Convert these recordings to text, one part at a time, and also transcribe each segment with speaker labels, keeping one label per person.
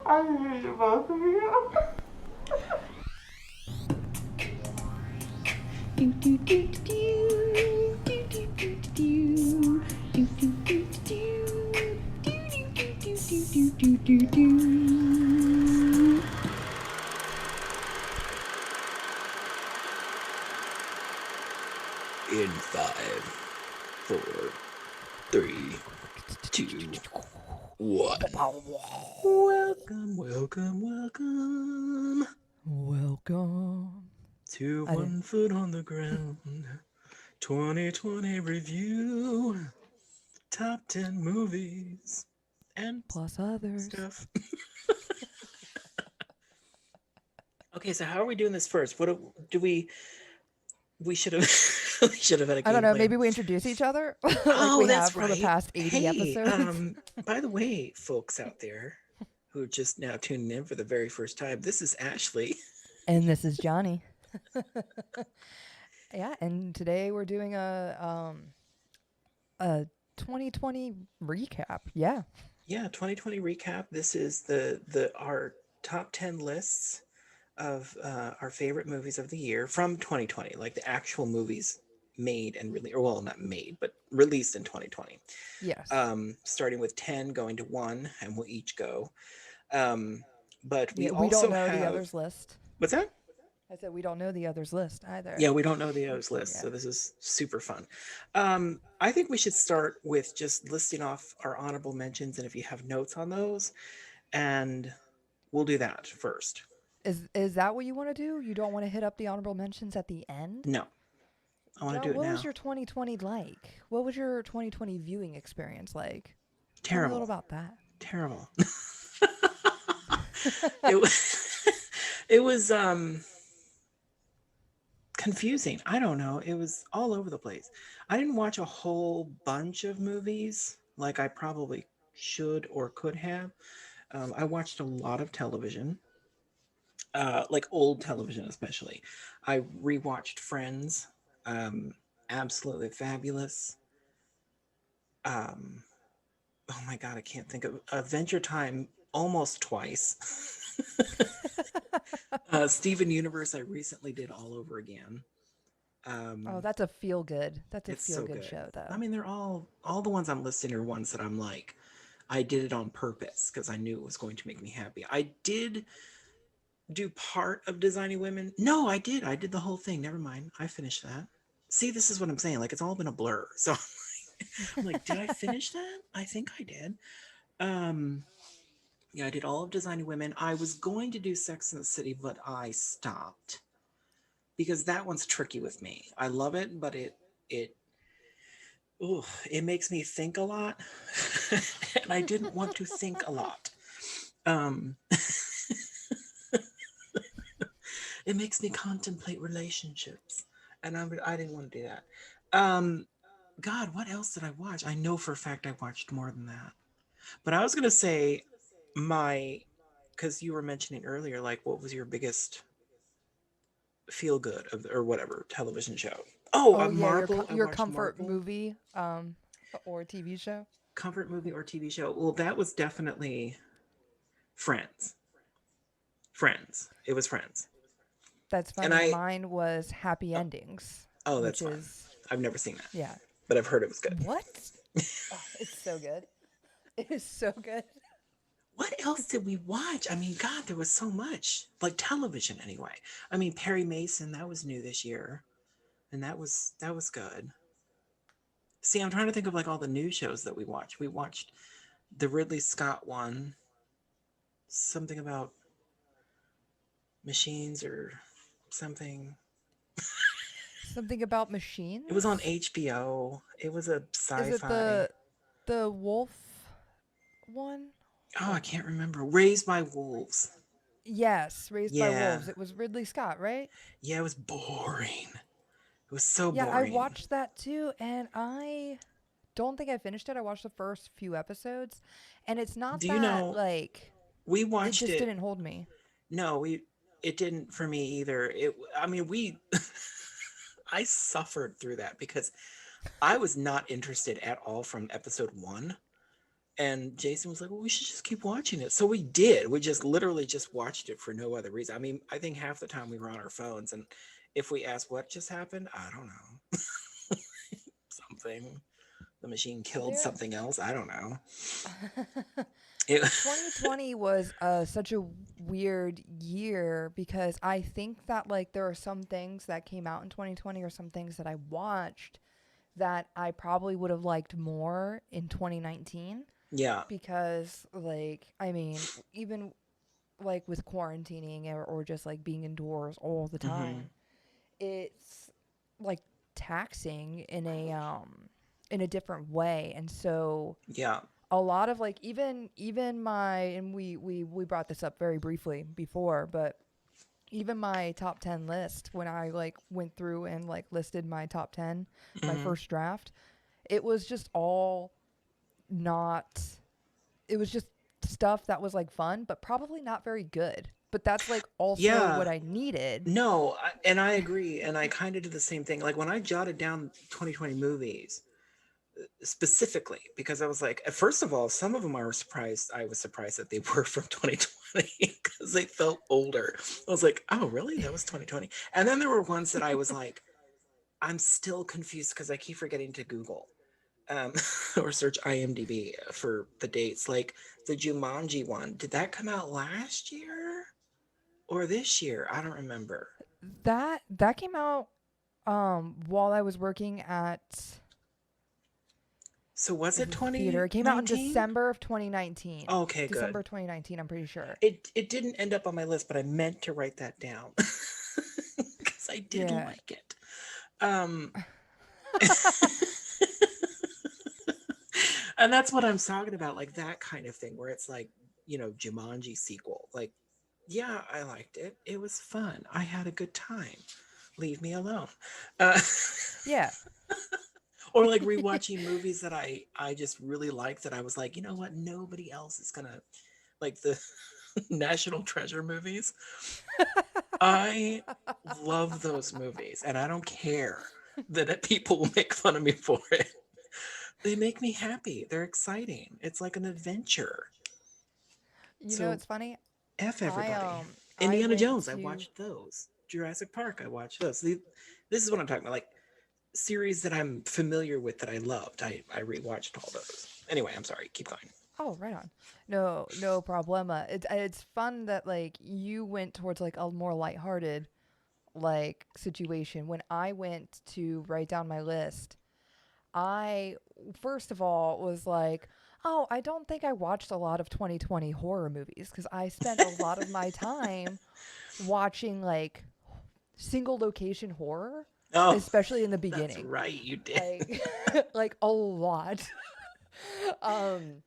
Speaker 1: I hate both of you.
Speaker 2: In five, four, three, two, one. Welcome, welcome, welcome
Speaker 3: Welcome.
Speaker 2: to
Speaker 3: I didn't.
Speaker 2: One Foot on the Ground 2020 review. Top 10 movies and
Speaker 3: Plus others.
Speaker 2: stuff. Okay, so how are we doing this first? What do we should have we should have had a
Speaker 3: I don't
Speaker 2: game
Speaker 3: know.
Speaker 2: plan.
Speaker 3: Maybe we introduce each other like
Speaker 2: Oh,
Speaker 3: we
Speaker 2: that's
Speaker 3: have for the
Speaker 2: right.
Speaker 3: past 80
Speaker 2: Hey,
Speaker 3: episodes.
Speaker 2: by the way, folks out there who are just now tuning in for the very first time, this is Ashley.
Speaker 3: And this is Johnny. Yeah, and today we're doing a 2020 recap. Yeah.
Speaker 2: Yeah, 2020 recap. This is the our top 10 lists of our favorite movies of the year from 2020, like the actual movies made and really, or well, not made, but released in 2020.
Speaker 3: Yes.
Speaker 2: Starting with 10, going to 1, and we'll each go. Um, but we
Speaker 3: Yeah, we don't
Speaker 2: also
Speaker 3: know the
Speaker 2: have,
Speaker 3: others list.
Speaker 2: what's that?
Speaker 3: I said we don't know the others list either.
Speaker 2: Yeah, we don't know the O's list,
Speaker 3: Yeah.
Speaker 2: so this is super fun. I think we should start with just listing off our honorable mentions, and if you have notes on those, and we'll do that first.
Speaker 3: Is that what you want to do? You don't want to hit up the honorable mentions at the end?
Speaker 2: No, I want to do
Speaker 3: John,
Speaker 2: it
Speaker 3: what was
Speaker 2: now.
Speaker 3: your 2020 like? What was your 2020 viewing experience like? Tell me a little
Speaker 2: Terrible,
Speaker 3: about that.
Speaker 2: terrible. it was, it was confusing. I don't know. It was all over the place. I didn't watch a whole bunch of movies like I probably should or could have. I watched a lot of television. Like old television especially. I rewatched Friends, um, absolutely fabulous. Um, oh my god, I can't think of Adventure Time almost twice. Steven Universe, I recently did all over again.
Speaker 3: Oh,
Speaker 2: Um,
Speaker 3: that's a feel good. That's a
Speaker 2: it's
Speaker 3: feel
Speaker 2: so
Speaker 3: good
Speaker 2: good.
Speaker 3: show,
Speaker 2: I
Speaker 3: though.
Speaker 2: mean, they're all the ones I'm listing are ones that I'm like, I did it on purpose because I knew it was going to make me happy. I did do part of Designing Women. No, I did. I did the whole thing. Never mind. I finished that. See, this is what I'm saying. Like it's all been a blur. So I'm like, did I finish that? I think I did. Um, yeah, I did all of Designing Women. I was going to do Sex and the City, but I stopped because that one's tricky with me. I love it, but it ooh, it makes me think a lot, and I didn't want to think a lot. Um, it makes me contemplate relationships, and I didn't want to do that. Um, God, what else did I watch? I know for a fact I watched more than that. But I was gonna say my, because you were mentioning earlier, like what was your biggest feel good of, or whatever television show? Oh,
Speaker 3: Oh yeah,
Speaker 2: Marvel. I
Speaker 3: your
Speaker 2: watched
Speaker 3: comfort
Speaker 2: Marvel.
Speaker 3: movie, or TV show.
Speaker 2: Comfort movie or TV show? Well, that was definitely Friends. Friends. It was Friends.
Speaker 3: That's
Speaker 2: And
Speaker 3: funny.
Speaker 2: I,
Speaker 3: Mine was Happy Endings,
Speaker 2: oh, that's
Speaker 3: which
Speaker 2: fun.
Speaker 3: is
Speaker 2: I've never seen that,
Speaker 3: yeah.
Speaker 2: but I've heard it was good.
Speaker 3: What? Oh, it's so good. It is so good.
Speaker 2: What else did we watch? I mean, God, there was so much. Like television anyway. I mean, Perry Mason, that was new this year. And that was good. See, I'm trying to think of like all the new shows that we watched. We watched the Ridley Scott one, something about machines or something.
Speaker 3: Something about
Speaker 2: It was on
Speaker 3: machines.
Speaker 2: HBO. It was a
Speaker 3: Is it
Speaker 2: sci-fi.
Speaker 3: the wolf one?
Speaker 2: Oh, I
Speaker 3: Hold
Speaker 2: can't
Speaker 3: on.
Speaker 2: remember. Raised by Wolves.
Speaker 3: Yes, Raised by
Speaker 2: Yeah.
Speaker 3: Wolves. It was Ridley Scott, right?
Speaker 2: Yeah, it was boring. It was so
Speaker 3: Yeah, I
Speaker 2: boring.
Speaker 3: watched that too, and I don't think I finished it. I watched the first few episodes, and it's not
Speaker 2: Do you
Speaker 3: that
Speaker 2: know
Speaker 3: like
Speaker 2: we
Speaker 3: it
Speaker 2: watched
Speaker 3: just
Speaker 2: it?
Speaker 3: didn't hold me.
Speaker 2: No, we it didn't for me either. It I mean, we I suffered through that because I was not interested at all from episode 1. And Jason was like, well, we should just keep watching it. So we did. We just literally just watched it for no other reason. I mean, I think half the time we were on our phones, and if we asked what just happened, I don't know. Something. The machine killed
Speaker 3: There
Speaker 2: something else. I don't know. It,
Speaker 3: 2020 was such a weird year because I think that like there are some things that came out in 2020 or some things that I watched that I probably would have liked more in 2019
Speaker 2: yeah.
Speaker 3: because like I mean even like with quarantining or just like being indoors all the
Speaker 2: Hmm.
Speaker 3: time, it's like taxing in a different way. And so
Speaker 2: Yeah.
Speaker 3: a lot of like even my and we brought this up very briefly before, but even my top 10 list when I like went through and like listed my top 10, my
Speaker 2: Hmm.
Speaker 3: first draft, it was just all not it was just stuff that was like fun but probably not very good, but that's like also what
Speaker 2: Yeah.
Speaker 3: I needed.
Speaker 2: No, and I agree. And I kind of did the same thing. Like when I jotted down 2020 movies, specifically because I was like, first of all, some of them I was surprised. I was surprised that they were from 2020 because they felt older. I was like, oh, really? That was 2020. And then there were ones that I was like, I'm still confused because I keep forgetting to Google um, or search IMDb for the dates. Like the Jumanji one, did that come out last year or this year? I don't remember.
Speaker 3: That came out while I was working at
Speaker 2: So was it
Speaker 3: the theater. It came out in
Speaker 2: 2019?
Speaker 3: December of 2019.
Speaker 2: Okay,
Speaker 3: December
Speaker 2: good.
Speaker 3: 2019, I'm pretty sure.
Speaker 2: It didn't end up on my list, but I meant to write that down because I did
Speaker 3: Yeah.
Speaker 2: like it. Um, and that's what I'm talking about, like that kind of thing where it's like, Jumanji sequel. Like, yeah, I liked it. It was fun. I had a good time. Leave me alone. Uh,
Speaker 3: Yeah.
Speaker 2: or like rewatching movies that I just really liked that I was like, you know what? Nobody else is gonna like the National Treasure movies. I love those movies, and I don't care that people will make fun of me for it. They make me happy. They're exciting. It's like an adventure.
Speaker 3: You know,
Speaker 2: So
Speaker 3: it's funny.
Speaker 2: F
Speaker 3: I
Speaker 2: everybody.
Speaker 3: I
Speaker 2: Indiana
Speaker 3: went
Speaker 2: Jones, I
Speaker 3: to
Speaker 2: watched those. Jurassic Park, I watched those. This is what I'm talking about. Like series that I'm familiar with that I loved. I rewatched all those. Anyway, I'm sorry. Keep going.
Speaker 3: Oh, right on. No, no problema. It's fun that like you went towards like a more lighthearted like situation. When I went to write down my list, I first of all was like, "Oh, I don't think I watched a lot of 2020 horror movies because I spent a lot of my time watching like single location horror,
Speaker 2: Oh,
Speaker 3: especially in the
Speaker 2: that's
Speaker 3: beginning.
Speaker 2: right. You did.
Speaker 3: Like like a lot." um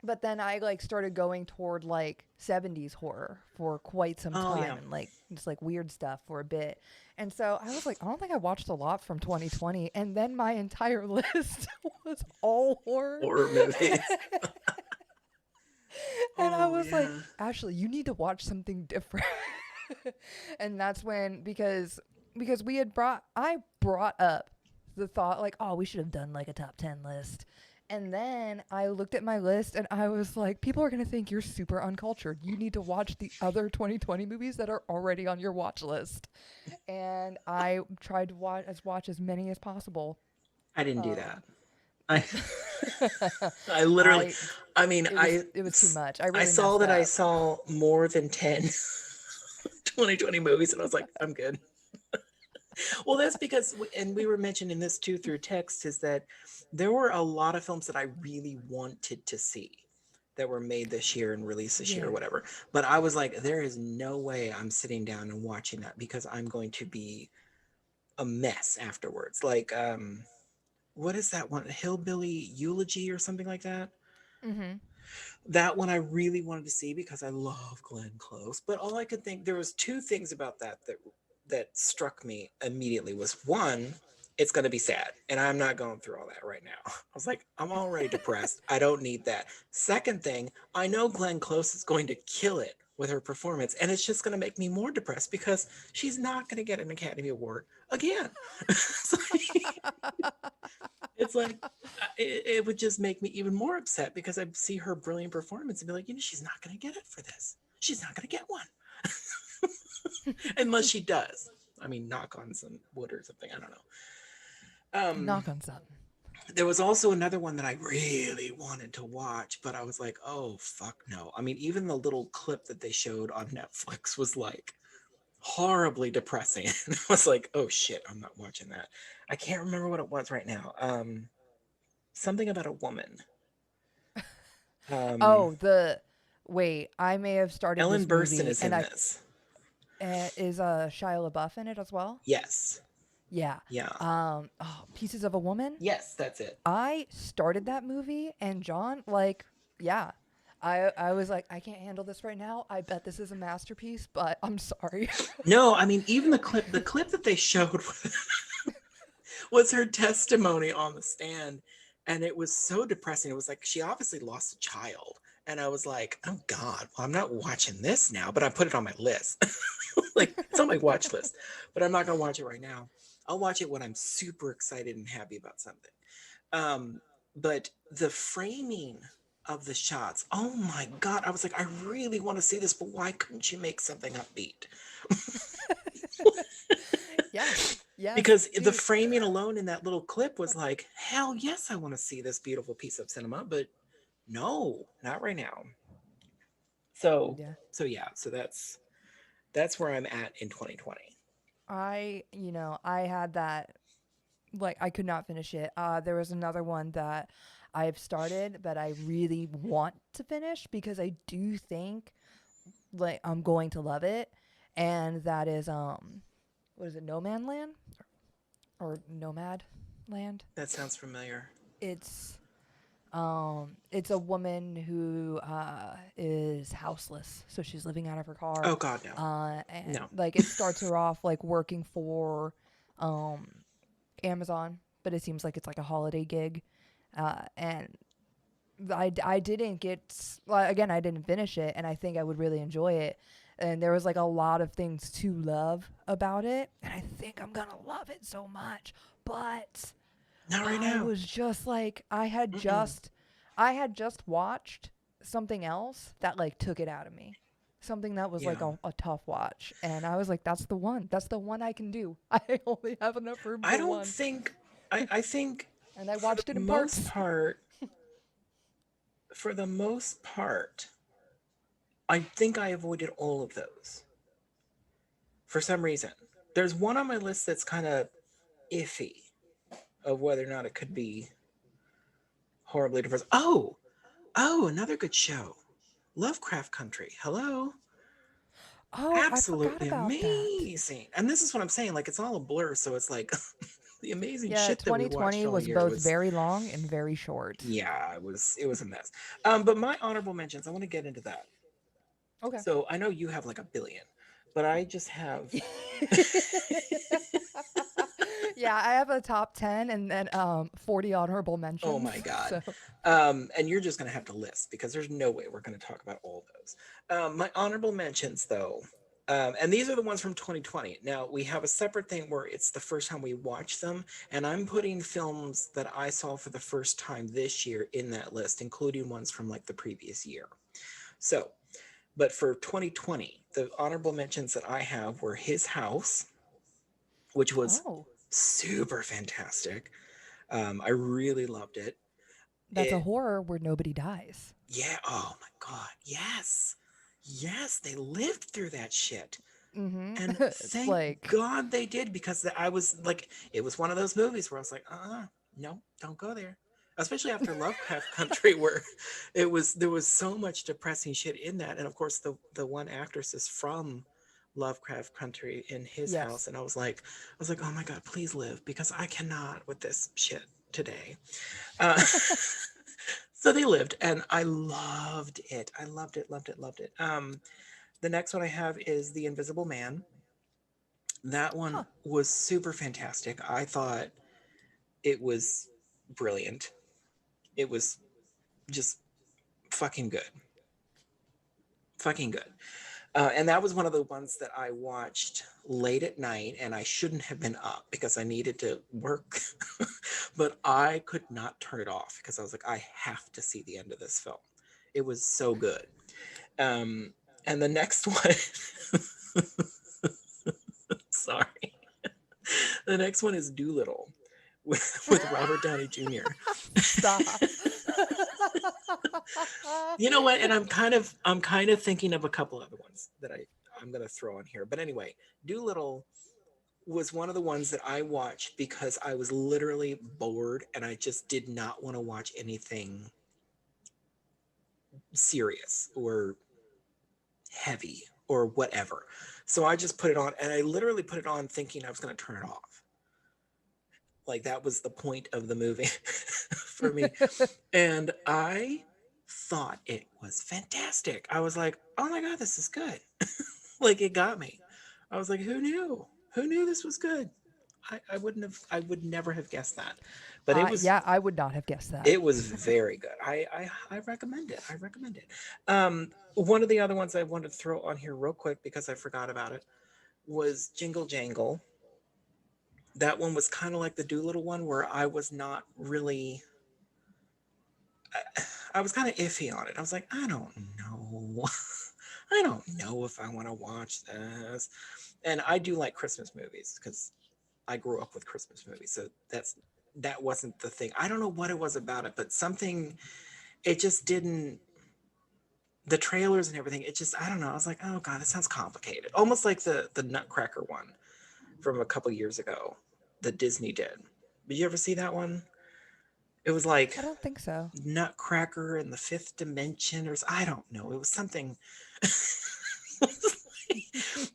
Speaker 3: but then I like started going toward like 70s horror for quite some
Speaker 2: Oh
Speaker 3: time
Speaker 2: yeah.
Speaker 3: and like just like weird stuff for a bit. And so I was like, I don't think I watched a lot from 2020. And then my entire list was all horror.
Speaker 2: Horror movies.
Speaker 3: And I
Speaker 2: Oh
Speaker 3: was like,
Speaker 2: yeah.
Speaker 3: Ashley, you need to watch something different. And that's when because I brought up the thought like, oh, we should have done like a top 10 list. And then I looked at my list and I was like, people are going to think you're super uncultured. You need to watch the other 2020 movies that are already on your watch list. And I tried to watch as many as possible.
Speaker 2: I didn't do that.
Speaker 3: Um,
Speaker 2: I I literally,
Speaker 3: I
Speaker 2: I mean,
Speaker 3: it was too much. I
Speaker 2: I
Speaker 3: really
Speaker 2: saw
Speaker 3: messed
Speaker 2: that I
Speaker 3: up.
Speaker 2: saw more than 10 2020 movies, and I was like, I'm good. Well, that's because, and we were mentioning this too through text, is that there were a lot of films that I really wanted to see that were made this year and released this year or
Speaker 3: Yeah.
Speaker 2: whatever. But I was like, there is no way I'm sitting down and watching that because I'm going to be a mess afterwards. Like, what is that one? Hillbilly Eulogy or something like that?
Speaker 3: Mhm.
Speaker 2: That one I really wanted to see because I love Glenn Close. But all I could think, there was two things about that struck me immediately. Was one, it's going to be sad, and I'm not going through all that right now. I was like, I'm already depressed. I don't need that. Second thing, I know Glenn Close is going to kill it with her performance, and it's just going to make me more depressed because she's not going to get an Academy Award again. So it's like it would just make me even more upset because I see her brilliant performance and be like, she's not going to get it for this. She's not going to get one unless she does. I mean, knock on some wood or something. I don't know.
Speaker 3: Knock on something.
Speaker 2: There was also another one that I really wanted to watch, but I was like, oh, fuck no. I mean, even the little clip that they showed on Netflix was like horribly depressing. And I was like, oh shit, I'm not watching that. I can't remember what it was right now. Something about a woman.
Speaker 3: Wait, I may have started
Speaker 2: Ellen
Speaker 3: this
Speaker 2: Burstyn
Speaker 3: movie
Speaker 2: is in this.
Speaker 3: Is Shia LaBeouf in it as well?
Speaker 2: Yes.
Speaker 3: Yeah.
Speaker 2: Yeah.
Speaker 3: Pieces of a Woman?
Speaker 2: Yes, that's it.
Speaker 3: I started that movie and John, like, yeah. I was like, I can't handle this right now. I bet this is a masterpiece, but I'm sorry.
Speaker 2: No, I mean, even the clip that they showed was her testimony on the stand, and it was so depressing. It was like she obviously lost a child, and I was like, oh God, well, I'm not watching this now, but I put it on my list. Like, it's on my watch list, but I'm not gonna watch it right now. I'll watch it when I'm super excited and happy about something. But the framing of the shots, oh my God, I was like, I really want to see this, but why couldn't you make something upbeat?
Speaker 3: Yeah.
Speaker 2: Because the framing alone in that little clip was like, hell yes, I want to see this beautiful piece of cinema, but no, not right now. So that's where I'm at in 2020.
Speaker 3: I had that, like, I could not finish it. There was another one that I've started that I really want to finish because I do think, like, I'm going to love it, and that is what is it, No Man Land or Nomad Land?
Speaker 2: That sounds familiar.
Speaker 3: It's a woman who is houseless, so she's living out of her car.
Speaker 2: Oh God, no.
Speaker 3: And
Speaker 2: No.
Speaker 3: like, it starts her off like working for Amazon, but it seems like it's like a holiday gig, and I didn't get, well, again, I didn't finish it, and I think I would really enjoy it. And there was like a lot of things to love about it, and I think I'm gonna love it so much. But
Speaker 2: not right
Speaker 3: I
Speaker 2: now.
Speaker 3: was just like, I had just watched something else that like took it out of me. Something that was like
Speaker 2: Yeah.
Speaker 3: a tough watch, and I was like, that's the one. That's the one I can do. I only have enough room for
Speaker 2: I don't
Speaker 3: one.
Speaker 2: think. I think.
Speaker 3: And I watched it in
Speaker 2: most
Speaker 3: parts.
Speaker 2: part. For the most part, I think I avoided all of those. For some reason, there's one on my list that's kind of iffy of whether or not it could be horribly depressing. Oh, another good show, Lovecraft Country. Hello.
Speaker 3: Oh, I forgot
Speaker 2: Absolutely
Speaker 3: about that.
Speaker 2: amazing. And this is what I'm saying. Like, it's all a blur, so it's like the amazing
Speaker 3: Yeah,
Speaker 2: shit that we watched
Speaker 3: 2020
Speaker 2: all
Speaker 3: was
Speaker 2: year
Speaker 3: both
Speaker 2: was.
Speaker 3: very long and very short.
Speaker 2: Yeah, it was a mess. But my honorable mentions, I want to get into that.
Speaker 3: Okay.
Speaker 2: So I know you have like a billion, but I just have.
Speaker 3: Yeah, I have a top 10 and then 40 honorable mentions.
Speaker 2: Oh my God.
Speaker 3: So.
Speaker 2: And you're just going to have to list because there's no way we're going to talk about all those. My honorable mentions, though, and these are the ones from 2020. Now, we have a separate thing where it's the first time we watch them, and I'm putting films that I saw for the first time this year in that list, including ones from like the previous year. So, but for 2020, the honorable mentions that I have were His House, which was super fantastic. I really loved it.
Speaker 3: That's a horror where nobody dies.
Speaker 2: Yeah. Oh my God. Yes. Yes. They lived through that shit.
Speaker 3: Mm-hmm.
Speaker 2: And thank God they did, because I was like, it was one of those movies where I was like, no, don't go there. Especially after Lovecraft Country, where there was so much depressing shit in that. And of course, the one actress is from Lovecraft Country in His House. And I was like, oh my God, please live, because I cannot with this shit today. So they lived, and I loved it. I loved it. The next one I have is The Invisible Man. That one was super fantastic. I thought it was brilliant. It was just fucking good. fucking good. And that was one of the ones that I watched late at night, and I shouldn't have been up because I needed to work, but I could not turn it off because I was like, I have to see the end of this film. It was so good. Um, and the next one, sorry, the next one is Doolittle with Robert Downey Jr.
Speaker 3: Stop.
Speaker 2: You know what? And I'm kind of thinking of a couple other ones that I'm gonna throw on here. But anyway, Doolittle was one of the ones that I watched because I was literally bored and I just did not want to watch anything serious or heavy or whatever. So I just put it on, and I literally put it on thinking I was going to turn it off. Like that was the point of the movie for me. And I thought it was fantastic. I was like, oh my God, this is good. Like it got me. I was like, who knew? Who knew this was good? I would never have guessed that. But it was,
Speaker 3: Yeah, I would not have guessed that.
Speaker 2: it was very good. I recommend it. I recommend it. One of the other ones I wanted to throw on here real quick because I forgot about it was Jingle Jangle. That one was kind of like the Doolittle one where I was not really, I was kind of iffy on it. I was like, I don't know. I don't know if I want to watch this. And I do like Christmas movies because I grew up with Christmas movies. So that wasn't the thing. I don't know what it was about it, but something, it just didn't, the trailers and everything, it just, I don't know. I was like, oh God, this sounds complicated. Almost like the Nutcracker one from a couple years ago that Disney did. Did you ever see that one? It was like
Speaker 3: I don't think so.
Speaker 2: Nutcracker in the fifth dimension, or I don't know. It was something.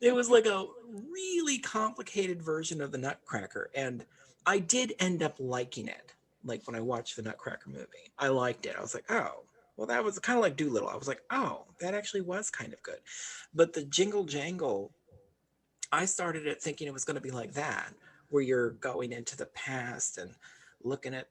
Speaker 2: It was like a really complicated version of the Nutcracker, and I did end up liking it. Like when I watched the Nutcracker movie, I liked it. I was like, oh, well, that was kind of like Doolittle. I was like, oh, that actually was kind of good. But the Jingle Jangle, I started it thinking it was going to be like that, where you're going into the past and looking at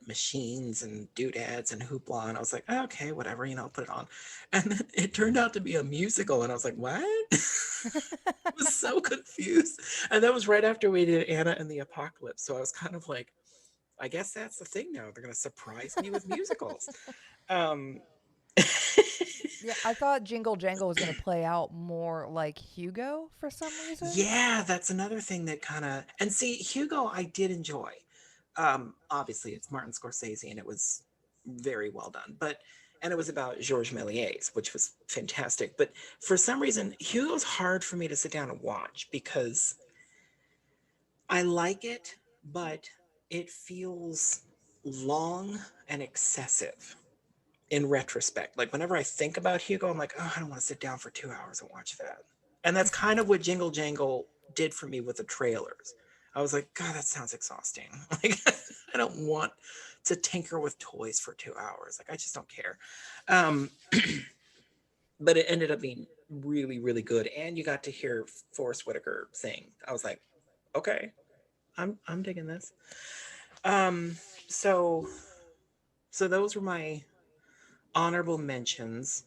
Speaker 2: machines and doodads and hoopla. And I was like, oh, okay, whatever, I'll put it on. And then it turned out to be a musical. And I was like, what? I was so confused. And that was right after we did Anna and the Apocalypse. So I was kind of like, I guess that's the thing now. They're going to surprise me with musicals. Um,
Speaker 3: Yeah, I thought Jingle Jangle was going to play out more like Hugo for some reason.
Speaker 2: Yeah, that's another thing that kind of, and see, Hugo, I did enjoy. Obviously, it's Martin Scorsese, and it was very well done. And it was about Georges Méliès, which was fantastic. But for some reason, Hugo's hard for me to sit down and watch because I like it, but it feels long and excessive in retrospect. Like whenever I think about Hugo, I'm like, oh, I don't want to sit down for 2 hours and watch that. And that's kind of what Jingle Jangle did for me with the trailers. I was like, God, that sounds exhausting. Like, I don't want to tinker with toys for 2 hours. Like, I just don't care. Um, but it ended up being really, really good. And you got to hear Forrest Whitaker sing. I was like, okay, I'm digging this. Um, so those were my honorable mentions.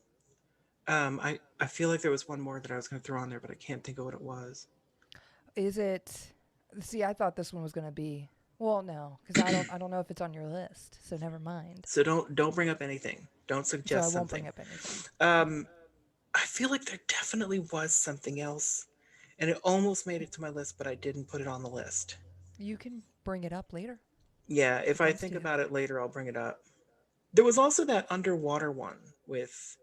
Speaker 2: I feel like there was one more that I was going to throw on there, but I can't think of what it was.
Speaker 3: Is it? See, I thought this one was going to be. Well, no, because I don't know if it's on your list, so never mind.
Speaker 2: So don't bring up anything. Don't
Speaker 3: So I
Speaker 2: suggest
Speaker 3: won't bring
Speaker 2: something.
Speaker 3: up anything.
Speaker 2: I feel like there definitely was something else, and it almost made it to my list, but I didn't put it on the list.
Speaker 3: You can bring it up later
Speaker 2: Yeah,
Speaker 3: if
Speaker 2: if
Speaker 3: you
Speaker 2: I
Speaker 3: want
Speaker 2: think
Speaker 3: to.
Speaker 2: about it later, I'll bring it up. There was also that underwater one with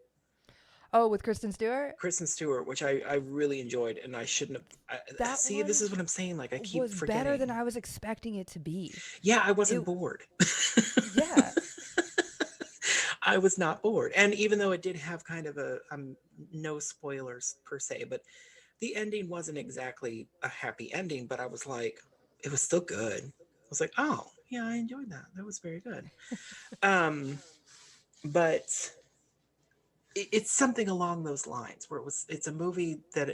Speaker 3: Oh, with Kristen Stewart,
Speaker 2: Kristen Stewart, which I really enjoyed, and I shouldn't have.
Speaker 3: that
Speaker 2: See, this
Speaker 3: one
Speaker 2: is what I'm saying. Like, I keep
Speaker 3: was better than
Speaker 2: forgetting.
Speaker 3: I was expecting it to be.
Speaker 2: Yeah, I
Speaker 3: It,
Speaker 2: wasn't bored.
Speaker 3: yeah,
Speaker 2: I was not bored. And even though it did have kind of a, no spoilers per se, but the ending wasn't exactly a happy ending, but I was like, it was still good. I was like, oh, yeah, I enjoyed that. That was very good. Um, but it's something along those lines where it's a movie that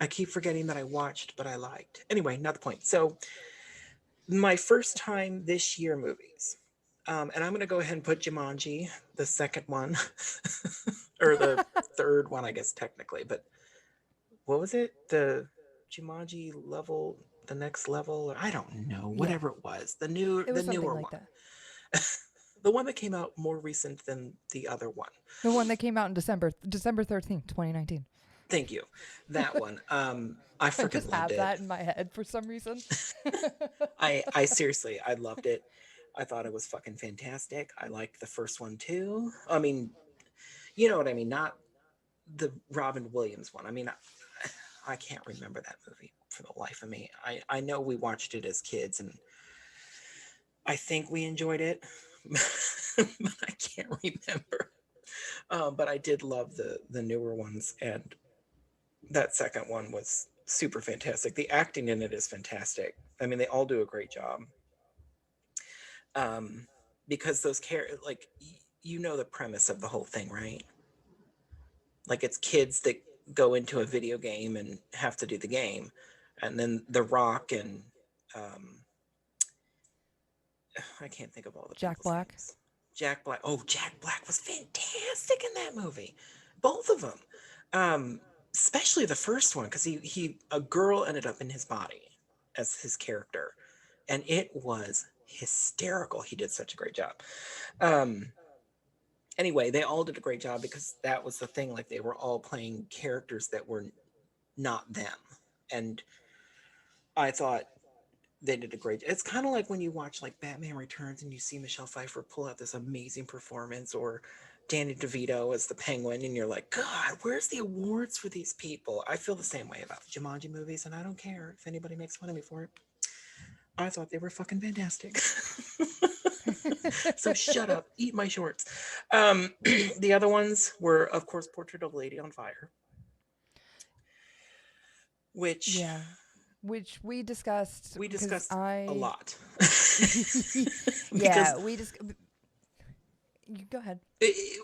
Speaker 2: I keep forgetting that I watched, but I liked. Anyway, not the point. So my first time this year movies. And I'm gonna go ahead and put Jumanji, the second one, or the third one, I guess technically. But what was it? The Jumanji level, the next level, or I don't know,
Speaker 3: Yeah,
Speaker 2: whatever it was.
Speaker 3: it
Speaker 2: The
Speaker 3: was something
Speaker 2: newer
Speaker 3: like
Speaker 2: one.
Speaker 3: that.
Speaker 2: The one that came out more recent than the other one.
Speaker 3: The one that came out in December 13th, 2019.
Speaker 2: Thank you. That one. I
Speaker 3: I
Speaker 2: freaking
Speaker 3: just
Speaker 2: loved
Speaker 3: have
Speaker 2: it.
Speaker 3: that in my head for some reason.
Speaker 2: I seriously, I loved it. I thought it was fucking fantastic. I liked the first one too. I mean, you know what I mean? Not the Robin Williams one. I mean, I can't remember that movie for the life of me. I know we watched it as kids and I think we enjoyed it, but I can't remember. But I did love the newer ones, and that second one was super fantastic. The acting in it is fantastic. I mean, they all do a great job. Um, because those characters, like, you know the premise of the whole thing, right? Like, it's kids that go into a video game and have to do the game, and then The Rock and um, I can't think of all the
Speaker 3: Jack
Speaker 2: people's
Speaker 3: Black.
Speaker 2: names. Jack Black. Oh, Jack Black was fantastic in that movie. Both of them. Um, Especially the first one, because he a girl ended up in his body as his character. And it was hysterical. He did such a great job. Um, anyway, they all did a great job because that was the thing. Like, they were all playing characters that were not them. And I thought they did a great. It's kind of like when you watch like Batman Returns and you see Michelle Pfeiffer pull out this amazing performance, or Danny DeVito as the Penguin, and you're like, God, where's the awards for these people? I feel the same way about the Jumanji movies, and I don't care if anybody makes fun of me for it. I thought they were fucking fantastic. So shut up, eat my shorts. The other ones were, of course, Portrait of a Lady on Fire, which
Speaker 3: Yeah, which we discussed
Speaker 2: we
Speaker 3: because
Speaker 2: discussed a
Speaker 3: I.
Speaker 2: lot. Because
Speaker 3: Yeah, we just. You go ahead.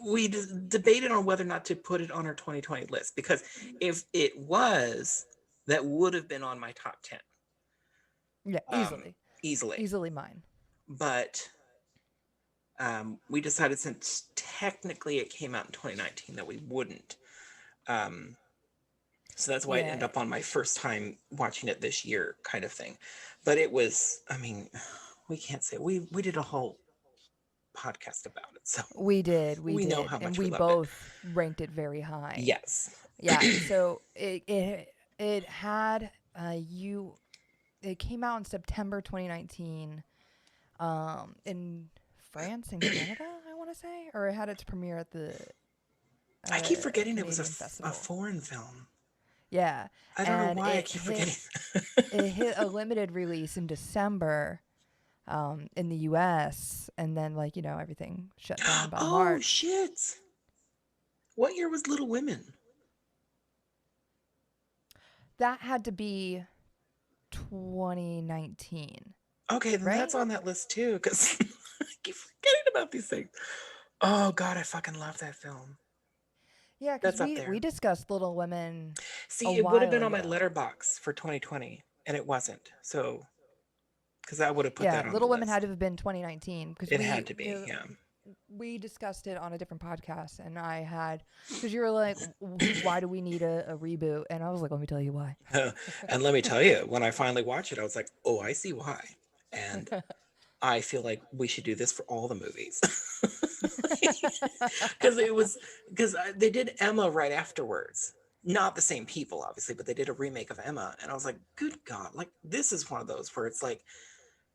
Speaker 2: we debated on whether or not to put it on our 2020 list, because if it was, that would have been on my top 10
Speaker 3: Yeah, easily,
Speaker 2: easily.
Speaker 3: easily mine.
Speaker 2: But we decided, since technically it came out in 2019, that we wouldn't. So that's why it ended
Speaker 3: Yeah,
Speaker 2: up on my first time watching it this year, kind of thing. But it was, I mean, we can't say we did a whole podcast about it, so
Speaker 3: we
Speaker 2: we know
Speaker 3: did,
Speaker 2: how
Speaker 3: and
Speaker 2: much we
Speaker 3: we
Speaker 2: loved it.
Speaker 3: both ranked it very high.
Speaker 2: Yes.
Speaker 3: Yeah, so it had it came out in September 2019, in France and Canada, I want to say, or it had its premiere at the
Speaker 2: I keep forgetting it was
Speaker 3: Canadian
Speaker 2: a
Speaker 3: festival.
Speaker 2: foreign film.
Speaker 3: Yeah,
Speaker 2: I don't know
Speaker 3: and
Speaker 2: why I keep forgetting.
Speaker 3: it hit a limited release in December, in the U.S., and then everything shut down by
Speaker 2: Oh
Speaker 3: March.
Speaker 2: shit! What year was Little Women?
Speaker 3: That had to be 2019,
Speaker 2: Okay, then
Speaker 3: right?
Speaker 2: that's on that list too, because I keep forgetting about these things. Oh god, I fucking love that film.
Speaker 3: Yeah, because
Speaker 2: That's up
Speaker 3: we
Speaker 2: there.
Speaker 3: discussed Little Women
Speaker 2: See,
Speaker 3: a
Speaker 2: it would have
Speaker 3: while
Speaker 2: been on my
Speaker 3: ago.
Speaker 2: letterbox for 2020, and it wasn't. So, because I would have put
Speaker 3: Yeah,
Speaker 2: that on the
Speaker 3: Little Women had
Speaker 2: list.
Speaker 3: to have been 2019 because
Speaker 2: It had to be, yeah.
Speaker 3: we discussed it on a different podcast, and I had, because you were like, why do we need a reboot? And I was like, let me tell you why.
Speaker 2: And let me tell you, when I finally watched it, I was like, oh, I see why. And I feel like we should do this for all the movies. Because they did Emma right afterwards. Not the same people, obviously, but they did a remake of Emma. And I was like, good God, like, this is one of those where it's like,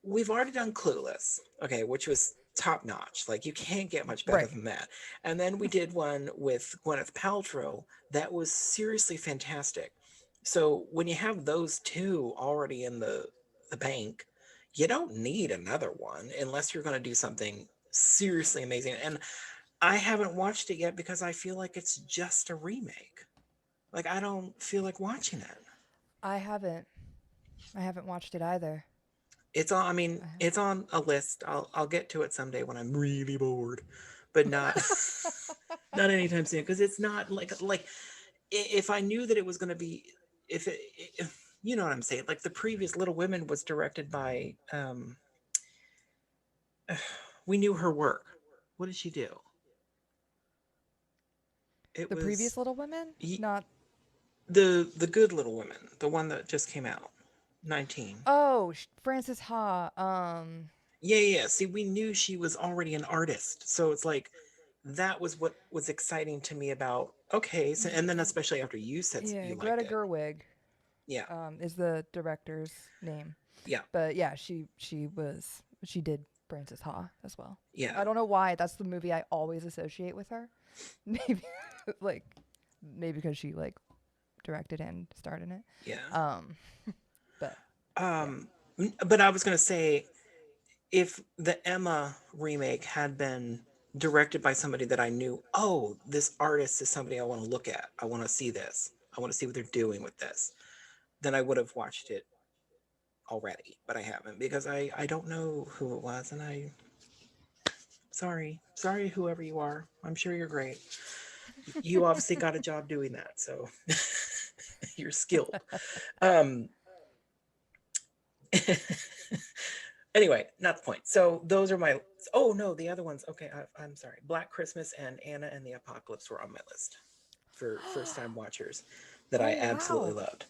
Speaker 2: we've already done Clueless, okay, which was top notch. Like, you can't get much better
Speaker 3: Right.
Speaker 2: than that. And then we did one with Gwyneth Paltrow that was seriously fantastic. So when you have those two already in the bank, you don't need another one unless you're going to do something seriously amazing. And I haven't watched it yet because I feel like it's just a remake. Like, I don't feel like watching it.
Speaker 3: I haven't watched it either.
Speaker 2: It's on. I mean, it's on a list. I'll get to it someday when I'm really bored, but not not anytime soon, because it's not like if I knew that it was going to be, if you know what I'm saying. Like, the previous Little Women was directed by We knew her work. What did she do? It
Speaker 3: The previous
Speaker 2: was
Speaker 3: Little Women?
Speaker 2: y-
Speaker 3: Not.
Speaker 2: the Good Little Women, the one that just came out, 19.
Speaker 3: Oh, Frances Ha.
Speaker 2: Yeah, yeah. See, we knew she was already an artist, so it's like that was what was exciting to me about. Okay, so and then especially after you said
Speaker 3: Yeah,
Speaker 2: you liked
Speaker 3: Greta
Speaker 2: it.
Speaker 3: Gerwig.
Speaker 2: Yeah,
Speaker 3: Is the director's name.
Speaker 2: yeah,
Speaker 3: But yeah, she did Frances Ha as well.
Speaker 2: yeah,
Speaker 3: I don't know why that's the movie I always associate with her. Maybe like maybe because she like directed and starred in it.
Speaker 2: yeah.
Speaker 3: Um, but yeah.
Speaker 2: But I was gonna say, if the Emma remake had been directed by somebody that I knew, oh, this artist is somebody I want to look at. I want to see this. I want to see what they're doing with this. Then I would have watched it already, but I haven't because I don't know who it was, and I sorry whoever you are. I'm sure you're great. You obviously got a job doing that, so you're skilled. Um, anyway, not the point. So those are my. Oh no, the other ones. Okay, I'm sorry. Black Christmas and Anna and the Apocalypse were on my list for first time watchers that I
Speaker 3: Oh
Speaker 2: absolutely
Speaker 3: wow,
Speaker 2: loved.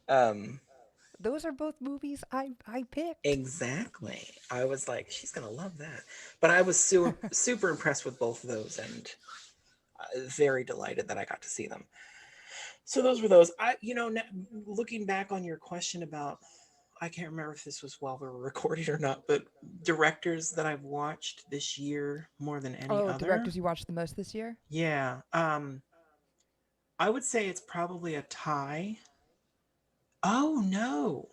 Speaker 2: Um,
Speaker 3: those are both movies I picked.
Speaker 2: exactly. I was like, she's gonna love that. But I was super impressed with both of those and very delighted that I got to see them. So those were those. Looking back on your question about, I can't remember if this was while we were recording or not, but directors that I've watched this year more than any
Speaker 3: Oh,
Speaker 2: other.
Speaker 3: directors you watched the most this year?
Speaker 2: Yeah. I would say it's probably a tie. Oh no.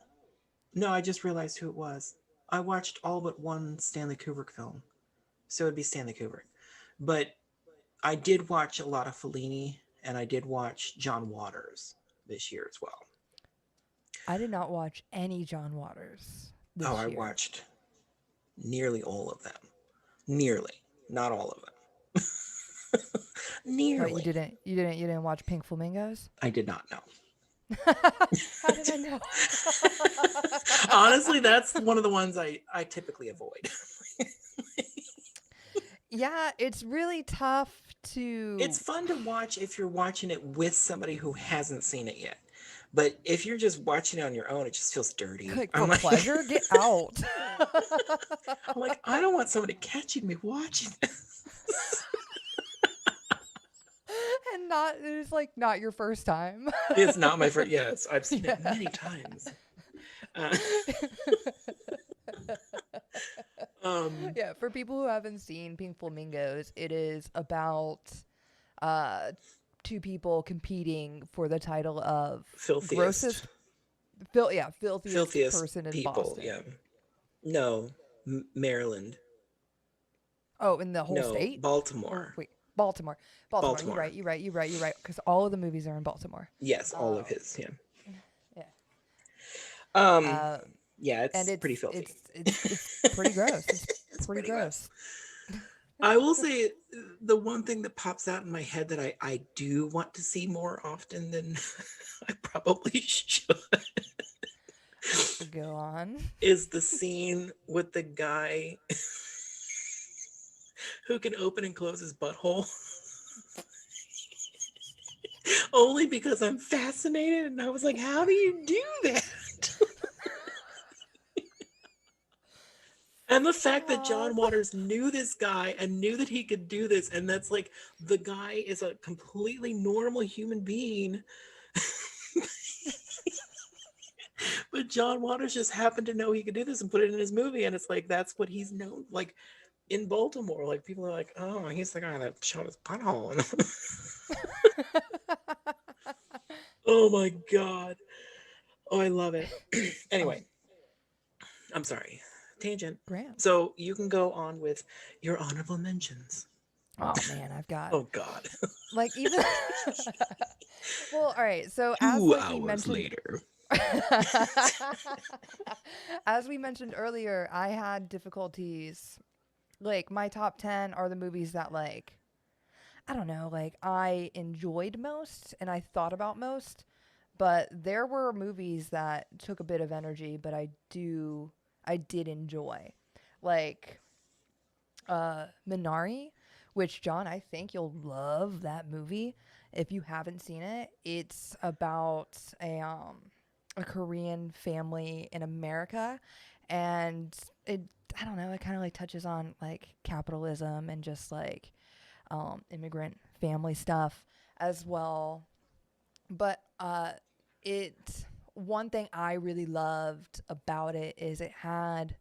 Speaker 2: No, I just realized who it was. I watched all but one Stanley Kubrick film. So it'd be Stanley Kubrick. But I did watch a lot of Fellini and I did watch John Waters this year as well.
Speaker 3: I did not watch any John Waters
Speaker 2: Oh,
Speaker 3: this
Speaker 2: I
Speaker 3: year.
Speaker 2: watched nearly all of them. Nearly, not all of them.
Speaker 3: But
Speaker 2: Nearly.
Speaker 3: you didn't watch Pink Flamingos?
Speaker 2: I did not know.
Speaker 3: How did I know?
Speaker 2: Honestly, that's one of the ones I typically avoid.
Speaker 3: Yeah, it's really tough to.
Speaker 2: It's fun to watch if you're watching it with somebody who hasn't seen it yet. But if you're just watching it on your own, it just feels dirty.
Speaker 3: Like
Speaker 2: I'm
Speaker 3: for
Speaker 2: like,
Speaker 3: pleasure, get out.
Speaker 2: I'm like, I don't want somebody catching me watching this.
Speaker 3: And not it's like not your first time.
Speaker 2: It's not my first. Yes, I've seen
Speaker 3: Yeah.
Speaker 2: it many times. Uh,
Speaker 3: Yeah, for people who haven't seen Pink Flamingos, it is about uh two people competing for the title of
Speaker 2: filthiest,
Speaker 3: grossest filthiest
Speaker 2: filthiest
Speaker 3: person in
Speaker 2: people.
Speaker 3: Boston.
Speaker 2: Yeah. No, Maryland.
Speaker 3: Oh, in the whole
Speaker 2: No,
Speaker 3: state? Or
Speaker 2: Baltimore.
Speaker 3: wait, Baltimore. Baltimore. You're
Speaker 2: Baltimore.
Speaker 3: right. You're right. Because all of the movies are in Baltimore.
Speaker 2: Yes, all of his. Yeah.
Speaker 3: Yeah.
Speaker 2: Um.
Speaker 3: Uh,
Speaker 2: Yeah,
Speaker 3: and
Speaker 2: it's pretty filthy.
Speaker 3: it's pretty gross. It's pretty gross.
Speaker 2: I will say the one thing that pops out in my head that I do want to see more often than I probably should
Speaker 3: Go on.
Speaker 2: is the scene with the guy who can open and close his butthole. Only because I'm fascinated and I was like, how do you do that? And the fact that John Waters knew this guy and knew that he could do this, and that's like the guy is a completely normal human being. But John Waters just happened to know he could do this and put it in his movie, and it's like that's what he's known. Like in Baltimore, like people are like, "Oh, he's the guy that shot his butthole." Oh my god! Oh, I love it. Anyway, I'm sorry, tangent.
Speaker 3: Graham.
Speaker 2: So you can go on with your honorable mentions.
Speaker 3: Oh man, I've got
Speaker 2: Oh god!
Speaker 3: like even. Well, all right. So as
Speaker 2: 2
Speaker 3: like we
Speaker 2: hours
Speaker 3: mentioned
Speaker 2: later.
Speaker 3: as we mentioned earlier, I had difficulties. Like my top 10 are the movies that like I don't know, like I enjoyed most and I thought about most, but there were movies that took a bit of energy, but I did enjoy. Like Minari, which John, I think you'll love that movie. If you haven't seen it, it's about a Korean family in America, and it I don't know, it kind of like touches on like capitalism and just like immigrant family stuff as well. But it one thing I really loved about it is it had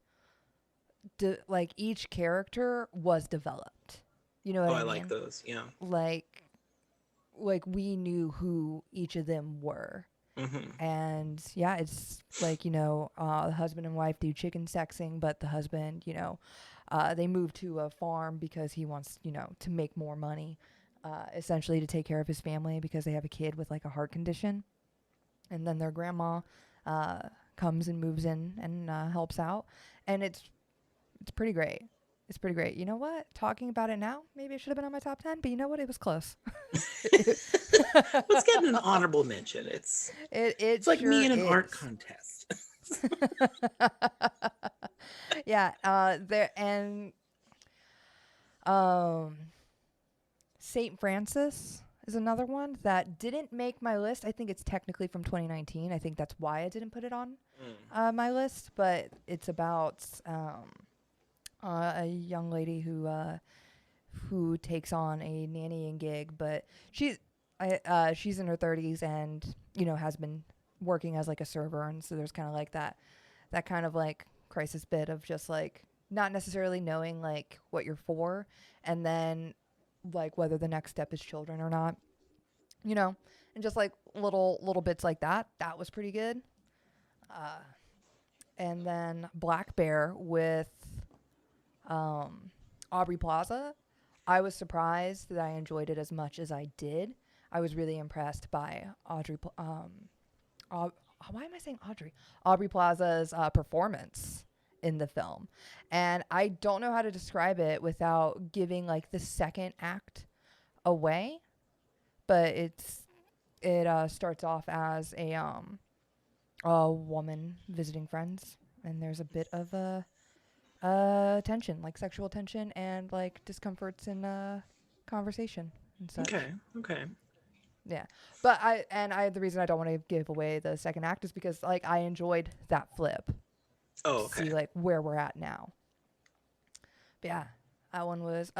Speaker 3: like each character was developed. You know what
Speaker 2: Oh,
Speaker 3: I
Speaker 2: I like
Speaker 3: mean?
Speaker 2: those. Yeah.
Speaker 3: Like we knew who each of them were.
Speaker 2: Hmm.
Speaker 3: And yeah, it's like, the husband and wife do chicken sexing, but the husband, they move to a farm because he wants, to make more money, essentially to take care of his family because they have a kid with like a heart condition. And then their grandma comes and moves in and helps out. And it's pretty great. It's pretty great. You know what? Talking about it now, maybe it should have been on my top 10, but you know what? It was close.
Speaker 2: Let's get an honorable mention.
Speaker 3: It
Speaker 2: It's like
Speaker 3: sure
Speaker 2: me in an art
Speaker 3: is.
Speaker 2: contest.
Speaker 3: Yeah, there and um St. Francis is another one that didn't make my list. I think it's technically from 2019. I think that's why I didn't put it on
Speaker 2: Mm.
Speaker 3: my list, but it's about a young lady who takes on a nannying gig, but she's in her 30s and has been working as like a server, and so there's kind of like that kind of like crisis bit of just like not necessarily knowing like what you're for, and then like whether the next step is children or not, and just like little bits like that was pretty good. uh and then Black Bear with Aubrey Plaza. I was surprised that I enjoyed it as much as I did. I was really impressed by why am I saying Audrey? Aubrey Plaza's performance in the film. And I don't know how to describe it without giving like the second act away, but it starts off as a woman visiting friends, and there's a bit of a tension, like sexual tension and like discomforts in conversation and such.
Speaker 2: Okay. Okay.
Speaker 3: Yeah. But the reason I don't want to give away the second act is because like I enjoyed that flip
Speaker 2: Oh,
Speaker 3: to
Speaker 2: okay.
Speaker 3: see like where we're at now. But yeah, that one was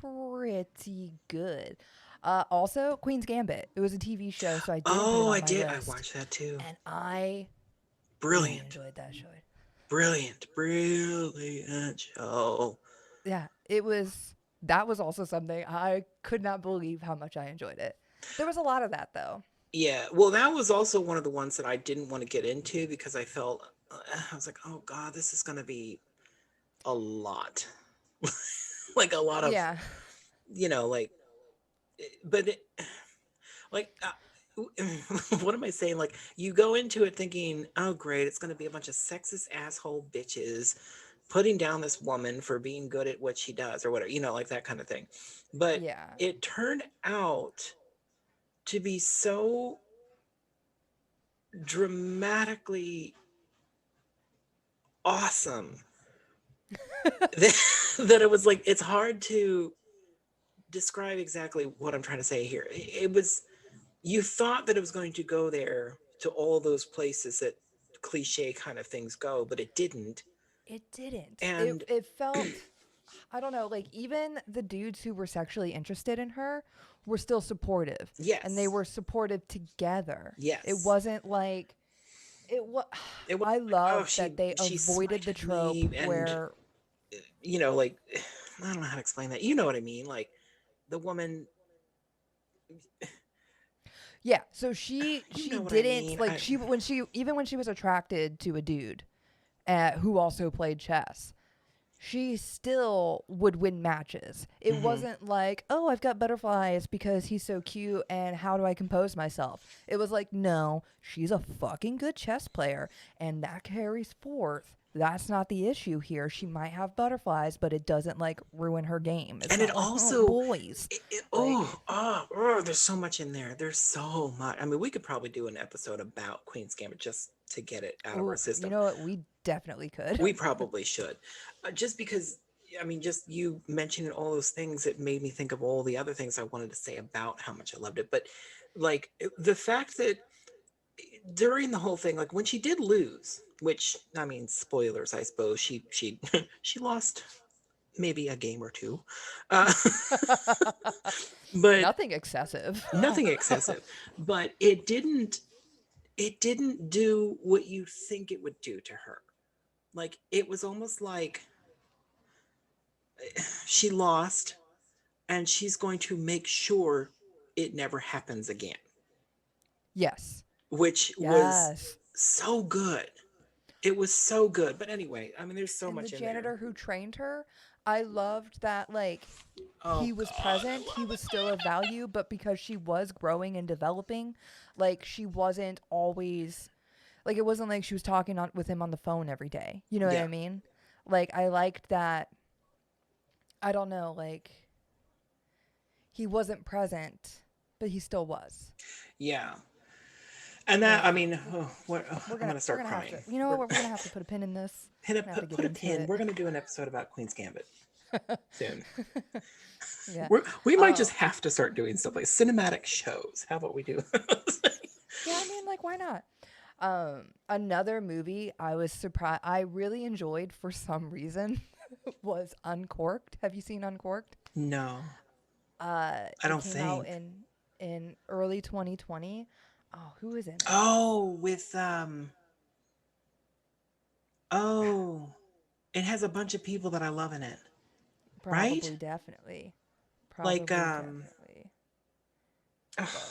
Speaker 3: pretty good. Also Queen's Gambit. It was a TV show, so I didn't put it
Speaker 2: Oh,
Speaker 3: on
Speaker 2: I
Speaker 3: my
Speaker 2: did. I
Speaker 3: list.
Speaker 2: watched that too.
Speaker 3: And I really
Speaker 2: Brilliant.
Speaker 3: enjoyed that show.
Speaker 2: Brilliant. Brilliant show.
Speaker 3: Yeah, that was also something I could not believe how much I enjoyed it. There was a lot of that though.
Speaker 2: Yeah. Well, that was also one of the ones that I didn't want to get into because I felt, I was like, oh God, this is going to be a lot. Like a lot of,
Speaker 3: Yeah.
Speaker 2: like, but like, what am I saying? Like, you go into it thinking, oh, great, it's going to be a bunch of sexist asshole bitches putting down this woman for being good at what she does or whatever, like that kind of thing. But
Speaker 3: Yeah.
Speaker 2: it turned out to be so dramatically awesome that it was like, it's hard to describe exactly what I'm trying to say here. It was, you thought that it was going to go there to all those places that cliche kind of things go, but it didn't.
Speaker 3: It didn't.
Speaker 2: And
Speaker 3: It felt I don't know, like even the dudes who were sexually interested in her were still supportive. And they
Speaker 2: yes,
Speaker 3: were supportive together. It
Speaker 2: yes,
Speaker 3: wasn't like it was
Speaker 2: it was
Speaker 3: I
Speaker 2: like, oh,
Speaker 3: love that they
Speaker 2: she
Speaker 3: avoided the
Speaker 2: smited
Speaker 3: trope
Speaker 2: me, and
Speaker 3: where
Speaker 2: like, I don't know how to explain that. You know what I mean? Like the woman,
Speaker 3: yeah, so she
Speaker 2: you
Speaker 3: she
Speaker 2: know what I
Speaker 3: didn't
Speaker 2: mean?
Speaker 3: like she when she even when she was attracted to a dude who also played chess, she still would win matches. It
Speaker 2: Mhm.
Speaker 3: wasn't like, oh, I've got butterflies because he's so cute and how do I compose myself? It was like, no, she's a fucking good chess player and that carries forth. That's not the issue here. She might have butterflies, but it doesn't like ruin her game. It's
Speaker 2: And it
Speaker 3: not like, oh,
Speaker 2: also,
Speaker 3: boys. Like,
Speaker 2: there's so much in there. There's so much. I mean, we could probably do an episode about Queen's Gambit just to get it out of our
Speaker 3: oh, you
Speaker 2: system.
Speaker 3: know what? We definitely could.
Speaker 2: We probably should, just because. I mean, just you mentioning all those things, it made me think of all the other things I wanted to say about how much I loved it. But like the fact that during the whole thing, like when she did lose, which I mean, spoilers, I suppose she she lost maybe a game or two, uh, but
Speaker 3: Nothing excessive.
Speaker 2: nothing excessive. But it didn't do what you think it would do to her. Like it was almost like she lost and she's going to make sure it never happens again,
Speaker 3: Yes.
Speaker 2: which was
Speaker 3: Yes.
Speaker 2: so good. It was so good. But anyway, I mean, there's so
Speaker 3: And the
Speaker 2: much in
Speaker 3: janitor
Speaker 2: there.
Speaker 3: who trained her, I loved that, like,
Speaker 2: Oh
Speaker 3: he was
Speaker 2: God,
Speaker 3: present, he was still of value, but because she was growing and developing, like, she wasn't always, like, it wasn't like she was talking with him on the phone every day. You know what
Speaker 2: yeah,
Speaker 3: I mean? Like, I liked that, I don't know, like, he wasn't present, but he still was.
Speaker 2: yeah. And that,
Speaker 3: Yeah.
Speaker 2: I mean, oh, what, oh,
Speaker 3: We're
Speaker 2: I'm
Speaker 3: gonna
Speaker 2: gonna
Speaker 3: we're
Speaker 2: start
Speaker 3: gonna have to,
Speaker 2: crying.
Speaker 3: you know what, we're gonna have to put a pin in this. We're gonna have to get
Speaker 2: Put a
Speaker 3: into
Speaker 2: pin.
Speaker 3: it.
Speaker 2: We're gonna do an episode about Queen's Gambit soon.
Speaker 3: Yeah.
Speaker 2: We might
Speaker 3: Um
Speaker 2: just have to start doing stuff like cinematic shows. How about we do?
Speaker 3: yeah, I mean, like, why not? Another movie I was surprised I really enjoyed for some reason was Uncorked. Have you seen Uncorked?
Speaker 2: No, I
Speaker 3: It
Speaker 2: don't
Speaker 3: came out
Speaker 2: think.
Speaker 3: in early 2020. Oh, who is in it?
Speaker 2: Oh, with oh, it has a bunch of people that I love in it, right?
Speaker 3: Probably, definitely,
Speaker 2: Like
Speaker 3: probably, definitely. But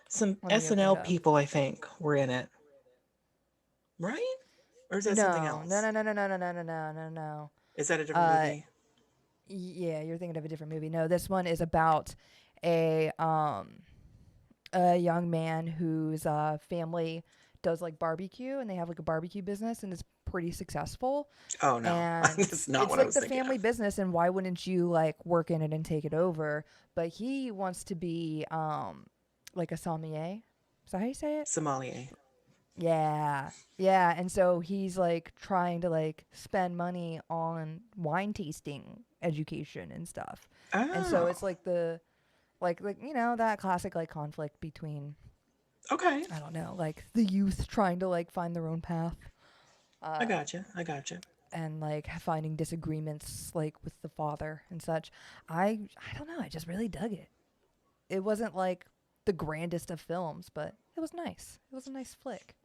Speaker 2: some
Speaker 3: let me open it
Speaker 2: SNL
Speaker 3: up.
Speaker 2: people I think were in it, right? Or is that something
Speaker 3: No, no,
Speaker 2: else?
Speaker 3: no, no, no, no, no, no, no, no, no, no.
Speaker 2: Is that a different
Speaker 3: Uh,
Speaker 2: movie?
Speaker 3: yeah, you're thinking of a different movie. No, this one is about a um a young man whose family does like barbecue, and they have like a barbecue business, and it's pretty successful.
Speaker 2: Oh no,
Speaker 3: And
Speaker 2: that's not
Speaker 3: it's
Speaker 2: what I
Speaker 3: like
Speaker 2: was
Speaker 3: the
Speaker 2: thinking
Speaker 3: family
Speaker 2: of.
Speaker 3: business, and why wouldn't you like work in it and take it over? But he wants to be like a sommelier. Is that how you say it?
Speaker 2: Sommelier.
Speaker 3: Yeah. Yeah, and so he's like trying to like spend money on wine tasting education and stuff. And so
Speaker 2: Oh,
Speaker 3: it's like the like you know that classic like conflict between,
Speaker 2: okay.
Speaker 3: I don't know, like the youth trying to like find their own path,
Speaker 2: I
Speaker 3: uh
Speaker 2: gotcha. I gotcha.
Speaker 3: and like finding disagreements like with the father and such. I don't know, I just really dug it. It wasn't like the grandest of films, but it was nice. It was a nice flick.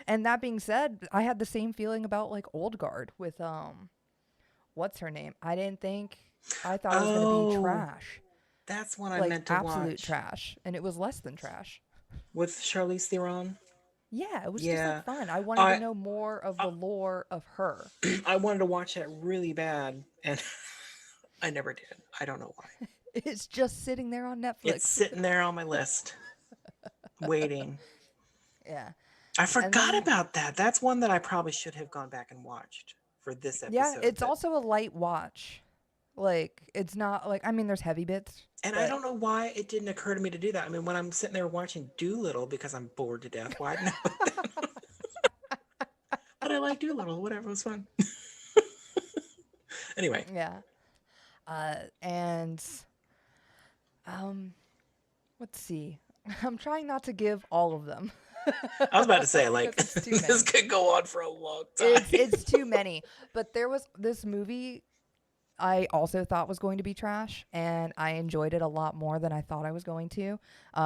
Speaker 3: And that being said, I had the same feeling about like Old Guard with what's her name? I thought it was going to be
Speaker 2: Oh,
Speaker 3: trash.
Speaker 2: that's one I
Speaker 3: Like
Speaker 2: meant to
Speaker 3: absolute
Speaker 2: watch
Speaker 3: trash, and it was less than trash.
Speaker 2: with Charlize Theron.
Speaker 3: Yeah, it was just like
Speaker 2: Yeah,
Speaker 3: fun. I wanted to
Speaker 2: I
Speaker 3: know more of the lore of her.
Speaker 2: I wanted to watch that really bad, and I never did. I don't know why.
Speaker 3: It's just sitting there on
Speaker 2: It's
Speaker 3: Netflix.
Speaker 2: sitting there on my list, waiting.
Speaker 3: Yeah.
Speaker 2: I
Speaker 3: And
Speaker 2: forgot
Speaker 3: then
Speaker 2: about that. That's one that I probably should have gone back and watched for this
Speaker 3: yeah,
Speaker 2: episode.
Speaker 3: it's
Speaker 2: But
Speaker 3: also a light watch. Like it's not like, I mean there's heavy bits,
Speaker 2: and I
Speaker 3: but
Speaker 2: don't know why it didn't occur to me to do that. I mean, when I'm sitting there watching Doolittle because I'm bored to death, why didn't I? But I like Doolittle. Whatever, it was fun. Anyway,
Speaker 3: yeah. And um let's see. I'm trying not to give all of them
Speaker 2: I was about to say like
Speaker 3: because it's too
Speaker 2: this
Speaker 3: many.
Speaker 2: could go on for a long
Speaker 3: It's
Speaker 2: time.
Speaker 3: it's too many. But there was this movie I also thought was going to be trash, and I enjoyed it a lot more than I thought I was going to,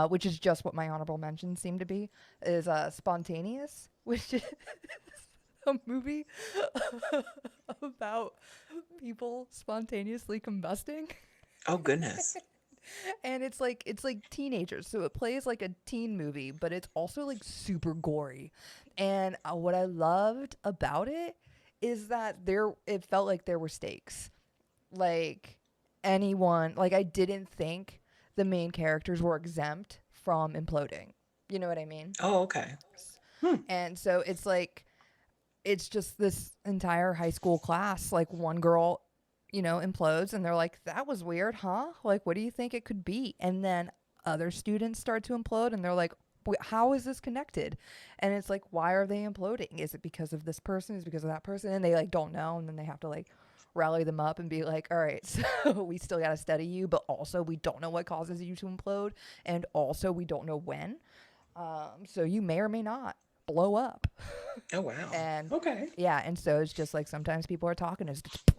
Speaker 3: which is just what my honorable mentions seem to be, is Spontaneous, which is a movie about people spontaneously combusting.
Speaker 2: Oh goodness.
Speaker 3: And it's like teenagers, so it plays like a teen movie, but it's also like super gory. And what I loved about it is that it felt like there were stakes. Like anyone, like I didn't think the main characters were exempt from imploding. You know what I mean?
Speaker 2: Oh, okay. Hmm.
Speaker 3: And so it's just this entire high school class, like one girl, implodes, and they're like, that was weird, huh? Like, what do you think it could be? And then other students start to implode, and they're like, how is this connected? And it's like, why are they imploding? Is it because of this person? Is it because of that person? And they like don't know, and then they have to like rally them up and be like, all right, so we still got to study you, but also we don't know what causes you to implode, and also we don't know when. So you may or may not blow up.
Speaker 2: Oh wow.
Speaker 3: And
Speaker 2: Okay.
Speaker 3: yeah, and so it's just like sometimes people are talking, it's just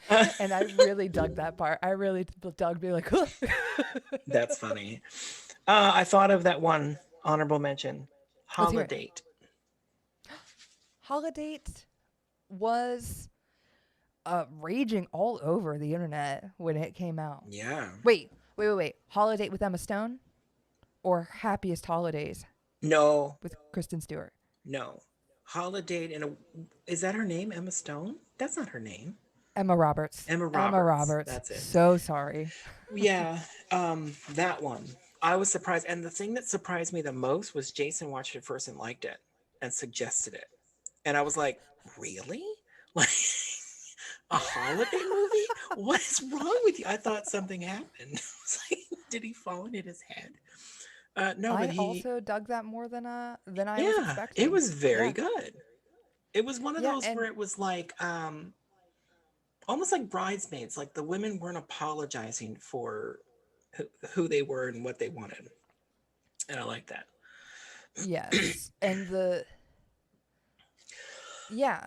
Speaker 3: and I really dug that part. I really dug being like,
Speaker 2: That's funny. I thought of that one honorable mention.
Speaker 3: Let's hear it.
Speaker 2: Holiday.
Speaker 3: Holiday was raging all over the internet when it came out.
Speaker 2: Yeah.
Speaker 3: Wait. Holiday with Emma Stone or Happiest Holidays
Speaker 2: No.
Speaker 3: with Kristen Stewart?
Speaker 2: No. Holiday is that her name? Emma Stone? That's not her name.
Speaker 3: Emma Roberts.
Speaker 2: Emma Roberts. That's it.
Speaker 3: So sorry.
Speaker 2: Yeah. That one. I was surprised. And the thing that surprised me the most was Jason watched it first and liked it and suggested it. And I was like, really? Like a holiday movie? What is wrong with you? I thought something happened. I was like, did he fall into his head? No, but
Speaker 3: I also dug that more than I was
Speaker 2: yeah,
Speaker 3: expecting.
Speaker 2: it was very
Speaker 3: Yeah.
Speaker 2: good. It was one of
Speaker 3: Yeah,
Speaker 2: those
Speaker 3: and
Speaker 2: where it was like almost like Bridesmaids. Like the women weren't apologizing for who they were and what they wanted, and I like that.
Speaker 3: yes, and the yeah,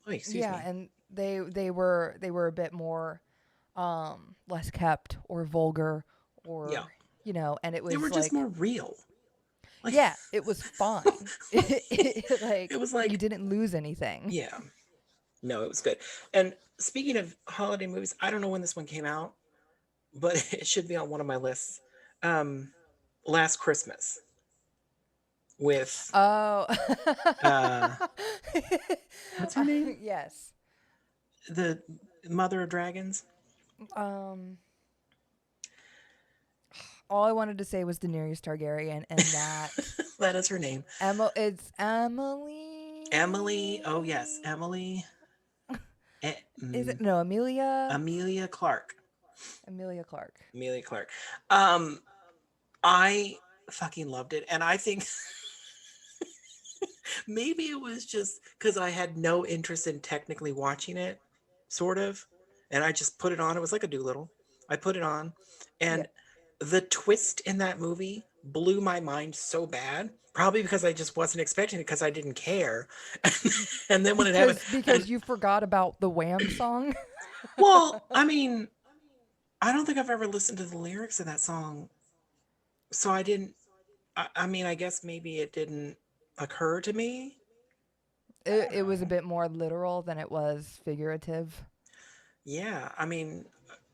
Speaker 2: Oh, excuse
Speaker 3: yeah,
Speaker 2: me.
Speaker 3: and they were a bit more less kept or vulgar or
Speaker 2: Yeah.
Speaker 3: you know, and it was
Speaker 2: They were
Speaker 3: like
Speaker 2: just more real. Like,
Speaker 3: yeah, it was fine. Like
Speaker 2: it was
Speaker 3: you
Speaker 2: like,
Speaker 3: didn't lose anything.
Speaker 2: yeah, no, it was good. And speaking of holiday movies, I don't know when this one came out, but it should be on one of my lists. Last Christmas with
Speaker 3: Oh.
Speaker 2: what's her name?
Speaker 3: Yes.
Speaker 2: The Mother of Dragons.
Speaker 3: All I wanted to say was Daenerys Targaryen, and that
Speaker 2: That is her name.
Speaker 3: It's Emily.
Speaker 2: Emily. Oh yes, Emily.
Speaker 3: Is it no Amelia?
Speaker 2: Amelia Clark.
Speaker 3: Amelia Clark.
Speaker 2: Amelia Clark. I fucking loved it, and I think maybe it was just because I had no interest in technically watching it, sort of, and I just put it on. It was like a Doolittle. I put it on, and the twist in that movie blew my mind so bad. Probably because I just wasn't expecting it because I didn't care. And then when it happened,
Speaker 3: Because you forgot about the Wham song.
Speaker 2: well, I mean, I don't think I've ever listened to the lyrics of that song, so I didn't. I mean, I guess maybe it didn't occur to me.
Speaker 3: It was a bit more literal than it was figurative.
Speaker 2: Yeah, I mean,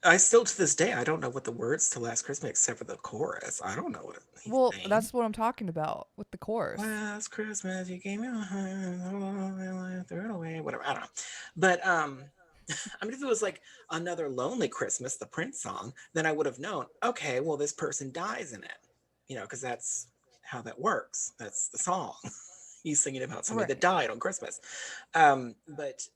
Speaker 2: I still to this day I don't know what the words to Last Christmas except for the chorus. I don't know what he's
Speaker 3: Well,
Speaker 2: saying.
Speaker 3: that's what I'm talking about with the chorus.
Speaker 2: Last Christmas you gave me a hand, threw it away, whatever. I don't know, but I mean, if it was like Another Lonely Christmas, the Prince song, then I would have known. Okay, well, this person dies in it, you know, because that's how that works. That's the song. He's singing about somebody that died on Christmas. But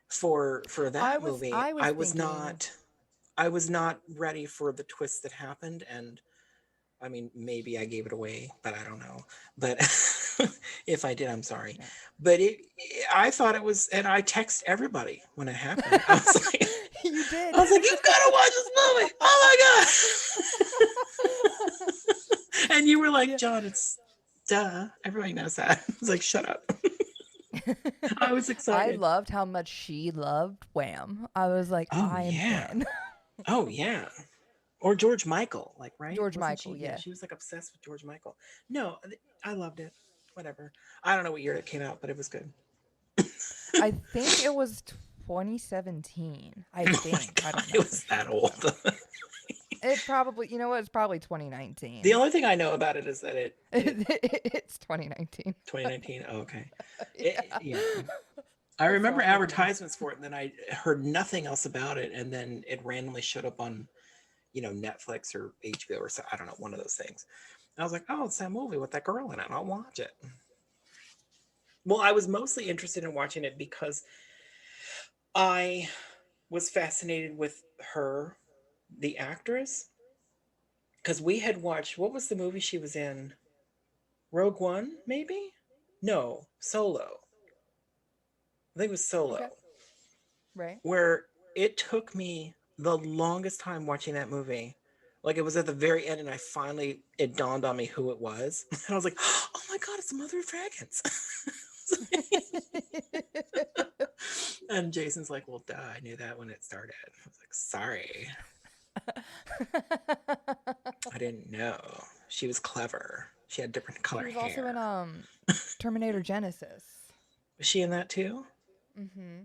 Speaker 2: for that movie, I was not ready for the twist that happened, and I mean, maybe I gave it away, but I don't know. But if I did, I'm sorry.
Speaker 3: Yeah.
Speaker 2: But I thought it was, and I text everybody when it happened. I was like,
Speaker 3: You did.
Speaker 2: I was like, you've got to watch this movie. Oh my god! And you were like, John, it's duh. Everybody knows that. I was like, shut up. I was
Speaker 3: I
Speaker 2: excited.
Speaker 3: loved how much she loved Wham. I was like,
Speaker 2: Oh,
Speaker 3: I am
Speaker 2: yeah.
Speaker 3: fan.
Speaker 2: Oh yeah. Or George Michael, like, right?
Speaker 3: George
Speaker 2: Wasn't
Speaker 3: Michael,
Speaker 2: she?
Speaker 3: yeah.
Speaker 2: She was like obsessed with George Michael. No, I loved it. Whatever. I don't know what year it came out, but it was good.
Speaker 3: I think it was 2017. I
Speaker 2: Oh my
Speaker 3: think. I
Speaker 2: god,
Speaker 3: don't know.
Speaker 2: it was that old.
Speaker 3: It probably, you know what? It's probably 2019.
Speaker 2: The only thing I know about it is that
Speaker 3: It's 2019.
Speaker 2: 2019. Oh, okay.
Speaker 3: Yeah.
Speaker 2: Yeah. I remember
Speaker 3: all I'm looking at.
Speaker 2: advertisements for it, and then I heard nothing else about it, and then it randomly showed up on, you know, Netflix or HBO or so, I don't know, one of those things. And I was like, oh, it's that movie with that girl in it. I'll watch it. Well, I was mostly interested in watching it because I was fascinated with her, the actress, because we had watched, what was the movie she was in? Rogue One, maybe? No, Solo. think it was Solo,
Speaker 3: Okay. Right.
Speaker 2: where it took me the longest time watching that movie. Like it was at the very end, and it dawned on me who it was, and I was like, "Oh my god, it's Mother of Dragons!" And Jason's like, "Well, duh, I knew that when it started." I was like, "Sorry, I didn't know." She was clever. She had different
Speaker 3: She
Speaker 2: color
Speaker 3: was also in
Speaker 2: hair.
Speaker 3: Terminator Genesis.
Speaker 2: Was she in that too?
Speaker 3: Mm-hmm.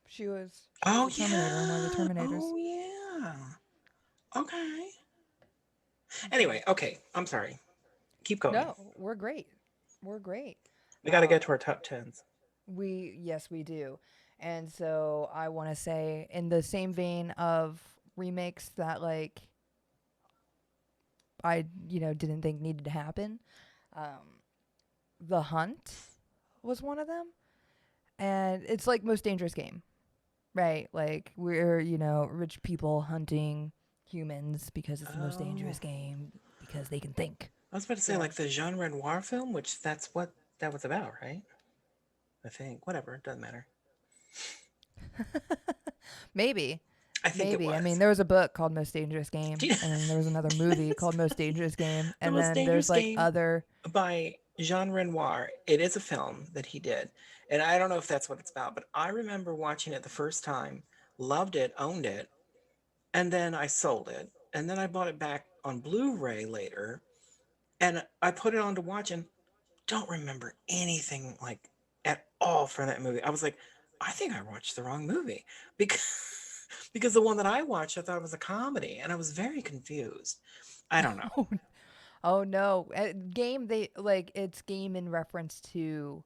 Speaker 3: She was
Speaker 2: Oh
Speaker 3: a Terminator in one of the
Speaker 2: yeah.
Speaker 3: Terminators.
Speaker 2: Oh yeah. Okay. Anyway, okay. I'm sorry. Keep going.
Speaker 3: No, we're great. We're great.
Speaker 2: We got to get
Speaker 3: Um,
Speaker 2: to our top tens.
Speaker 3: yes, we do. And so I want to say, in the same vein of remakes that like I didn't think needed to happen, um, The Hunt was one of them, and it's like Most Dangerous Game, right? Like we're rich people hunting humans because it's the most
Speaker 2: Oh,
Speaker 3: dangerous game because they can think.
Speaker 2: I was about to say
Speaker 3: So
Speaker 2: like the Jean Renoir film, which that's what that was about, right? I think. Whatever. It doesn't matter.
Speaker 3: maybe.
Speaker 2: I think it
Speaker 3: Maybe. I mean,
Speaker 2: was.
Speaker 3: there was a book called Most Dangerous Game, and then there was another movie called Most Dangerous Game,
Speaker 2: The
Speaker 3: and
Speaker 2: Most
Speaker 3: then there's
Speaker 2: Dangerous
Speaker 3: like
Speaker 2: Game
Speaker 3: other.
Speaker 2: by Jean Renoir. It is a film that he did. And I don't know if that's what it's about, but I remember watching it the first time, loved it, owned it, and then I sold it. And then I bought it back on Blu-ray later, and I put it on to watch and don't remember anything like at all from that movie. I was like, I think I watched the wrong movie because because the one that I watched I thought it was a comedy and I was very confused. I don't know.
Speaker 3: Oh no, game they like it's game in reference to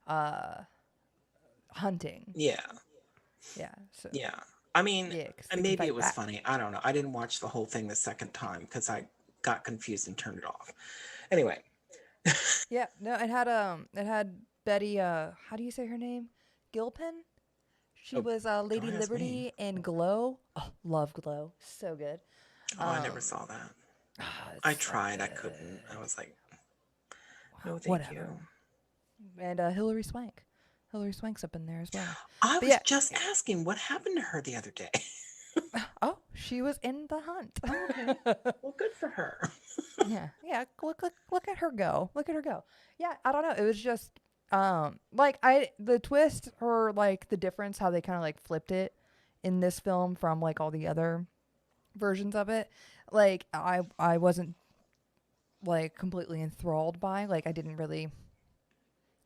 Speaker 3: uh hunting.
Speaker 2: Yeah.
Speaker 3: Yeah. So
Speaker 2: Yeah. I mean,
Speaker 3: yeah, because
Speaker 2: and
Speaker 3: they can
Speaker 2: maybe it
Speaker 3: fight
Speaker 2: was
Speaker 3: back.
Speaker 2: funny. I don't know. I didn't watch the whole thing the second time because I got confused and turned it off. Anyway,
Speaker 3: Yeah. No, it had Betty. How do you say her name? Gilpin. She
Speaker 2: oh,
Speaker 3: was Lady
Speaker 2: don't ask me.
Speaker 3: Liberty in Glow. Oh, love Glow. So good.
Speaker 2: Oh, I never
Speaker 3: Um,
Speaker 2: saw that.
Speaker 3: it's
Speaker 2: I
Speaker 3: so
Speaker 2: tried. I couldn't. I
Speaker 3: good.
Speaker 2: was like, no,
Speaker 3: Wow,
Speaker 2: thank you.
Speaker 3: whatever. And Hillary Swank. Hillary Swank's up in there as well.
Speaker 2: I
Speaker 3: But
Speaker 2: was
Speaker 3: yeah.
Speaker 2: just asking what happened to her the other day.
Speaker 3: Oh, she was in the hunt.
Speaker 2: Oh, okay. Well, good for her.
Speaker 3: Yeah, yeah. Look at her go. Look at her go. Yeah, I don't know. It was just like the twist or like the difference how they kind of like flipped it in this film from like all the other versions of it. Like I wasn't like completely enthralled by. Like I didn't really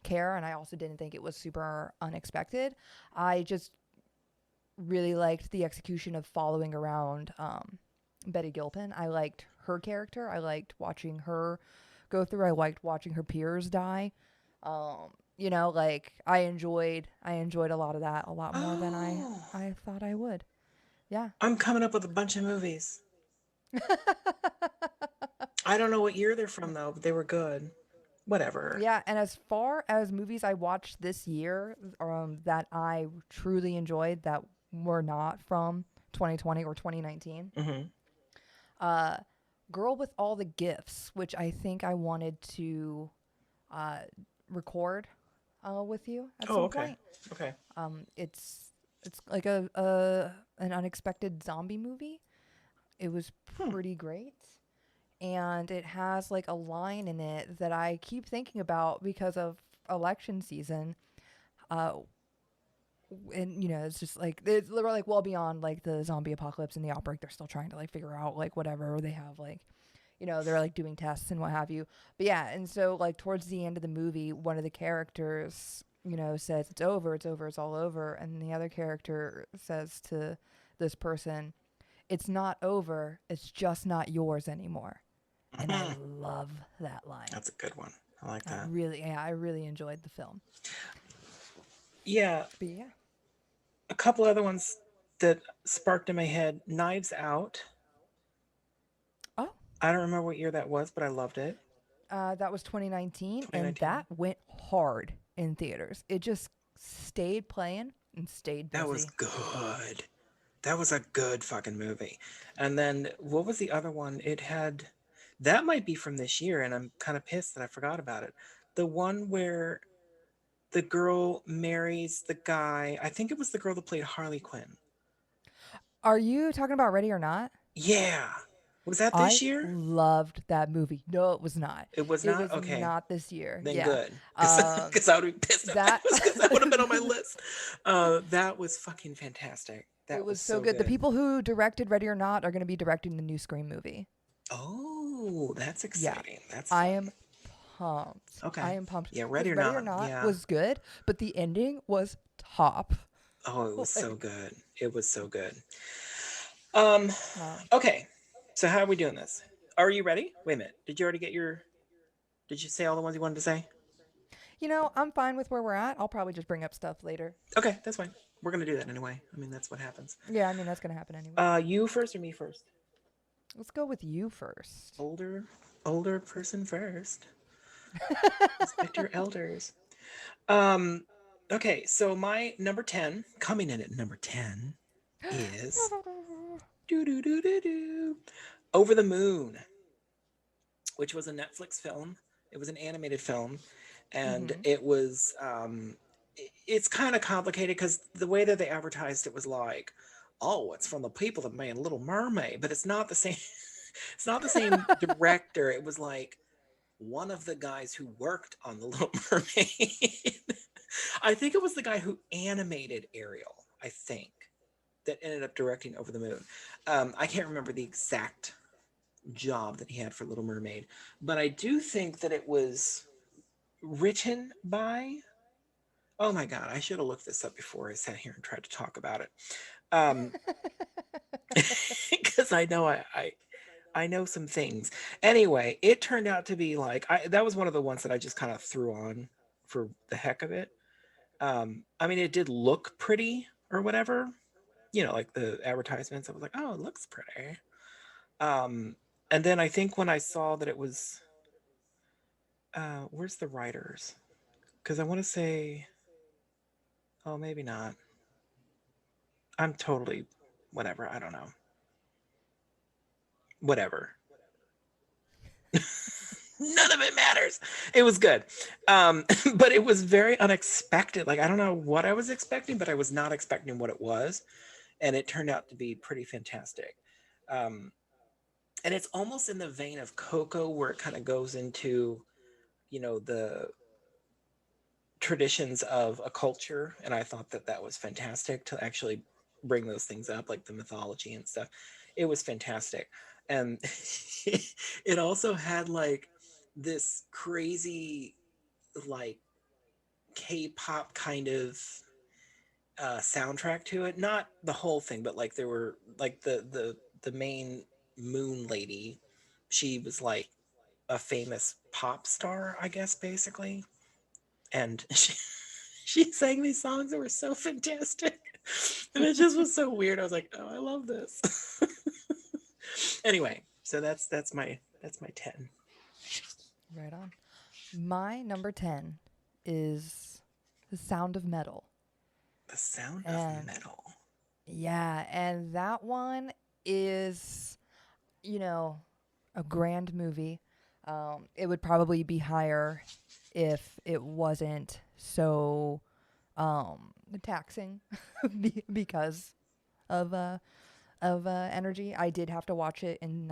Speaker 3: care, and I also didn't think it was super unexpected. I just really liked the execution of following around Betty Gilpin. I liked her character. I liked watching her go through. I liked watching her peers die. Like I enjoyed a lot of that a lot more than I
Speaker 2: Oh,
Speaker 3: I thought I would. Yeah.
Speaker 2: I'm coming up with a bunch of movies. I don't know what year they're from though, but they were good. Whatever.
Speaker 3: Yeah, and as far as movies I watched this year, that I truly enjoyed that were not from 2020 or 2019,
Speaker 2: Hmm.
Speaker 3: uh, Girl with All the Gifts, which I think I wanted to uh, record with you at
Speaker 2: Oh,
Speaker 3: some
Speaker 2: okay.
Speaker 3: point.
Speaker 2: Okay.
Speaker 3: It's like a an unexpected zombie movie. It was
Speaker 2: Hmm.
Speaker 3: pretty great. And it has like a line in it that I keep thinking about because of election season. Uh, and it's just like it's literally like well beyond like the zombie apocalypse and the outbreak. They're still trying to like figure out like whatever they have like they're like doing tests and what have you. But yeah, and so like towards the end of the movie, one of the characters says it's over, it's over, it's all over, and the other character says to this person, it's not over, it's just not yours anymore. And I
Speaker 2: Mhm.
Speaker 3: love that line.
Speaker 2: That's a good one. I like that.
Speaker 3: I really enjoyed the film.
Speaker 2: Yeah,
Speaker 3: But yeah.
Speaker 2: a couple other ones that sparked in my head. Knives Out.
Speaker 3: Oh,
Speaker 2: I don't remember what year that was, but I loved it.
Speaker 3: that was 2019, and
Speaker 2: 2019.
Speaker 3: that went hard in theaters. It just stayed playing and stayed
Speaker 2: That was
Speaker 3: busy.
Speaker 2: good. That was a good fucking movie. And then what was the other one? It had that might be from this year, and I'm kind of pissed that I forgot about it. The one where the girl marries the guy. I think it was the girl that played Harley Quinn.
Speaker 3: Are you talking about Ready or Not?
Speaker 2: Yeah. Was that this
Speaker 3: I
Speaker 2: year?
Speaker 3: loved that movie. No, it was not.
Speaker 2: It was
Speaker 3: It
Speaker 2: not?
Speaker 3: was
Speaker 2: Okay.
Speaker 3: not this year.
Speaker 2: Then
Speaker 3: Yeah.
Speaker 2: good.
Speaker 3: Um,
Speaker 2: Because I would be pissed if that
Speaker 3: that
Speaker 2: was because that would have been on my list. That was fucking fantastic.
Speaker 3: it
Speaker 2: That was
Speaker 3: was so
Speaker 2: so
Speaker 3: good. The
Speaker 2: good.
Speaker 3: people who directed Ready or Not are going to be directing the new Scream movie.
Speaker 2: Oh, that's
Speaker 3: Yeah.
Speaker 2: exciting. That's
Speaker 3: I
Speaker 2: fun.
Speaker 3: am pumped. I
Speaker 2: Okay.
Speaker 3: am pumped
Speaker 2: Yeah, Ready
Speaker 3: because
Speaker 2: or
Speaker 3: Ready or
Speaker 2: Not.
Speaker 3: Not
Speaker 2: Yeah.
Speaker 3: was good, but the ending was top.
Speaker 2: Oh, it was so
Speaker 3: Like,
Speaker 2: good. It was so good. Um,
Speaker 3: uh,
Speaker 2: okay. So how are we doing this? Are you ready? Wait a minute. Did you say all the ones you wanted to say?
Speaker 3: I'm fine with where we're at. I'll probably just bring up stuff later.
Speaker 2: Okay, that's fine. We're gonna do that anyway. I mean, that's what happens.
Speaker 3: Yeah, I mean that's gonna happen anyway.
Speaker 2: You first or me first?
Speaker 3: Let's go with you first.
Speaker 2: Older person first. Respect your elders. Um, okay, so my number 10, coming in at number 10, is doo doo doo doo doo Over the Moon, which was a Netflix film. It was an animated film, and
Speaker 3: Mm-hmm.
Speaker 2: it was it's kind of complicated because the way that they advertised it was like, oh, it's from the people that made Little Mermaid, but it's not the same. It's not the same director. It was like one of the guys who worked on the Little Mermaid. I think it was the guy who animated Ariel. I think that ended up directing Over the Moon. I can't remember the exact job that he had for Little Mermaid, but I do think that it was written by. Oh my God, I should have looked this up before I sat here and tried to talk about it. Because I know some things. Anyway, it turned out to be like that was one of the ones that I just kind of threw on for the heck of it. I mean, it did look pretty or whatever, like the advertisements. I was like, oh, it looks pretty. And then I think when I saw that it was, where's the writers? Because I want to say, oh, maybe not. I'm totally whatever. I don't know. Whatever. None of it matters. It was good. But it was very unexpected. Like, I don't know what I was expecting, but I was not expecting what it was. And it turned out to be pretty fantastic. Um, and it's almost in the vein of Coco, where it kind of goes into, the traditions of a culture. And I thought that that was fantastic to actually bring those things up, like the mythology and stuff. It was fantastic. And it also had like this crazy, like, K-pop kind of soundtrack to it. Not the whole thing, but like there were like the main moon lady. She was like a famous pop star, I guess, basically. And she sang these songs that were so fantastic. And it just was so weird. I was like, oh, I love this. Anyway, so that's my 10.
Speaker 3: Right on. My number 10 is The Sound of Metal.
Speaker 2: The Sound of
Speaker 3: And
Speaker 2: Metal.
Speaker 3: yeah, and that one is, a grand movie. It would probably be higher if it wasn't so taxing because of energy. I did have to watch it in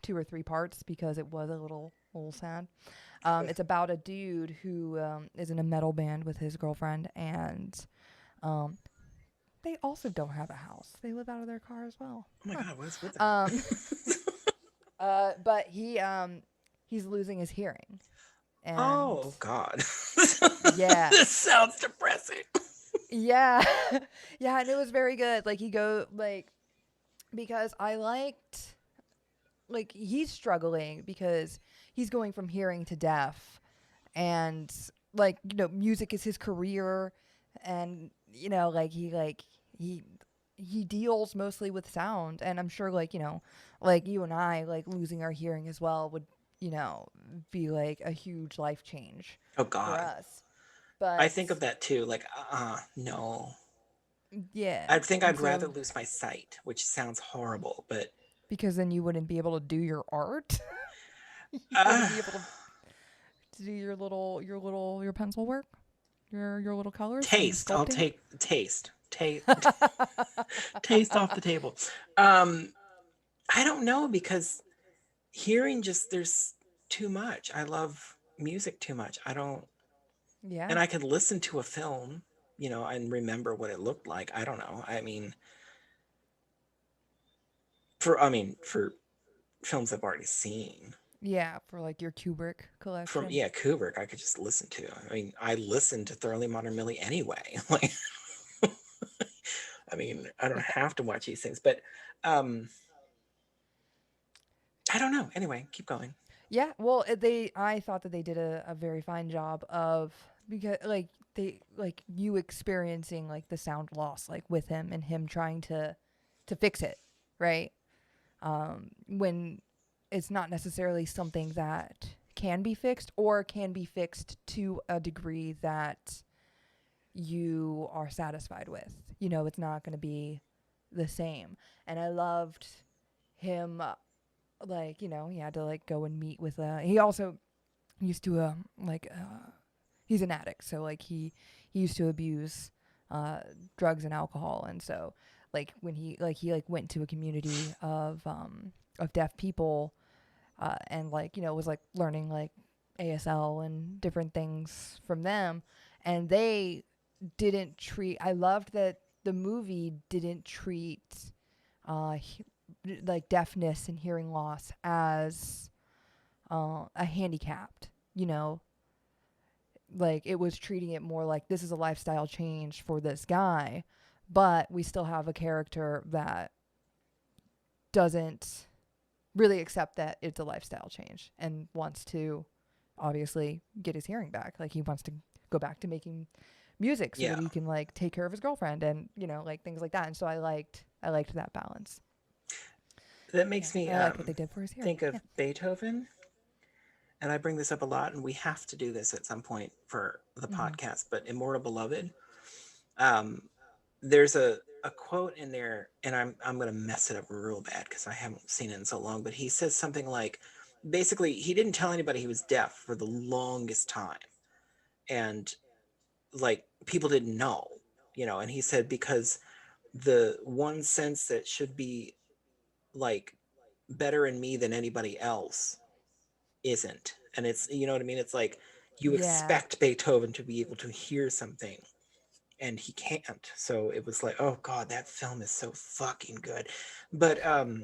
Speaker 3: 2 or 3 parts because it was a little sad. It's about a dude who is in a metal band with his girlfriend, and um, they also don't have a house. They live out of their car as well.
Speaker 2: Oh my God, what is with that?
Speaker 3: Um, but he's losing his hearing, and
Speaker 2: Oh God.
Speaker 3: yeah,
Speaker 2: This sounds depressing.
Speaker 3: yeah, yeah, and it was very good. Like because I liked, like, he's struggling because he's going from hearing to deaf, and like music is his career, and like he deals mostly with sound, and I'm sure like like you and I, like losing our hearing as well would be like a huge life change
Speaker 2: Oh
Speaker 3: for
Speaker 2: God.
Speaker 3: us. But
Speaker 2: I think of that too. Like, no.
Speaker 3: yeah,
Speaker 2: I think
Speaker 3: and
Speaker 2: I'd rather
Speaker 3: so
Speaker 2: lose my sight, which sounds horrible, but
Speaker 3: because then you wouldn't be able to do your art. You
Speaker 2: uh,
Speaker 3: wouldn't be able to do your pencil work. your little colors from
Speaker 2: Taste. I'll
Speaker 3: sculpting?
Speaker 2: take taste. Taste off the table. Um, I don't know because hearing just there's too much. I love music too much. I don't,
Speaker 3: Yeah.
Speaker 2: and I could listen to a film, and remember what it looked like. I don't know. I mean, for films I've already seen.
Speaker 3: Yeah, for like your Kubrick
Speaker 2: From
Speaker 3: collection.
Speaker 2: yeah, Kubrick, I could just listen to. I mean, I listen to Thoroughly Modern Millie anyway. Like, I mean, I don't have to watch these things, but um, I don't know. Anyway, keep going.
Speaker 3: Yeah, well, I thought that they did a very fine job of, because like they like you experiencing like the sound loss like with him and him trying to fix it, right? When it's not necessarily something that can be fixed or can be fixed to a degree that you are satisfied with. It's not going to be the same. And I loved him, like, he had to like go and meet with he also used to he's an addict, so like he used to abuse drugs and alcohol. And so like when he went to a community of deaf people, and like was like learning like ASL and different things from them, and they didn't treat I loved that the movie didn't treat uh like deafness and hearing loss as a handicapped, you know like it was treating it more like this is a lifestyle change for this guy, but we still have a character that doesn't really accept that it's a lifestyle change and wants to obviously get his hearing back. Like he wants to go back to making music so
Speaker 2: Yeah,
Speaker 3: that he can like take care of his girlfriend and like things like that. And so I liked that balance.
Speaker 2: that
Speaker 3: Yeah,
Speaker 2: makes me
Speaker 3: I liked what they did for his hearing.
Speaker 2: think of
Speaker 3: Yeah.
Speaker 2: Beethoven, and I bring this up a lot, and we have to do this at some point for the
Speaker 3: Mm-hmm.
Speaker 2: podcast. But Immortal Beloved, um, there's a quote in there, and I'm gonna mess it up real bad because I haven't seen it in so long. But he says something like, basically, he didn't tell anybody he was deaf for the longest time, and like people didn't know, and he said because the one sense that should be like better in me than anybody else isn't. And it's, you know what I mean? It's like you
Speaker 3: Yeah.
Speaker 2: expect Beethoven to be able to hear something and he can't. So it was like, oh God, that film is so fucking good. But and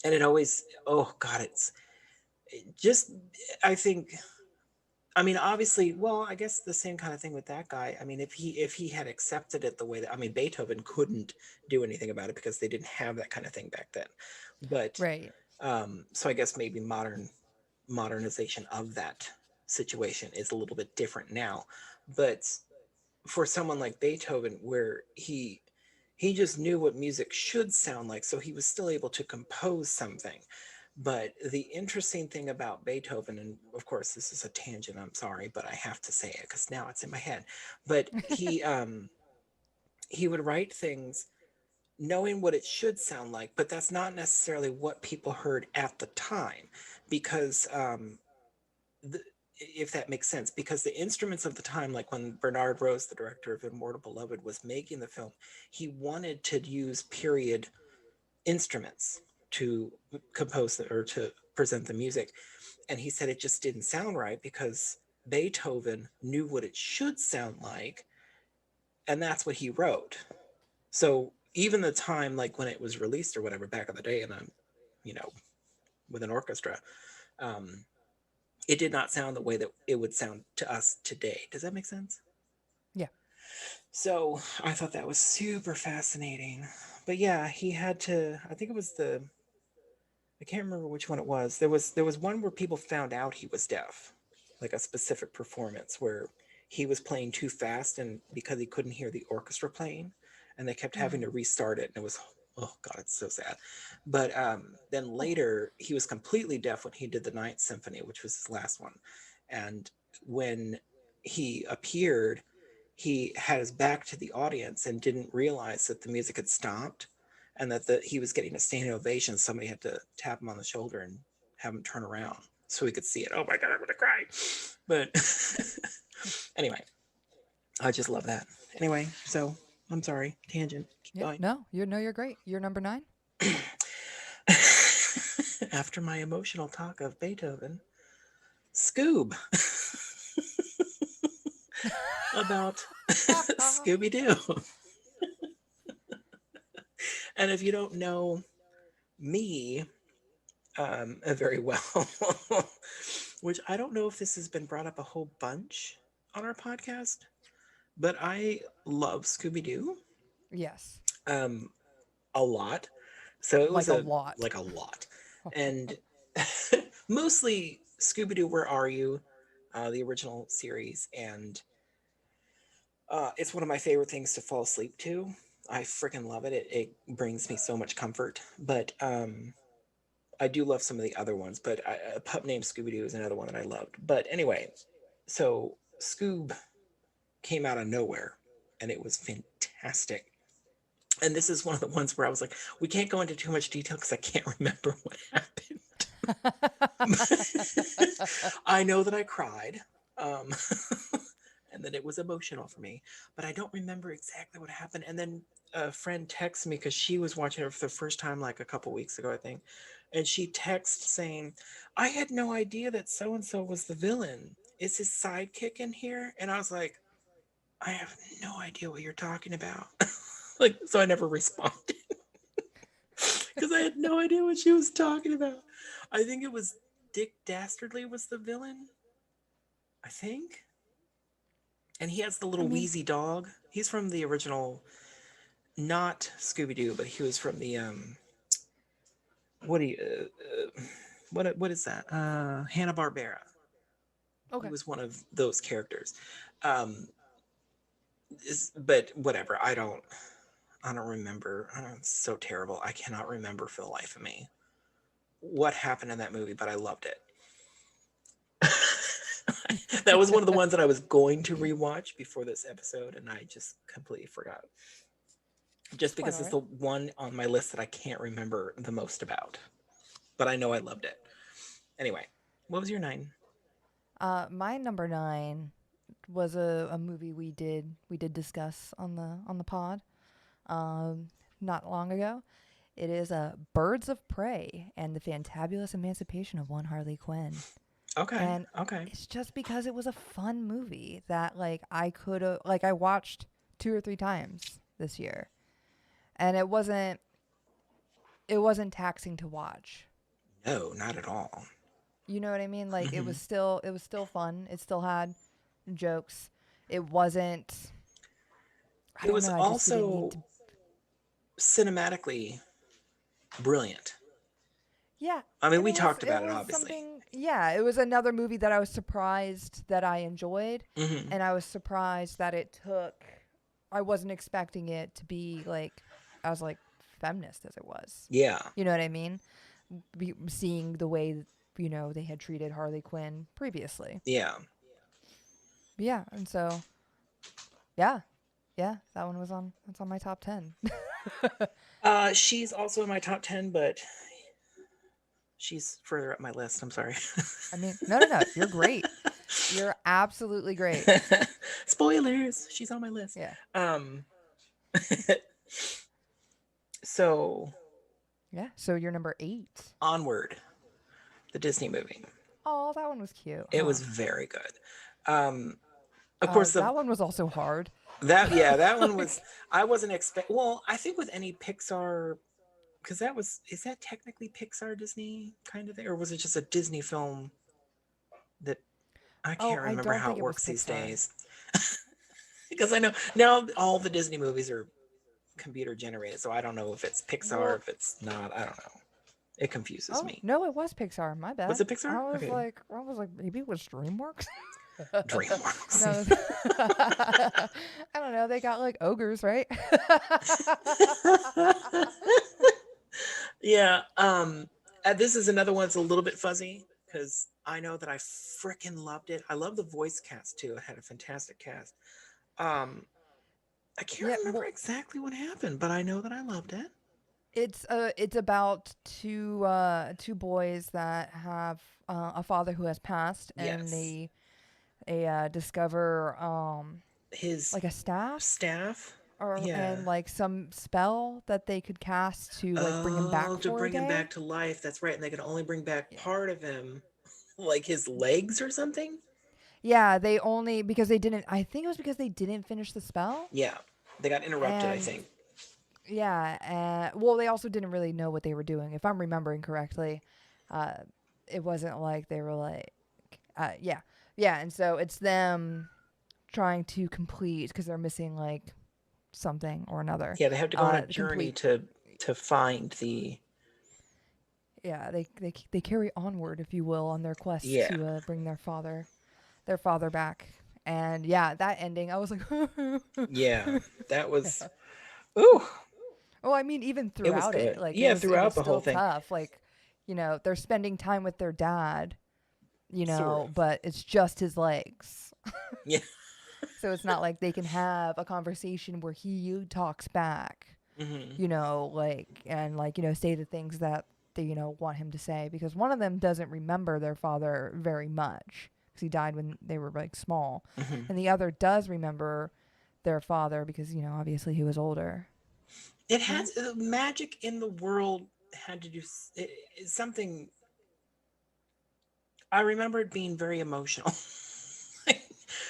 Speaker 2: it always, oh God, it just, I think, I mean, obviously, well, I guess the same kind of thing with that guy. I mean, if he had accepted it the way that, I mean, Beethoven couldn't do anything about it because they didn't have that kind of thing back then. But
Speaker 3: Right.
Speaker 2: so I guess maybe modernization of that situation is a little bit different now. But for someone like Beethoven, where he just knew what music should sound like, so he was still able to compose something. But the interesting thing about Beethoven, and of course this is a tangent, I'm sorry, but I have to say it because now it's in my head. But he would write things knowing what it should sound like, but that's not necessarily what people heard at the time, because the, if that makes sense, because the instruments of the time, like when Bernard Rose, the director of Immortal Beloved, was making the film, he wanted to use period instruments to compose or to present the music. And he said it just didn't sound right because Beethoven knew what it should sound like, and that's what he wrote. So even the time, like when it was released or whatever back in the day, and I'm, you know, with an orchestra, um, it did not sound the way that it would sound to us today. Does that make sense?
Speaker 3: Yeah.
Speaker 2: So I thought that was super fascinating. But yeah, he had to. I think it was the. I can't remember which one it was. There was one where people found out he was deaf, like a specific performance where he was playing too fast, and because he couldn't hear the orchestra playing, and they kept having
Speaker 3: Mm.
Speaker 2: to restart it, and it was, oh God, it's so sad. But then later he was completely deaf when he did the Ninth Symphony, which was his last one, and when he appeared, he had his back to the audience and didn't realize that the music had stopped and that he was getting a standing ovation. Somebody had to tap him on the shoulder and have him turn around so he could see it. Oh my God, I'm going to cry. But anyway, I just love that. Anyway, so I'm sorry, tangent. Keep
Speaker 3: Yeah.
Speaker 2: going.
Speaker 3: No, you're great. You're number 9.
Speaker 2: After my emotional talk of Beethoven, Scoob about Scooby Doo. And if you don't know me very well, which I don't know if this has been brought up a whole bunch on our podcast, but I love Scooby Doo
Speaker 3: Yes.
Speaker 2: um, a lot. So it was
Speaker 3: Like a lot.
Speaker 2: a lot, and mostly Scooby Doo. Where are you? The original series, and it's one of my favorite things to fall asleep to. I freaking love it. It brings me so much comfort. But I do love some of the other ones. But A Pup Named Scooby Doo is another one that I loved. But anyway, so Scoob came out of nowhere, and it was fantastic. And this is one of the ones where I was like, we can't go into too much detail because I can't remember what happened. I know that I cried. Um, and that it was emotional for me, but I don't remember exactly what happened. And then a friend texted me because she was watching it for the first time like a couple weeks ago, I think. And she texted saying, I had no idea that so and so was the villain. Is his sidekick in here? And I was like, I have no idea what you're talking about. Like, so I never responded because I had no idea what she was talking about. I think it was Dick Dastardly was the villain. I think. And he has the
Speaker 3: I
Speaker 2: little
Speaker 3: mean,
Speaker 2: wheezy dog. He's from the original, not Scooby Doo, but he was from the what do you what is that? Hanna Barbera. He
Speaker 3: okay.
Speaker 2: was one of those characters. But whatever. I don't remember. It's so terrible. I cannot remember for the life of me what happened in that movie, but I loved it. That was one of the ones that I was going to rewatch before this episode, and I just completely forgot. Just
Speaker 3: Quite
Speaker 2: because
Speaker 3: all
Speaker 2: it's
Speaker 3: right.
Speaker 2: the one on my list that I can't remember the most about. But I know I loved it. Anyway, what was your 9?
Speaker 3: My number 9 was a movie we did discuss on the pod not long ago. It is Birds of Prey and the Fantabulous Emancipation of One Harley Quinn.
Speaker 2: Okay,
Speaker 3: And
Speaker 2: okay.
Speaker 3: it's just because it was a fun movie that like I could have like I watched 2 or 3 times this year. And it wasn't taxing to watch.
Speaker 2: No, not at all.
Speaker 3: You know what I mean? Like
Speaker 2: Hmm.
Speaker 3: it was still fun. It still had jokes. It wasn't I
Speaker 2: It
Speaker 3: don't
Speaker 2: was
Speaker 3: know, I just didn't need
Speaker 2: also
Speaker 3: to.
Speaker 2: cinematically brilliant.
Speaker 3: Yeah,
Speaker 2: I mean,
Speaker 3: and
Speaker 2: we talked
Speaker 3: it
Speaker 2: about it,
Speaker 3: was
Speaker 2: obviously.
Speaker 3: something. Yeah, it was another movie that I was surprised that I enjoyed,
Speaker 2: Hmm.
Speaker 3: and I was surprised that it took. I wasn't expecting it to be like as like feminist as it was.
Speaker 2: Yeah,
Speaker 3: You know what I mean? Seeing the way they had treated Harley Quinn previously.
Speaker 2: yeah.
Speaker 3: But yeah, and so yeah, yeah, that one was on. That's on my top 10.
Speaker 2: She's also in my top 10, but she's further up my list. I'm sorry.
Speaker 3: I mean, no, no, no. You're great. You're absolutely great.
Speaker 2: Spoilers. She's on my list.
Speaker 3: Yeah.
Speaker 2: Um, so
Speaker 3: Yeah. So you're number 8.
Speaker 2: Onward, the Disney movie.
Speaker 3: Oh, that one was cute.
Speaker 2: It
Speaker 3: Huh?
Speaker 2: was very good. Of course,
Speaker 3: That one was also hard.
Speaker 2: that one was. I wasn't expect. Well, I think with any Pixar, because is that technically Pixar Disney kind of thing, or was it just a Disney film that I
Speaker 3: Oh,
Speaker 2: can't
Speaker 3: I
Speaker 2: remember
Speaker 3: don't
Speaker 2: how
Speaker 3: think
Speaker 2: it
Speaker 3: it was
Speaker 2: works these
Speaker 3: Pixar.
Speaker 2: days. Because I know now all the Disney movies are computer generated, so I don't know if it's Pixar,
Speaker 3: Well,
Speaker 2: if it's not. I don't know. It confuses
Speaker 3: oh
Speaker 2: me.
Speaker 3: no, it was Pixar. My bad.
Speaker 2: Was it Pixar? Okay.
Speaker 3: I was like, maybe it was DreamWorks.
Speaker 2: DreamWorks.
Speaker 3: No, I don't know. They got like ogres, right?
Speaker 2: Yeah. This is another one that's a little bit fuzzy because I know that I freaking loved it. I love the voice cast too. It had a fantastic cast. Um, I can't
Speaker 3: Yeah.
Speaker 2: remember
Speaker 3: Well,
Speaker 2: exactly what happened, but I know that I loved it.
Speaker 3: it's about two boys that have a father who has passed, and
Speaker 2: Yes.
Speaker 3: they discover
Speaker 2: his
Speaker 3: like a staff,
Speaker 2: staff.
Speaker 3: or
Speaker 2: Yeah.
Speaker 3: and like some spell that they could cast to like bring him back
Speaker 2: Oh, to
Speaker 3: for a
Speaker 2: bring him
Speaker 3: day.
Speaker 2: back to life. That's right. And they can only bring back
Speaker 3: Yeah.
Speaker 2: part of him, like his legs or something.
Speaker 3: Yeah, they only because they didn't. I think it was because they didn't finish the spell,
Speaker 2: Yeah, they got interrupted, I
Speaker 3: and
Speaker 2: think.
Speaker 3: yeah, well, they also didn't really know what they were doing, if I'm remembering correctly. Uh, it wasn't like they were like, yeah, yeah, and so it's them trying to complete because they're missing like something or another.
Speaker 2: Yeah, they have to go on a journey
Speaker 3: Complete.
Speaker 2: to find the.
Speaker 3: Yeah, they carry onward, if you will, on their quest
Speaker 2: Yeah,
Speaker 3: to bring their father back. And yeah, that ending, I was like,
Speaker 2: yeah, that was.
Speaker 3: yeah.
Speaker 2: Ooh,
Speaker 3: Well, I mean, even
Speaker 2: it was
Speaker 3: throughout it,
Speaker 2: good.
Speaker 3: like
Speaker 2: Yeah,
Speaker 3: it
Speaker 2: throughout
Speaker 3: was
Speaker 2: the whole
Speaker 3: still
Speaker 2: thing.
Speaker 3: tough. Like, they're spending time with their dad,
Speaker 2: Sort of.
Speaker 3: but it's just his legs.
Speaker 2: Yeah.
Speaker 3: So it's not like they can have a conversation where he talks back,
Speaker 2: Hmm.
Speaker 3: say the things that they, want him to say, because one of them doesn't remember their father very much because he died when they were like small.
Speaker 2: Hmm.
Speaker 3: And the other does remember their father because, obviously he was older.
Speaker 2: It had magic in the world had to do something. I remember it being very emotional.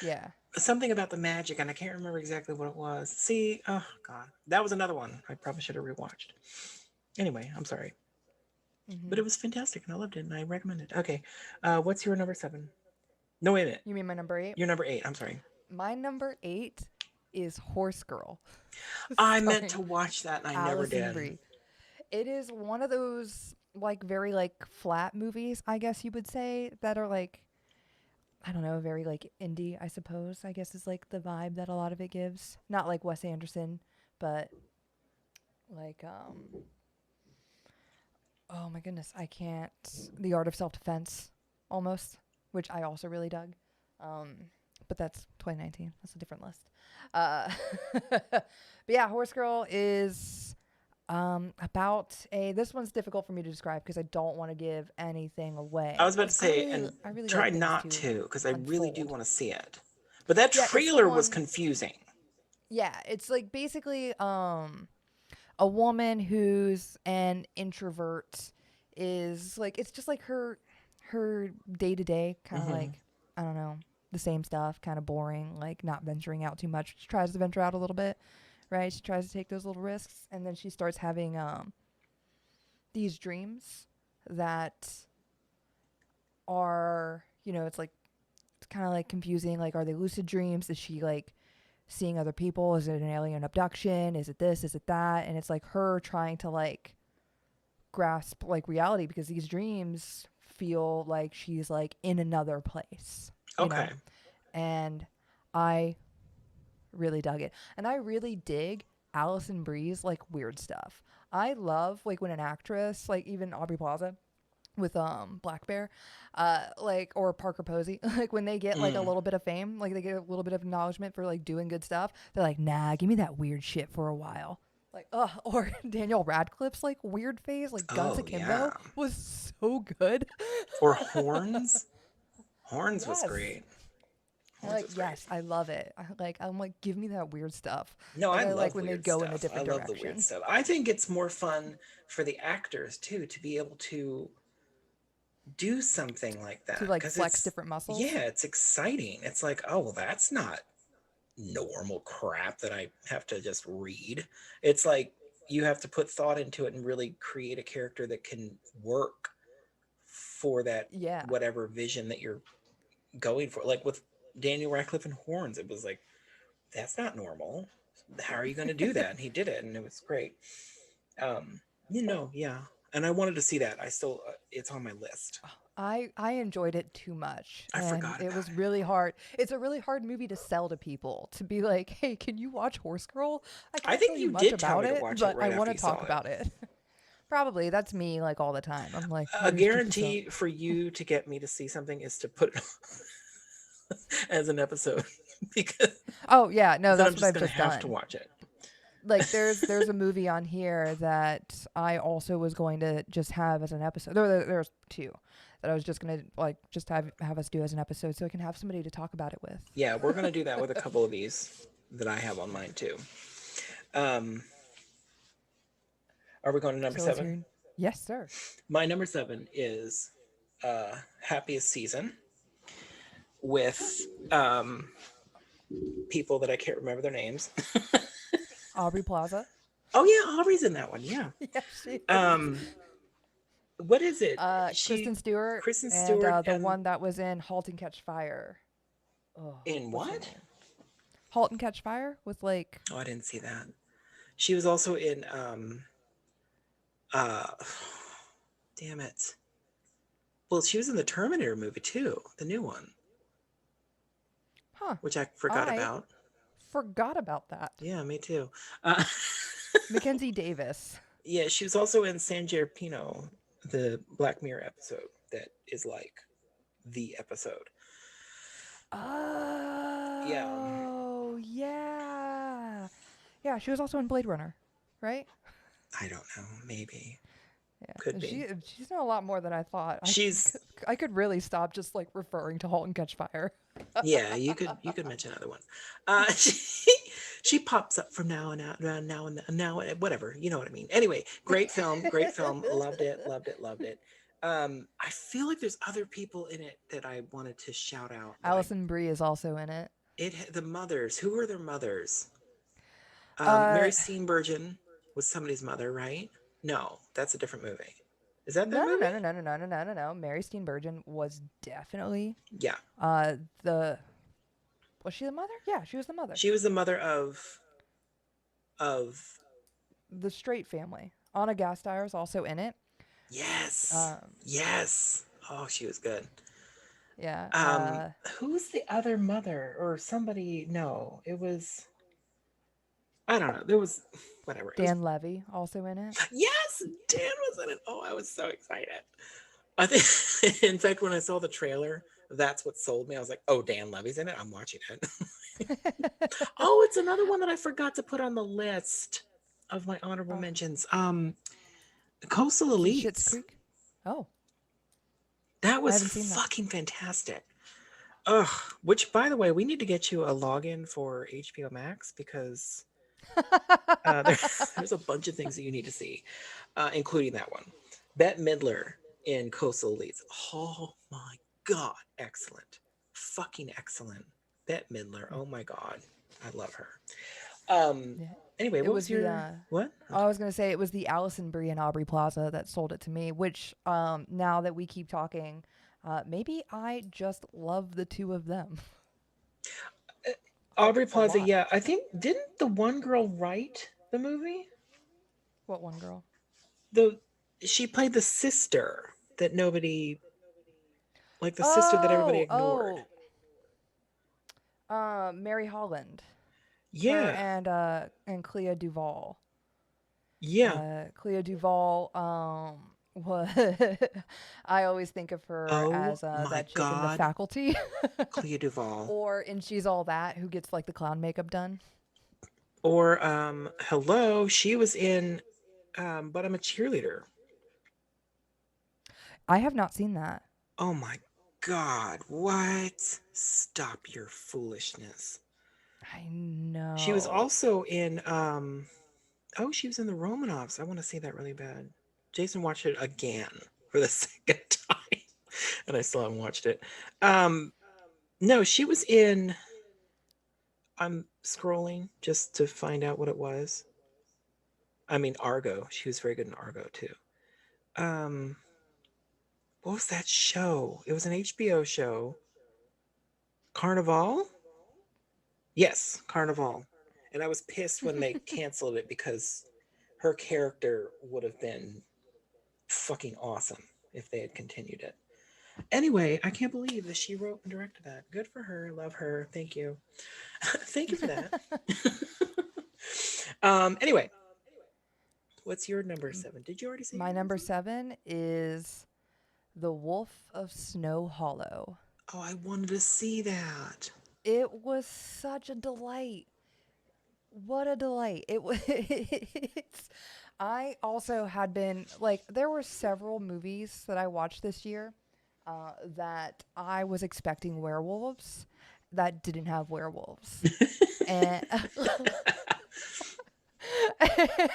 Speaker 3: Yeah.
Speaker 2: Something about the magic, and I can't remember exactly what it was. See, oh god, that was another one I probably should have rewatched. Anyway, I'm sorry, but
Speaker 3: Hmm.
Speaker 2: it was fantastic, and I loved it, and I recommend it. Okay, what's your number 7? No, wait a minute.
Speaker 3: You mean my number 8?
Speaker 2: Your number 8. I'm sorry.
Speaker 3: My number 8 is Horse Girl.
Speaker 2: I meant to
Speaker 3: Starring
Speaker 2: watch that, and I never
Speaker 3: Alison
Speaker 2: did.
Speaker 3: Brie. It is one of those like very like flat movies, I guess you would say, that are like, I don't know, very like indie, I suppose. I guess is like the vibe that a lot of it gives. Not like Wes Anderson, but like oh my goodness, I can't. The Art of Self Defense, almost, which I also really dug. Um, but that's 2019. That's a different list. Uh, but yeah, Horse Girl is about a. This one's difficult for me to describe because I don't want to give anything away.
Speaker 2: I was about to
Speaker 3: 'Cause
Speaker 2: say, and
Speaker 3: I really
Speaker 2: try
Speaker 3: like things
Speaker 2: not
Speaker 3: to
Speaker 2: to, because I really do
Speaker 3: unfold.
Speaker 2: want to see it. But that
Speaker 3: Yeah, it's the
Speaker 2: trailer was
Speaker 3: one.
Speaker 2: confusing.
Speaker 3: Yeah, it's like basically a woman who's an introvert is like, it's just like her day to day kind of
Speaker 2: Hmm.
Speaker 3: like, I don't know, the same stuff, kind of boring, like not venturing out too much. She tries to venture out a little bit, right? She tries to take those little risks, and then she starts having these dreams that are, it's like, it's kind of like confusing. Like, are they lucid dreams? Is she like seeing other people? Is it an alien abduction? Is it this? Is it that? And it's like her trying to like grasp like reality, because these dreams feel like she's like in another place,
Speaker 2: Okay.
Speaker 3: And I really dug it. And I really dig Alison Brie's like weird stuff. I love like when an actress, like even Aubrey Plaza with Black Bear, like, or Parker Posey, like when they get like a
Speaker 2: Mm.
Speaker 3: little bit of fame, like they get a little bit of acknowledgement for like doing good stuff, they're like, nah, give me that weird shit for a while. Like, or Daniel Radcliffe's like weird phase, like Guns
Speaker 2: Oh
Speaker 3: Akimbo
Speaker 2: yeah.
Speaker 3: was so good.
Speaker 2: Or Horns. Horns was
Speaker 3: Yes.
Speaker 2: great.
Speaker 3: I'm
Speaker 2: Horns
Speaker 3: like,
Speaker 2: was great.
Speaker 3: yes, I love it. I'm like, give me that weird stuff.
Speaker 2: No,
Speaker 3: Like
Speaker 2: I
Speaker 3: I like
Speaker 2: love
Speaker 3: when they
Speaker 2: weird
Speaker 3: go in a
Speaker 2: stuff. I
Speaker 3: different
Speaker 2: love the weird
Speaker 3: direction.
Speaker 2: stuff. I think it's more fun for the actors too to be able to do something like
Speaker 3: To
Speaker 2: that
Speaker 3: like
Speaker 2: because
Speaker 3: flex
Speaker 2: it's
Speaker 3: different muscles.
Speaker 2: yeah, it's exciting. It's like, oh, well, that's not normal crap that I have to just read. It's like you have to put thought into it and really create a character that can work for that
Speaker 3: Yeah.
Speaker 2: whatever vision that you're going for. Like with Daniel Radcliffe and Horns, it was like that's not normal. How are you going to do that? And he did it, and it was great. Um, yeah. And I wanted to see that. I still, it's on my list.
Speaker 3: I enjoyed it too much,
Speaker 2: I
Speaker 3: and
Speaker 2: forgot
Speaker 3: it
Speaker 2: about
Speaker 3: was
Speaker 2: it.
Speaker 3: really hard. It's a really hard movie to sell to people, to be like, "Hey, can you watch Horse Girl?" I
Speaker 2: I
Speaker 3: can't
Speaker 2: think
Speaker 3: tell you
Speaker 2: you
Speaker 3: much
Speaker 2: did tell
Speaker 3: about
Speaker 2: me to
Speaker 3: it,
Speaker 2: watch it
Speaker 3: but I
Speaker 2: right
Speaker 3: want
Speaker 2: after
Speaker 3: to
Speaker 2: you saw
Speaker 3: talk
Speaker 2: it.
Speaker 3: about it. Probably that's me like all the time. I'm like,
Speaker 2: A
Speaker 3: "How do you speak this up?"
Speaker 2: guarantee for you to get me to see something is to put it as an episode because
Speaker 3: Oh yeah, no,
Speaker 2: then I'm
Speaker 3: that's what
Speaker 2: just
Speaker 3: I've
Speaker 2: going to
Speaker 3: just
Speaker 2: have to
Speaker 3: done.
Speaker 2: watch it.
Speaker 3: Like there's a movie on here that I also was going to just have as an episode. There's two that I was just gonna like just have us do as an episode, so I can have somebody to talk about it with.
Speaker 2: Yeah, we're gonna do that with a couple of these that I have on mine too. Um, are we going to number
Speaker 3: So let's
Speaker 2: 7?
Speaker 3: hear. Yes, sir.
Speaker 2: My number 7 is Happiest Season with people that I can't remember their names.
Speaker 3: Aubrey Plaza.
Speaker 2: Oh yeah, Aubrey's in that one. Yeah.
Speaker 3: Yeah, she.
Speaker 2: What is it?
Speaker 3: Kristen Stewart.
Speaker 2: Kristen
Speaker 3: and
Speaker 2: Stewart
Speaker 3: the
Speaker 2: and-
Speaker 3: one that was in *Halt and Catch Fire*. Oh,
Speaker 2: In
Speaker 3: what's her
Speaker 2: what?
Speaker 3: name? *Halt and Catch Fire* with like.
Speaker 2: Oh, I didn't see that. She was also in damn it. Well, she was in the Terminator movie too, the new one,
Speaker 3: Huh.
Speaker 2: which I forgot
Speaker 3: I-
Speaker 2: about.
Speaker 3: Forgot about that.
Speaker 2: Yeah, me too.
Speaker 3: Mackenzie Davis.
Speaker 2: Yeah, she was also in San Geripiano, the Black Mirror episode that is like the episode.
Speaker 3: Oh. Yeah. Yeah, she was also in *Blade Runner*, right?
Speaker 2: I don't know, maybe.
Speaker 3: Yeah.
Speaker 2: Could be.
Speaker 3: She's done a lot more than I thought.
Speaker 2: She's
Speaker 3: I could really stop just like referring to *Halt and Catch Fire*.
Speaker 2: yeah, you could mention another one. She pops up from now and whatever, you know what I mean. Anyway, great film, loved it. I feel like there's other people in it that I wanted to shout out.
Speaker 3: Alison Brie is also in it.
Speaker 2: The mothers. Who are their mothers? Mary Steenburgen was somebody's mother, right? No, that's a different movie. Is that
Speaker 3: No,
Speaker 2: movie?
Speaker 3: no. Mary Steenburgen was definitely
Speaker 2: Yeah,
Speaker 3: was she the mother? Yeah, she was the mother.
Speaker 2: she was the mother of
Speaker 3: The Straight family. Anna Gasteyer is also in it.
Speaker 2: yes,
Speaker 3: Um,
Speaker 2: yes. Oh, she was good.
Speaker 3: Yeah.
Speaker 2: Who's the other mother or somebody? No, it was. I don't know. There was whatever. It was-
Speaker 3: Dan Levy also in it.
Speaker 2: Yes, Dan was in it. Oh, I was so excited. I think, in fact, when I saw the trailer, that's what sold me. I was like, "Oh, Dan Levy's in it. I'm watching it." Oh, it's another one that I forgot to put on the list of my honorable
Speaker 3: Oh.
Speaker 2: mentions. Coastal
Speaker 3: Schitt's
Speaker 2: Elites.
Speaker 3: Creek. Oh,
Speaker 2: That was
Speaker 3: haven't seen that.
Speaker 2: fucking fantastic. Ugh. Which, by the way, we need to get you a login for HBO Max because there's a bunch of things that you need to see, including that one. Bette Midler in Coastal Elites. Oh my god, excellent, fucking excellent. Bette Midler. Oh my god, I love her.
Speaker 3: Yeah.
Speaker 2: Anyway,
Speaker 3: It
Speaker 2: what
Speaker 3: was
Speaker 2: was
Speaker 3: the,
Speaker 2: your what?
Speaker 3: I was gonna say it was the Alison Brie and Aubrey Plaza that sold it to me. Which, now that we keep talking, maybe I just love the two of them.
Speaker 2: Aubrey
Speaker 3: a
Speaker 2: Plaza.
Speaker 3: lot.
Speaker 2: Yeah, I think didn't the one girl write the movie?
Speaker 3: What one girl?
Speaker 2: She played the sister that nobody, like the sister that everybody ignored.
Speaker 3: Mary Holland. Her
Speaker 2: Yeah,
Speaker 3: and Clea Duvall.
Speaker 2: yeah.
Speaker 3: Clea Duvall. Was I always think of her
Speaker 2: Oh
Speaker 3: as
Speaker 2: my
Speaker 3: that chick in The
Speaker 2: God.
Speaker 3: Faculty,
Speaker 2: Clea Duvall.
Speaker 3: or in She's All That, who gets like the clown makeup done.
Speaker 2: Or hello, she was in But I'm a Cheerleader.
Speaker 3: I have not seen that.
Speaker 2: Oh my god, what? Stop your foolishness.
Speaker 3: I know.
Speaker 2: She was also in she was in the Romanovs. I want to see that really bad. Jason watched it again for the second time. And I still haven't watched it. No, she was in I'm scrolling just to find out what it was. I mean Argo. She was very good in Argo too. What was that show? It was an HBO show. Carnival? Yes, Carnival. And I was pissed when they canceled it because her character would have been fucking awesome if they had continued it. Anyway, I can't believe that she wrote and directed that. Good for her. Love her. Thank you. Thank you for that. Anyway, what's your number 7? Did you already say
Speaker 3: My
Speaker 2: yours?
Speaker 3: number 7 is The Wolf of Snow Hollow.
Speaker 2: Oh, I wanted to see that.
Speaker 3: It was such a delight. What a delight. It was. I also had been like, there were several movies that I watched this year that I was expecting werewolves that didn't have werewolves. And,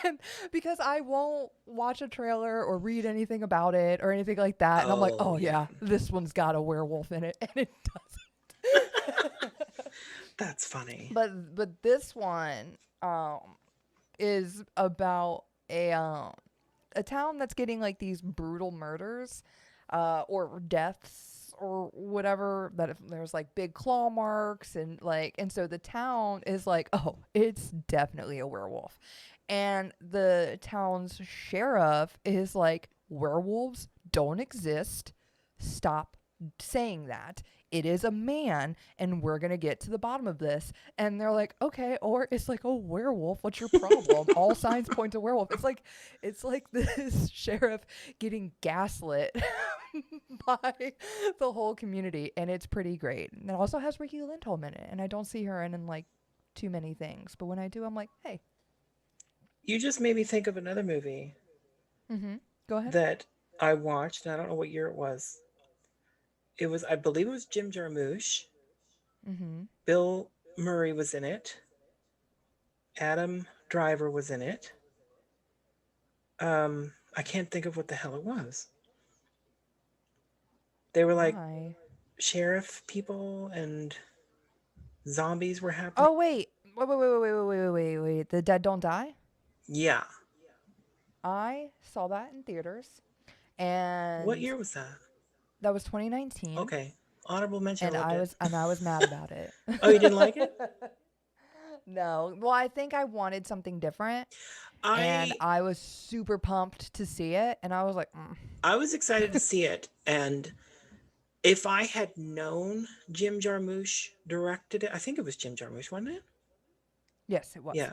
Speaker 3: and because I won't watch a trailer or read anything about it or anything like that. And I'm like,
Speaker 2: Oh,
Speaker 3: oh,
Speaker 2: yeah.
Speaker 3: yeah, this one's got a werewolf in it. And it doesn't.
Speaker 2: That's funny.
Speaker 3: But this one is about a town that's getting like these brutal murders or deaths or whatever, that if there's like big claw marks and like, and so the town is like, oh, it's definitely a werewolf. And the town's sheriff is like, werewolves don't exist, stop saying that, it is a man and we're gonna get to the bottom of this. And they're like, okay. Or it's like a werewolf, what's your problem? All signs point to werewolf. It's like this sheriff getting gaslit by the whole community, and it's pretty great. And it also has Ricky Lindholm in it, and I don't see her in like too many things, but when I do, I'm like, hey.
Speaker 2: You just made me think of another movie
Speaker 3: Go ahead.
Speaker 2: that I watched, and I don't know what year it was. It was, I believe it was Jim Jarmusch. Bill Murray was in it. Adam Driver was in it. I can't think of what the hell it was. They were like
Speaker 3: Why?
Speaker 2: sheriff people and zombies were happening.
Speaker 3: Oh wait. Wait. The Dead Don't Die?
Speaker 2: Yeah.
Speaker 3: I saw that in theaters, and
Speaker 2: What year was that?
Speaker 3: that was 2019.
Speaker 2: Okay. Honorable mention.
Speaker 3: And
Speaker 2: I loved it.
Speaker 3: I was mad about it.
Speaker 2: Oh, you didn't like it?
Speaker 3: No. Well, I think I wanted something different, and I was super pumped to see it, and I was like,
Speaker 2: I was excited to see it, and if I had known Jim Jarmusch directed it, I think it was Jim Jarmusch, wasn't it?
Speaker 3: yes, it was.
Speaker 2: Yeah.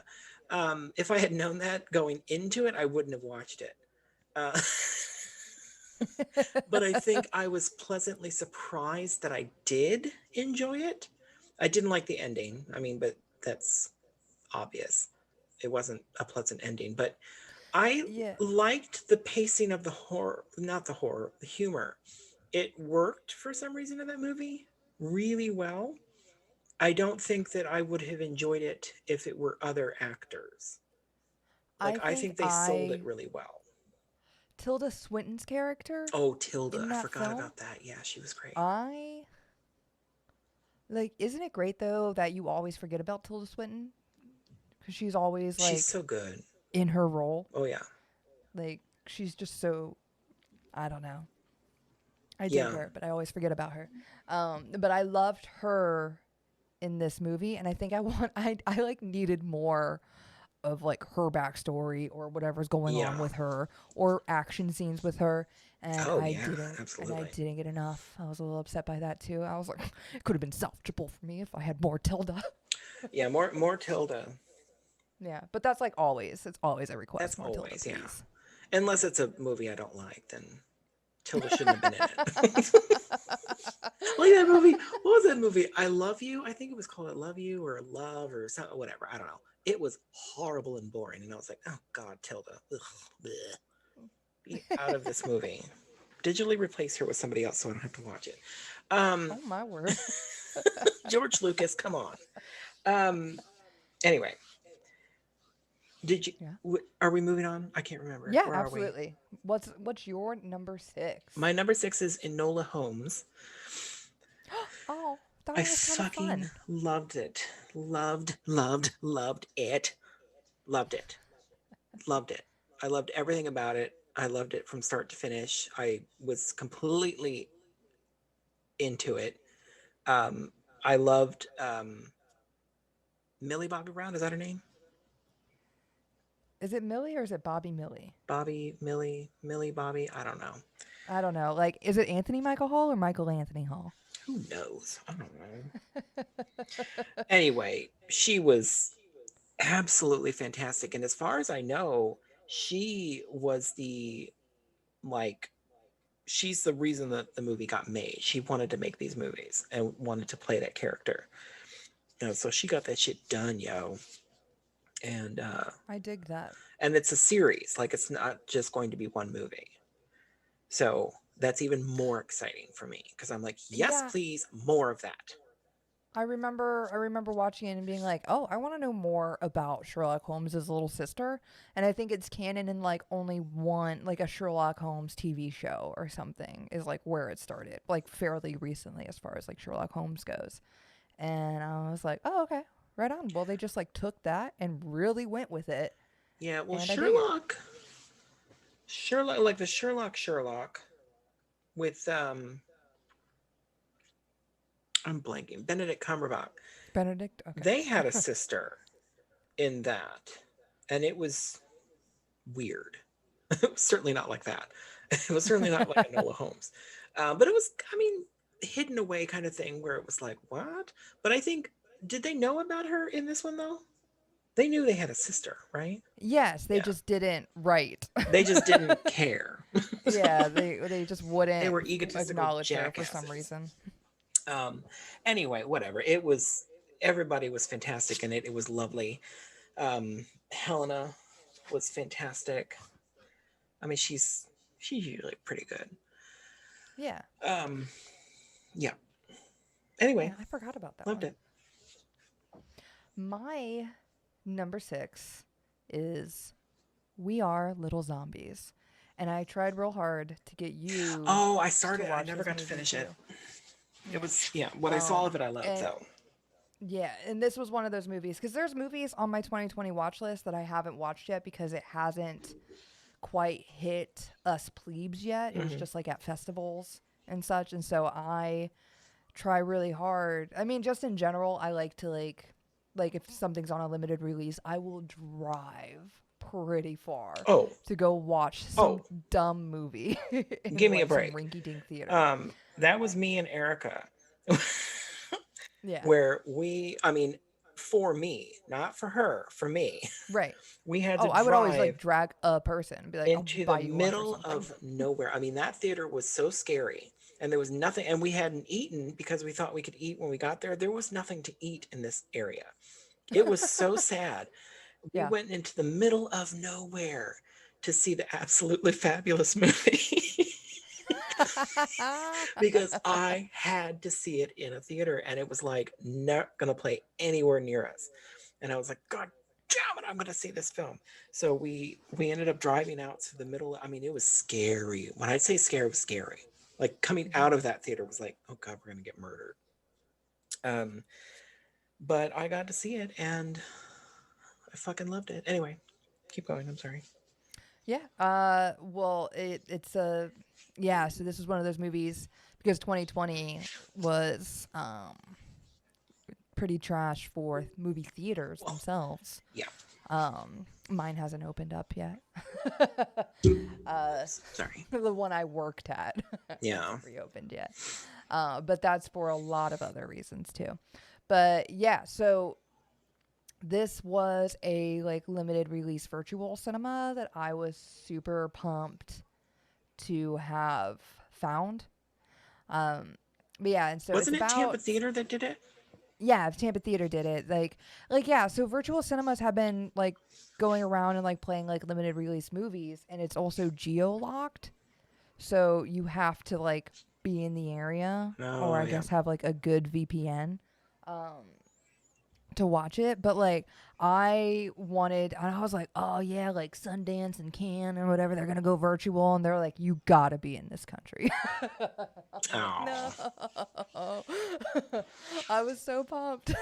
Speaker 2: If I had known that going into it, I wouldn't have watched it. But I think I was pleasantly surprised that I did enjoy it. I didn't like the ending. I mean, but that's obvious. It wasn't a pleasant ending, but I liked the pacing of the horror, not the horror, the humor. It worked for some reason in that movie really well. I don't think that I would have enjoyed it if it were other actors. Like, I think they sold it really well.
Speaker 3: Tilda Swinton's character.
Speaker 2: Oh, Tilda. I forgot
Speaker 3: film?
Speaker 2: about that. Yeah, she was great.
Speaker 3: Isn't it great though that you always forget about Tilda Swinton? Because she's always like,
Speaker 2: she's so good
Speaker 3: in her role.
Speaker 2: Oh, yeah.
Speaker 3: Like, she's just so, I don't know. I dig her, but I always forget about her. But I loved her in this movie, and I think I like needed more of like her backstory or whatever's going on with her, or action scenes with her. And I didn't get enough. I was a little upset by that too. I was like, it could have been salvageable for me if I had more Tilda.
Speaker 2: Yeah, more Tilda.
Speaker 3: Yeah, but that's like always. It's always a request.
Speaker 2: That's
Speaker 3: more
Speaker 2: always,
Speaker 3: Tilda,
Speaker 2: yeah.
Speaker 3: please.
Speaker 2: Unless it's a movie I don't like, then Tilda shouldn't have been in it. Like that movie. What was that movie? I Love You. I think it was called I Love You or Love or something. Whatever. I don't know. It was horrible and boring, and I was like, oh God, Tilda. Ugh, bleh. Be out of this movie. Digitally replace her with somebody else so I don't have to watch it.
Speaker 3: Oh my word.
Speaker 2: George Lucas, come on. Anyway. Did you? Yeah. Are we moving on? I can't remember.
Speaker 3: Yeah, absolutely. What's your number 6?
Speaker 2: My number 6 is Enola Holmes.
Speaker 3: Oh, that
Speaker 2: I
Speaker 3: was kind of
Speaker 2: fucking
Speaker 3: fun.
Speaker 2: loved it. Loved it. Loved it. Loved it. I loved everything about it. I loved it from start to finish. I was completely into it. I loved Millie Bobby Brown. Is that her name?
Speaker 3: Is it Millie or is it Bobby Millie?
Speaker 2: Bobby, Millie, Bobby. I don't know.
Speaker 3: I don't know. Like, is it Anthony Michael Hall or Michael Anthony Hall?
Speaker 2: Who knows? I don't know. Anyway, she was absolutely fantastic. And as far as I know, she was she's the reason that the movie got made. She wanted to make these movies and wanted to play that character. So she got that shit done, yo. And
Speaker 3: I dig that.
Speaker 2: And it's a series. Like, it's not just going to be one movie. So that's even more exciting for me because I'm like, yes,
Speaker 3: Yeah,
Speaker 2: please, more of that.
Speaker 3: I remember watching it and being like, "Oh, I want to know more about Sherlock Holmes' little sister." And I think it's canon in like only one, like a Sherlock Holmes TV show or something is like where it started, like fairly recently as far as like Sherlock Holmes goes. And I was like, "Oh, okay. Right on." Well, they just like took that and really went with it,
Speaker 2: Yeah, well,
Speaker 3: and I dig it.
Speaker 2: Sherlock, like the Sherlock with I'm blanking, Benedict Cumberbatch.
Speaker 3: Benedict, okay.
Speaker 2: They had a sister in that, and it was weird. It was certainly not like that. It was certainly not like Enola Holmes, but it was, I mean, hidden away kind of thing where it was like, what? But I think, did they know about her in this one though? They knew they had a sister, right?
Speaker 3: Yes, they
Speaker 2: Yeah,
Speaker 3: just didn't write.
Speaker 2: they just didn't care.
Speaker 3: Yeah, they just
Speaker 2: They
Speaker 3: wouldn't
Speaker 2: were egotistical
Speaker 3: acknowledge her for some
Speaker 2: jackasses.
Speaker 3: reason.
Speaker 2: Um, anyway, whatever. It was, everybody was fantastic in it. It was lovely. Helena was fantastic. I mean, she's usually pretty good.
Speaker 3: Yeah.
Speaker 2: Um, yeah. Anyway,
Speaker 3: Yeah, I forgot about that
Speaker 2: loved
Speaker 3: one.
Speaker 2: it.
Speaker 3: My number 6 is We Are Little Zombies. And I tried real hard to get you
Speaker 2: Oh, I
Speaker 3: to
Speaker 2: started. I
Speaker 3: watch
Speaker 2: never
Speaker 3: this
Speaker 2: got to
Speaker 3: movie
Speaker 2: finish it.
Speaker 3: too.
Speaker 2: It
Speaker 3: Yeah.
Speaker 2: was, yeah. What I saw of it, I loved
Speaker 3: And
Speaker 2: though.
Speaker 3: yeah, and this was one of those movies because there's movies on my 2020 watch list that I haven't watched yet because it hasn't quite hit us plebes yet. It was
Speaker 2: Hmm.
Speaker 3: just like at festivals and such. And so I try really hard. I mean, just in general, I like to like if something's on a limited release, I will drive pretty far
Speaker 2: Oh,
Speaker 3: to go watch
Speaker 2: oh,
Speaker 3: some dumb movie in
Speaker 2: give me a
Speaker 3: like some
Speaker 2: break.
Speaker 3: rinky-dink theater.
Speaker 2: That was me and Erica.
Speaker 3: Yeah.
Speaker 2: Where I mean, for me, not for her, for me,
Speaker 3: Right.
Speaker 2: we had to
Speaker 3: Oh, I would always like
Speaker 2: drive
Speaker 3: drag a person and be like, "I'll
Speaker 2: into the
Speaker 3: buy you lunch or
Speaker 2: middle
Speaker 3: something."
Speaker 2: of nowhere. I mean, that theater was so scary, and there was nothing, and we hadn't eaten because we thought we could eat when we got there. There was nothing to eat in this area. It was so sad. We
Speaker 3: Yeah.
Speaker 2: went into the middle of nowhere to see the absolutely fabulous movie. Because I had to see it in a theater and it was like not gonna play anywhere near us. And I was like, God damn it, I'm gonna see this film. So we ended up driving out to the middle. I mean, it was scary. When I say scary, it was scary. Like coming
Speaker 3: Mhm.
Speaker 2: out of that theater was like, oh God, we're gonna get murdered. Um, but I got to see it and I fucking loved it. Anyway, keep going. I'm sorry.
Speaker 3: Yeah. Well, it's a yeah. So this is one of those movies because 2020 was pretty trash for movie theaters
Speaker 2: Well,
Speaker 3: themselves.
Speaker 2: yeah.
Speaker 3: Mine hasn't opened up yet. uh,
Speaker 2: Sorry.
Speaker 3: the one I worked at
Speaker 2: Yeah.
Speaker 3: hasn't reopened yet. But that's for a lot of other reasons too. But yeah, so this was a like limited release virtual cinema that I was super pumped to have found. But yeah, and so it's
Speaker 2: Wasn't it Tampa
Speaker 3: about
Speaker 2: Theater that did it?
Speaker 3: yeah, Tampa Theater did it. Like yeah, so virtual cinemas have been like going around and like playing like limited release movies and it's also geo locked. So you have to like be in the area or
Speaker 2: Oh,
Speaker 3: I
Speaker 2: yeah.
Speaker 3: guess have like a good VPN to watch it. But like I was like, oh yeah, like Sundance and Cannes or whatever, they're gonna go virtual and they're like, you gotta be in this country. I'm like, no. I was so pumped.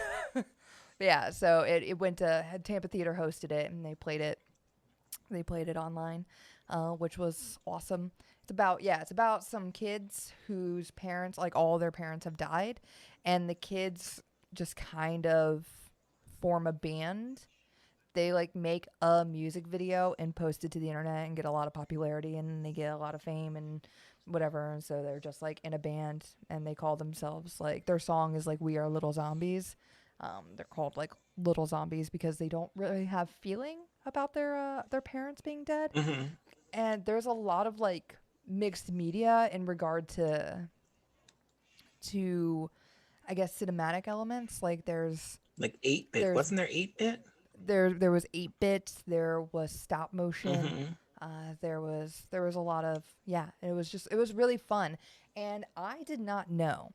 Speaker 3: Yeah, so it went to had Tampa Theater hosted it and they played it online, which was awesome. It's about some kids whose parents, like all their parents have died, and the kids just kind of form a band. They like make a music video and post it to the internet and get a lot of popularity and they get a lot of fame and whatever. And so they're just like in a band and they call themselves like their song is like We Are Little Zombies. They're called like Little Zombies because they don't really have feeling about their parents being dead.
Speaker 2: Hmm.
Speaker 3: And there's a lot of like mixed media in regard to I guess cinematic elements. Like
Speaker 2: Like 8-bit.
Speaker 3: there's
Speaker 2: Wasn't there 8-bit?
Speaker 3: there was 8 bits, there was stop motion,
Speaker 2: Hmm.
Speaker 3: There was a lot of, yeah. It was really fun, and I did not know,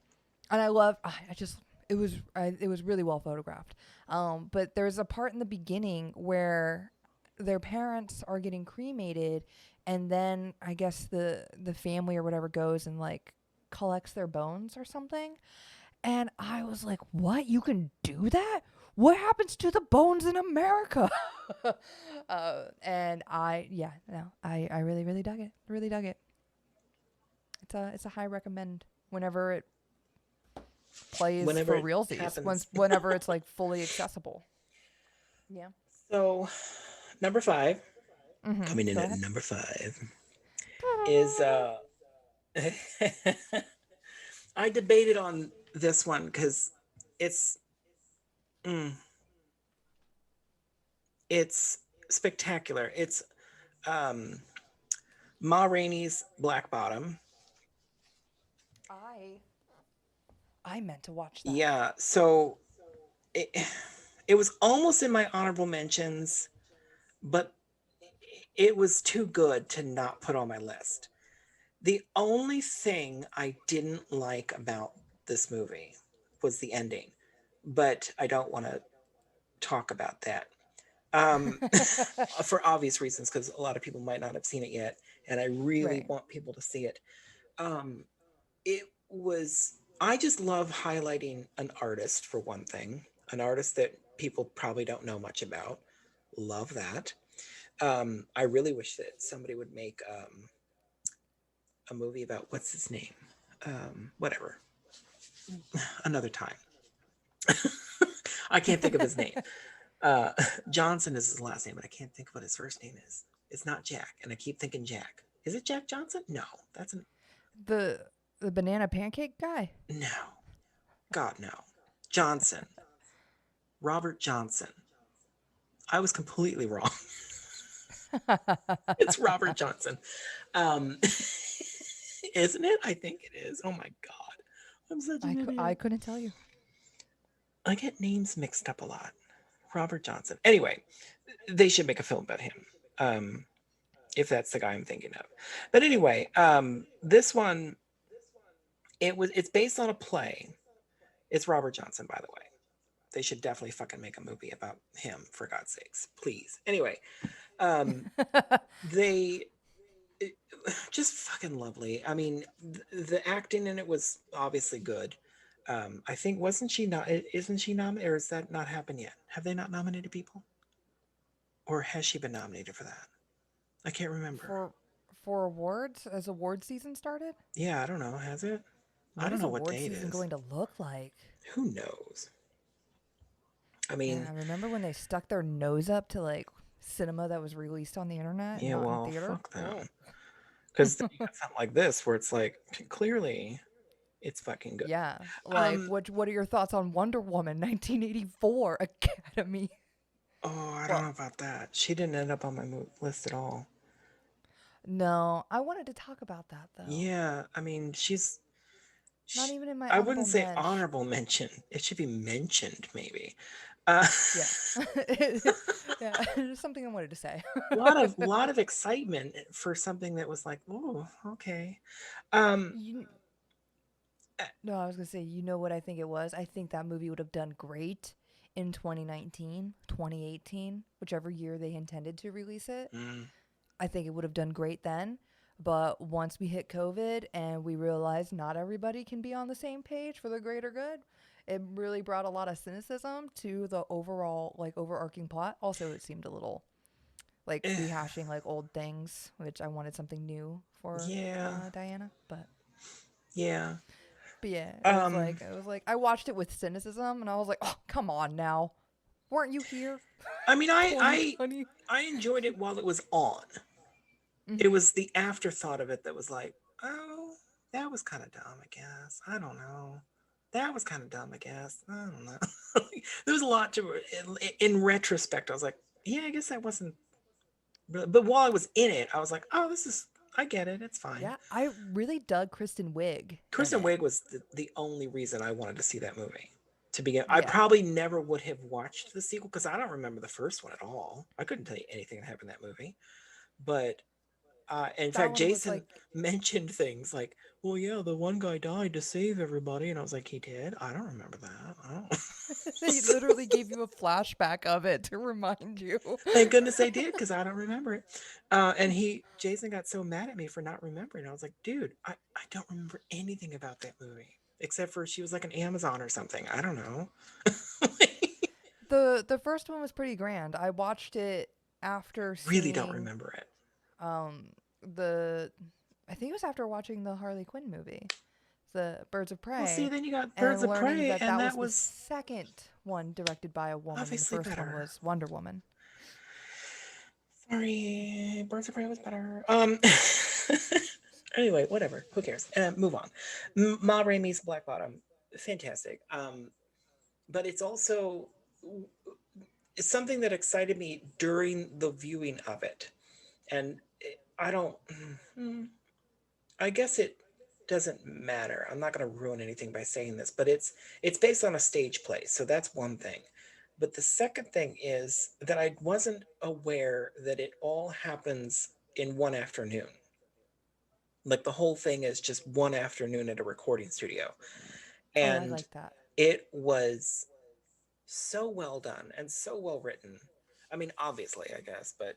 Speaker 3: and I just it was really well photographed. But there's a part in the beginning where their parents are getting cremated, and then I guess the family or whatever goes and like collects their bones or something. And I was like, what? You can do that? What happens to the bones in America? And yeah, no, I really, really dug it. Really dug it. It's a high recommend whenever it plays
Speaker 2: Whenever
Speaker 3: for
Speaker 2: it
Speaker 3: realsies.
Speaker 2: happens.
Speaker 3: Whenever it's like fully accessible. Yeah.
Speaker 2: So, number 5,
Speaker 3: Mm-hmm.
Speaker 2: coming in
Speaker 3: Go
Speaker 2: at
Speaker 3: ahead.
Speaker 2: number 5, is I debated on this one because it's mm, it's spectacular. It's um, Ma Rainey's Black Bottom.
Speaker 3: I meant to watch that.
Speaker 2: Yeah, so it, it was almost in my honorable mentions, but it was too good to not put on my list. The only thing I didn't like about this movie was the ending, but I don't want to talk about that. Um, for obvious reasons, because a lot of people might not have seen it yet, and I really
Speaker 3: Right.
Speaker 2: want people to see it. Um, it was, I just love highlighting an artist for one thing, an artist that people probably don't know much about. Love that. I really wish that somebody would make a movie about what's his name? Whatever. Another time. I can't think of his name. Uh, Johnson is his last name, but I can't think of what his first name is. It's not Jack, and I keep thinking Jack. Is it Jack Johnson? No, that's an
Speaker 3: The the banana pancake guy.
Speaker 2: no. God no. Johnson. Robert Johnson. I was completely wrong. It's Robert Johnson. Um, isn't it? I think it is. Oh my God. I'm such an
Speaker 3: I
Speaker 2: idiot.
Speaker 3: couldn't tell you.
Speaker 2: I get names mixed up a lot. Robert Johnson. Anyway, they should make a film about him. If that's the guy I'm thinking of. But anyway, this one, it's based on a play. It's Robert Johnson, by the way. They should definitely fucking make a movie about him, for God's sakes. Please. Anyway, they just fucking lovely. I mean, the acting in it was obviously good. I think wasn't she not? Isn't she nominated, or has that not happened yet? Have they not nominated people, or has she been nominated for that? I can't remember.
Speaker 3: For awards as award season started.
Speaker 2: Yeah, I don't know. Has it? I
Speaker 3: What
Speaker 2: don't
Speaker 3: is
Speaker 2: know what
Speaker 3: award
Speaker 2: day it
Speaker 3: season
Speaker 2: is.
Speaker 3: going to look like?
Speaker 2: Who knows? I mean,
Speaker 3: Yeah, I remember when they stuck their nose up to like cinema that was released on the internet and
Speaker 2: yeah,
Speaker 3: not in
Speaker 2: well,
Speaker 3: theater.
Speaker 2: fuck them. Because then you got something like this where it's like, clearly, it's fucking good.
Speaker 3: Yeah, like
Speaker 2: Um,
Speaker 3: what are your thoughts on Wonder Woman 1984 Academy?
Speaker 2: oh, I don't
Speaker 3: Well,
Speaker 2: know about that. She didn't end up on my list at all.
Speaker 3: no, I wanted to talk about that though.
Speaker 2: Yeah, I mean,
Speaker 3: Not
Speaker 2: she,
Speaker 3: even in my
Speaker 2: I
Speaker 3: honorable
Speaker 2: wouldn't say
Speaker 3: mention.
Speaker 2: honorable mention. It should be mentioned, maybe. Uh,
Speaker 3: Yeah. Yeah, just something I wanted to say.
Speaker 2: lot of excitement for something that was like, oh, okay. Um,
Speaker 3: You
Speaker 2: uh,
Speaker 3: No, I was going to say, you know what I think it was? I think that movie would have done great in 2019, 2018, whichever year they intended to release it.
Speaker 2: mm,
Speaker 3: I think it would have done great then. But once we hit COVID and we realized not everybody can be on the same page for the greater good, it really brought a lot of cynicism to the overall, like, overarching plot. Also, it seemed a little like
Speaker 2: eh,
Speaker 3: rehashing like old things, which I wanted something new for
Speaker 2: yeah,
Speaker 3: Diana.
Speaker 2: yeah.
Speaker 3: But yeah,
Speaker 2: Um,
Speaker 3: it was like I watched it with cynicism, and I was like, oh, come on now, weren't you here?
Speaker 2: I mean,
Speaker 3: 2020.
Speaker 2: I enjoyed it while it was on. It
Speaker 3: Mm-hmm.
Speaker 2: was the afterthought of it that was like, oh, that was kind of dumb, I guess. I don't know. That was kind of dumb, I guess. I don't know. There was a lot to in retrospect. I was like, yeah, I guess that wasn't. But while I was in it, I was like, oh, this is. I get it. It's fine.
Speaker 3: Yeah, I really dug Kristen Wiig in
Speaker 2: Kristen
Speaker 3: it.
Speaker 2: Wiig was the only reason I wanted to see that movie. To begin, I
Speaker 3: Yeah,
Speaker 2: probably never would have watched the sequel because I don't remember the first one at all. I couldn't tell you anything that happened in that movie. But In
Speaker 3: That
Speaker 2: fact,
Speaker 3: one was
Speaker 2: Jason
Speaker 3: like
Speaker 2: mentioned things like, "Well, yeah, the one guy died to save everybody," and I was like, "He did? I don't remember that. I don't."
Speaker 3: they literally gave you a flashback of it to remind you.
Speaker 2: Thank goodness they did, because I don't remember it. And Jason got so mad at me for not remembering. I was like, dude, I don't remember anything about that movie except for she was like an Amazon or something. I don't know.
Speaker 3: The first one was pretty grand. I watched it after
Speaker 2: Really don't
Speaker 3: seeing
Speaker 2: remember it.
Speaker 3: the I think it was after watching the Harley Quinn movie, the Birds of
Speaker 2: Well, see,
Speaker 3: Prey,
Speaker 2: then you got Birds
Speaker 3: and
Speaker 2: of
Speaker 3: learning
Speaker 2: Prey,
Speaker 3: that
Speaker 2: and
Speaker 3: that
Speaker 2: that
Speaker 3: was the
Speaker 2: was
Speaker 3: second one directed by a woman, and the
Speaker 2: obviously
Speaker 3: first one
Speaker 2: better.
Speaker 3: was Wonder Woman.
Speaker 2: Sorry, Birds of Prey was better. Anyway, whatever. Who cares? Move on. Ma Rainey's Black Bottom, fantastic. But it's also it's something that excited me during the viewing of it, and I don't. I guess it doesn't matter. I'm not going to ruin anything by saying this, but it's based on a stage play, so that's one thing. But the second thing is that I wasn't aware that it all happens in one afternoon. Like the whole thing is just one afternoon at a recording studio.
Speaker 3: Oh, I
Speaker 2: And
Speaker 3: like that.
Speaker 2: it was so well done and so well written. I mean, obviously, I guess, but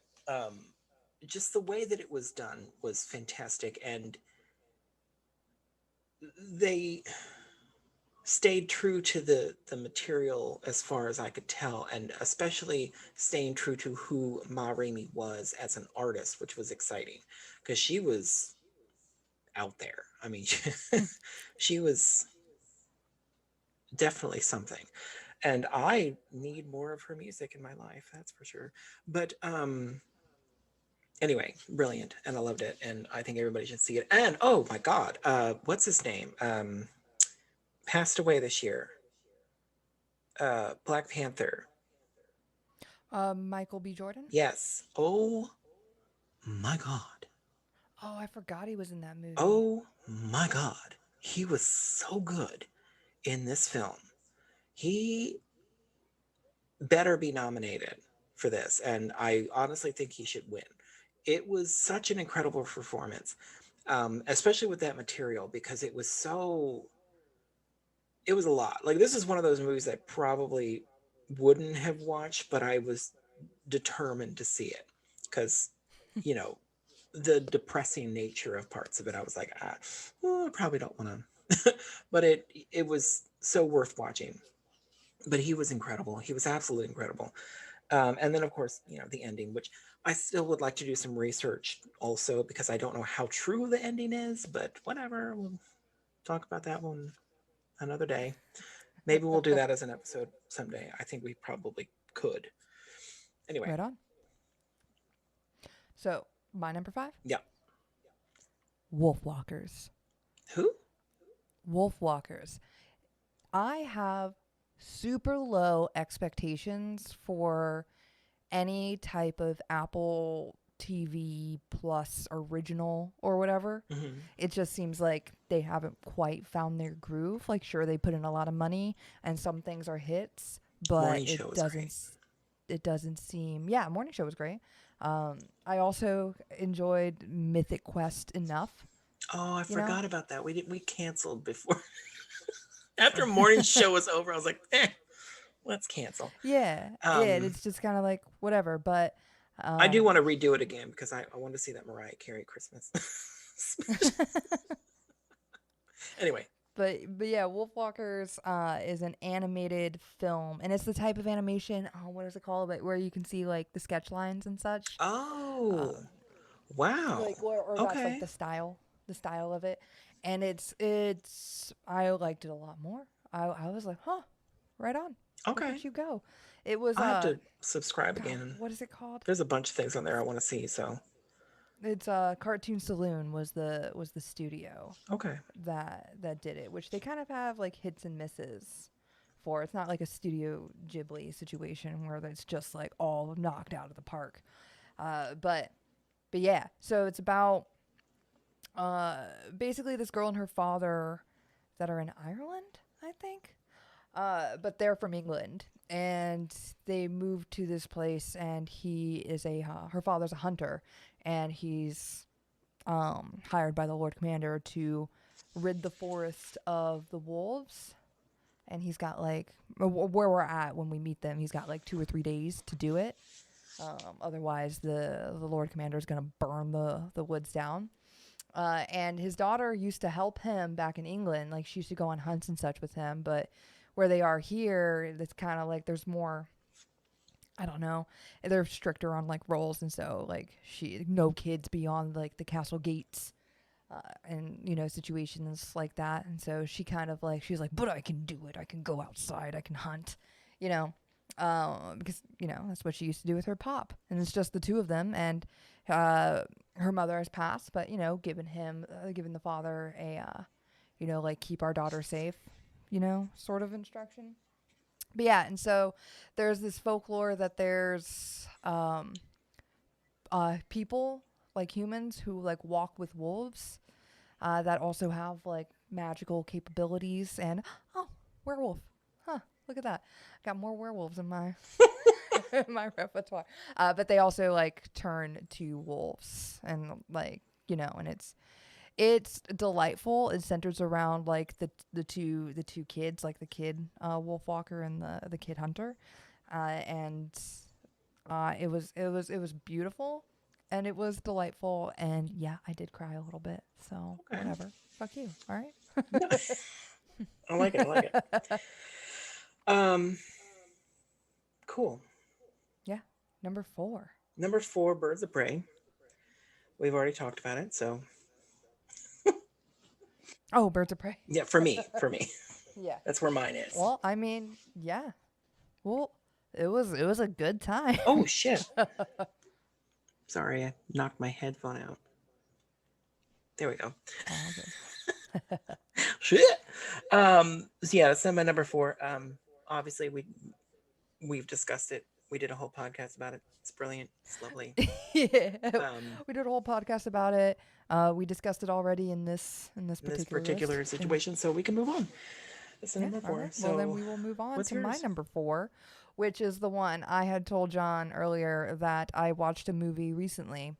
Speaker 2: just the way that it was done was fantastic. And they stayed true to the material as far as I could tell, and especially staying true to who Ma Rainey was as an artist, which was exciting because she was out there. I mean, she was definitely something, and I need more of her music in my life, that's for sure. But anyway, brilliant, and I loved it, and I think everybody should see it. And oh my god, what's his name? Passed away this year. Black Panther.
Speaker 3: Michael B. Jordan.
Speaker 2: Yes. Oh my god.
Speaker 3: Oh, I forgot he was in that movie.
Speaker 2: Oh my god. He was so good in this film. He better be nominated for this, and I honestly think he should win. It was such an incredible performance, especially with that material, because it was so. It was a lot. Like, this is one of those movies I probably wouldn't have watched, but I was determined to see it because, you know, the depressing nature of parts of it. I was like, well, I probably don't want to, but it was so worth watching. But he was incredible. He was absolutely incredible. And then, of course, you know, the ending, which I still would like to do some research also, because I don't know how true the ending is, but whatever. We'll talk about that one another day. Maybe we'll do that as an episode someday. I think we probably could. Anyway.
Speaker 3: Right on. So, my number 5?
Speaker 2: Yeah.
Speaker 3: Wolfwalkers.
Speaker 2: Who?
Speaker 3: Wolfwalkers. I have super low expectations for any type of Apple TV Plus original or whatever.
Speaker 2: Mm-hmm.
Speaker 3: It just seems like they haven't quite found their groove. Like, sure, they put in a lot of money and some things are hits, but
Speaker 2: Morning Show was great.
Speaker 3: It doesn't seem. Yeah, Morning Show was great. I also enjoyed Mythic Quest enough.
Speaker 2: Oh, I
Speaker 3: You know?
Speaker 2: forgot about that. We canceled before. After Morning Show was over, I was like, let's cancel.
Speaker 3: Yeah, it's just kind of like whatever. But
Speaker 2: I do want to redo it again because I want to see that Mariah Carey Christmas. Anyway.
Speaker 3: But yeah, Wolfwalkers is an animated film, and it's the type of animation. Oh, what is it called? Like, where you can see like the sketch lines and such.
Speaker 2: Oh, wow.
Speaker 3: Like, or that's like the style of it, and it's. I liked it a lot more. I was like, huh, right on.
Speaker 2: Okay.
Speaker 3: Look at you go. It was.
Speaker 2: I have to subscribe
Speaker 3: God,
Speaker 2: again.
Speaker 3: what is it called?
Speaker 2: There's a bunch of things on there I want to see. So.
Speaker 3: It's Cartoon Saloon was the studio.
Speaker 2: Okay.
Speaker 3: That did it, which they kind of have like hits and misses for. It's not like a Studio Ghibli situation where it's just like all knocked out of the park. But yeah, so it's about basically this girl and her father that are in Ireland, I think. But they're from England, and they moved to this place, and he is her father's a hunter, and he's hired by the Lord Commander to rid the forest of the wolves. And he's got like where we're at when we meet them. He's got like 2 or 3 days to do it. Otherwise, the Lord Commander is gonna burn the woods down. And his daughter used to help him back in England. Like she used to go on hunts and such with him. But where they are here, it's kind of like there's more. I don't know. They're stricter on like roles, and so like no kids beyond like the castle gates, and situations like that. And so she kind of like she's like, but I can do it. I can go outside. I can hunt. You know, because that's what she used to do with her pop, and it's just the two of them. And her mother has passed, but given the father a like keep our daughter safe, sort of instruction. But yeah, and so there's this folklore that there's people like humans who like walk with wolves that also have like magical capabilities. And oh, werewolf, huh? Look at that, got more werewolves in my in my repertoire. But they also like turn to wolves, and like and it's delightful. It centers around like the two kids, like the kid wolf walker and the kid hunter, and it was beautiful, and it was delightful, and yeah, I did cry a little bit. So
Speaker 2: Okay.
Speaker 3: whatever, fuck you. All right.
Speaker 2: I like it. I like it. Cool.
Speaker 3: Yeah, number 4.
Speaker 2: Number 4, Birds of Prey. We've already talked about it, so
Speaker 3: Oh, Birds of Prey.
Speaker 2: yeah, for me,
Speaker 3: Yeah.
Speaker 2: that's where mine is.
Speaker 3: Well, I mean, yeah. Well, it was a good time.
Speaker 2: Oh shit! Sorry, I knocked my headphone out. There we go.
Speaker 3: Oh, okay.
Speaker 2: Shit. So yeah, that's my number 4. Obviously we've discussed it. We did a whole podcast about it. It's brilliant. It's lovely.
Speaker 3: Yeah.
Speaker 2: Um,
Speaker 3: We did a whole podcast about it. We discussed it already in this
Speaker 2: particular
Speaker 3: list.
Speaker 2: situation, so we can move on. That's
Speaker 3: Yeah,
Speaker 2: number
Speaker 3: all
Speaker 2: 4.
Speaker 3: right.
Speaker 2: So
Speaker 3: Well, then we will move on
Speaker 2: what's
Speaker 3: to my
Speaker 2: yours?
Speaker 3: number 4, which is the one I had told John earlier that I watched a movie recently.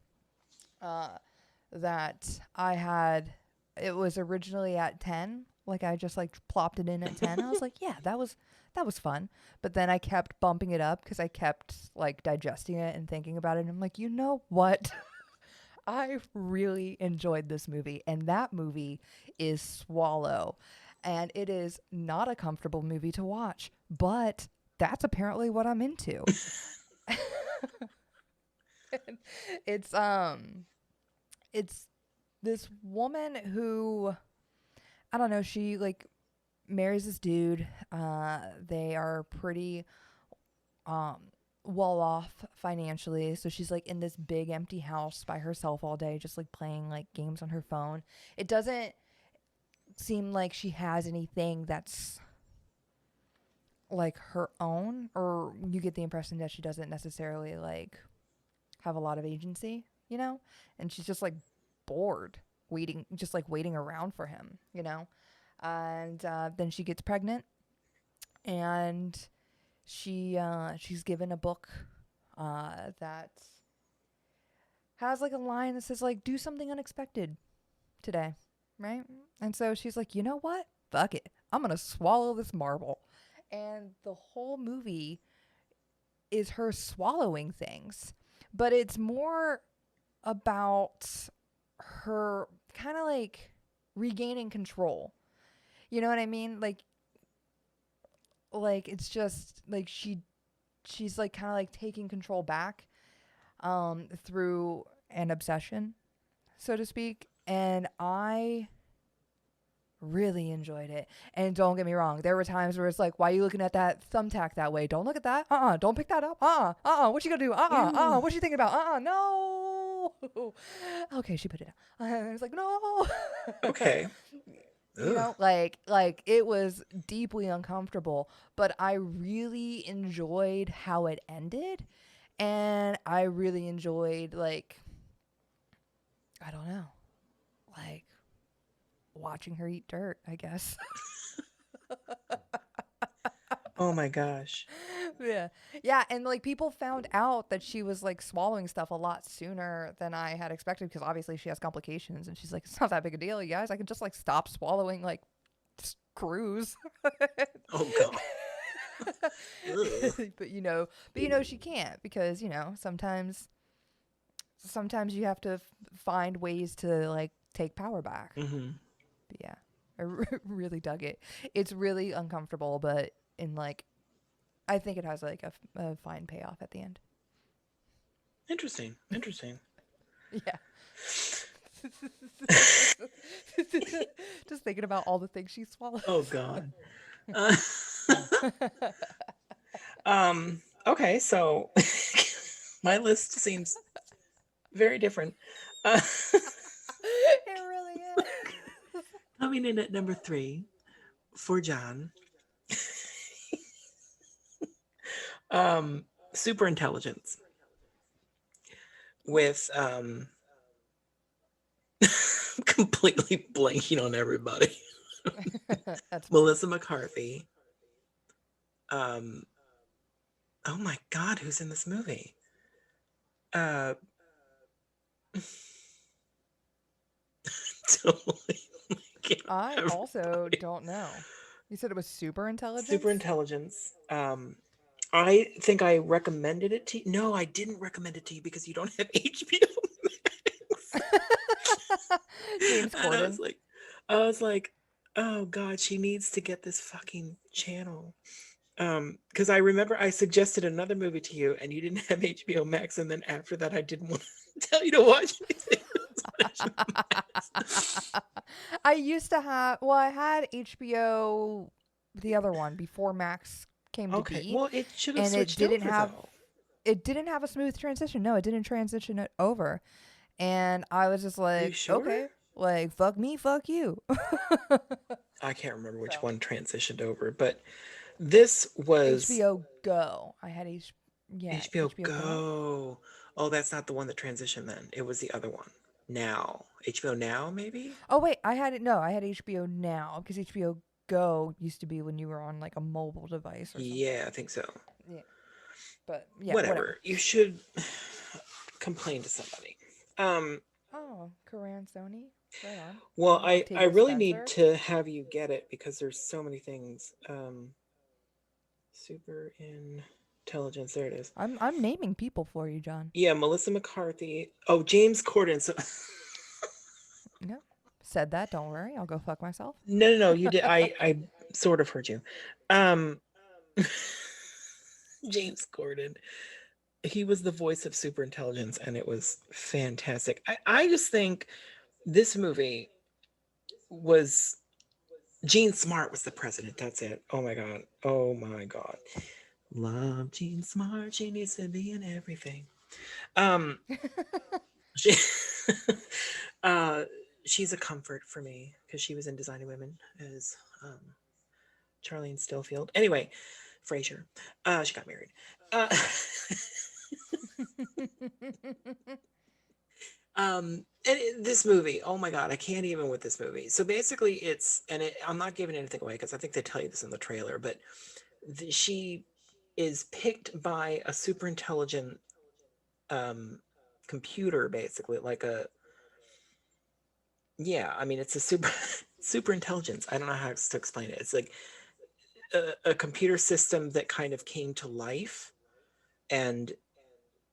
Speaker 3: That I had. It was originally at 10. Like I just like plopped it in at 10. I was like, yeah, that was fun. But then I kept bumping it up because I kept like digesting it and thinking about it. And I'm like, you know what? I really enjoyed this movie, and that movie is Swallow. And it is not a comfortable movie to watch, but that's apparently what I'm into. it's it's this woman who, I don't know, she like marries this dude. They are pretty well off financially, so she's like in this big empty house by herself all day, just like playing like games on her phone. It doesn't seem like she has anything that's like her own, or you get the impression that she doesn't necessarily like have a lot of agency, and she's just like bored waiting around for him, and then she gets pregnant, and she's given a book that has like a line that says like, do something unexpected today, right? And so she's like, you know what, fuck it, I'm gonna swallow this marble. And the whole movie is her swallowing things, but it's more about her kind of like regaining control. You know what I mean? Like it's just like she's like kind of like taking control back through an obsession, so to speak. And I really enjoyed it. And don't get me wrong, there were times where it's like, why are you looking at that thumbtack that way? Don't look at that. Don't pick that up. What you gonna do? What you thinking about? No. Okay, she put it down. And it's like, no.
Speaker 2: Okay.
Speaker 3: Like it was deeply uncomfortable, but I really enjoyed how it ended, and I really enjoyed like, I don't know, like watching her eat dirt, I guess.
Speaker 2: Oh my gosh.
Speaker 3: Yeah. Yeah, and like people found out that she was like swallowing stuff a lot sooner than I had expected because obviously she has complications and she's like, it's not that big a deal, you guys. I can just like stop swallowing like screws.
Speaker 2: Oh god. Ugh.
Speaker 3: but she can't because, sometimes you have to find ways to like take power back.
Speaker 2: Hmm.
Speaker 3: But yeah, I really dug it. It's really uncomfortable, but in like I think it has like a fine payoff at the end.
Speaker 2: Interesting. Interesting.
Speaker 3: Yeah. Just thinking about all the things she swallows.
Speaker 2: Oh god. Uh, okay, so my list seems very different. Uh,
Speaker 3: It really is.
Speaker 2: coming in at number 3 for John, um, super intelligence with completely blanking on everybody.
Speaker 3: That's fine.
Speaker 2: Melissa McCarthy. Um, oh my god, who's in this movie? Uh, totally blanking on
Speaker 3: I also
Speaker 2: everybody.
Speaker 3: don't know. You said it was super intelligence?
Speaker 2: Super intelligence. I think I recommended it to you. No, I didn't recommend it to you because you don't have HBO Max.
Speaker 3: James
Speaker 2: And
Speaker 3: Corden.
Speaker 2: I was like, oh god, she needs to get this fucking channel. Because I remember I suggested another movie to you and you didn't have HBO Max, and then after that I didn't want to tell you to watch anything.
Speaker 3: I used to have, well, I had HBO, the other one, before Max came to
Speaker 2: Okay,
Speaker 3: be,
Speaker 2: well, it should have
Speaker 3: and
Speaker 2: switched over though.
Speaker 3: it didn't have a smooth transition. No, it didn't transition it over. And I was just
Speaker 2: You
Speaker 3: like,
Speaker 2: sure?
Speaker 3: okay, like, fuck me, fuck you.
Speaker 2: I can't remember which
Speaker 3: So,
Speaker 2: one transitioned over, but this was
Speaker 3: HBO Go. I had
Speaker 2: HBO
Speaker 3: HBO Go.
Speaker 2: Go. Oh, that's not the one that transitioned then. It was the other one. Now. HBO Now, maybe?
Speaker 3: Oh wait, I had HBO Now because HBO Go used to be when you were on like a mobile device or something.
Speaker 2: Yeah, I think so.
Speaker 3: Yeah, but yeah, whatever.
Speaker 2: Whatever. You should complain to somebody.
Speaker 3: Oh, Karan Sony, right on.
Speaker 2: Well,
Speaker 3: You
Speaker 2: I
Speaker 3: take a
Speaker 2: really need
Speaker 3: Spencer.
Speaker 2: to have you get it because there's so many things. Super intelligence. There it is.
Speaker 3: I'm naming people for you, John.
Speaker 2: Yeah, Melissa McCarthy. Oh, James Corden. So
Speaker 3: No, said that. Don't worry, I'll go fuck myself.
Speaker 2: no, you did. I sort of heard you. Um, James Corden. He was the voice of super intelligence, and it was fantastic. I just think this movie was Gene Smart was the president. That's it. Oh my god. Oh my god. Love Gene Smart. She needs to be in everything. Um, she, uh, she's a comfort for me because she was in Designing Women as Charlene Stillfield. Anyway, Frasier. She got married. Uh, this movie, oh my god, I can't even with this movie. So basically I'm not giving anything away because I think they tell you this in the trailer, but she is picked by a super intelligent um computer, basically, like a, yeah, I mean, it's a super super intelligence. I don't know how to explain it. It's like a computer system that kind of came to life and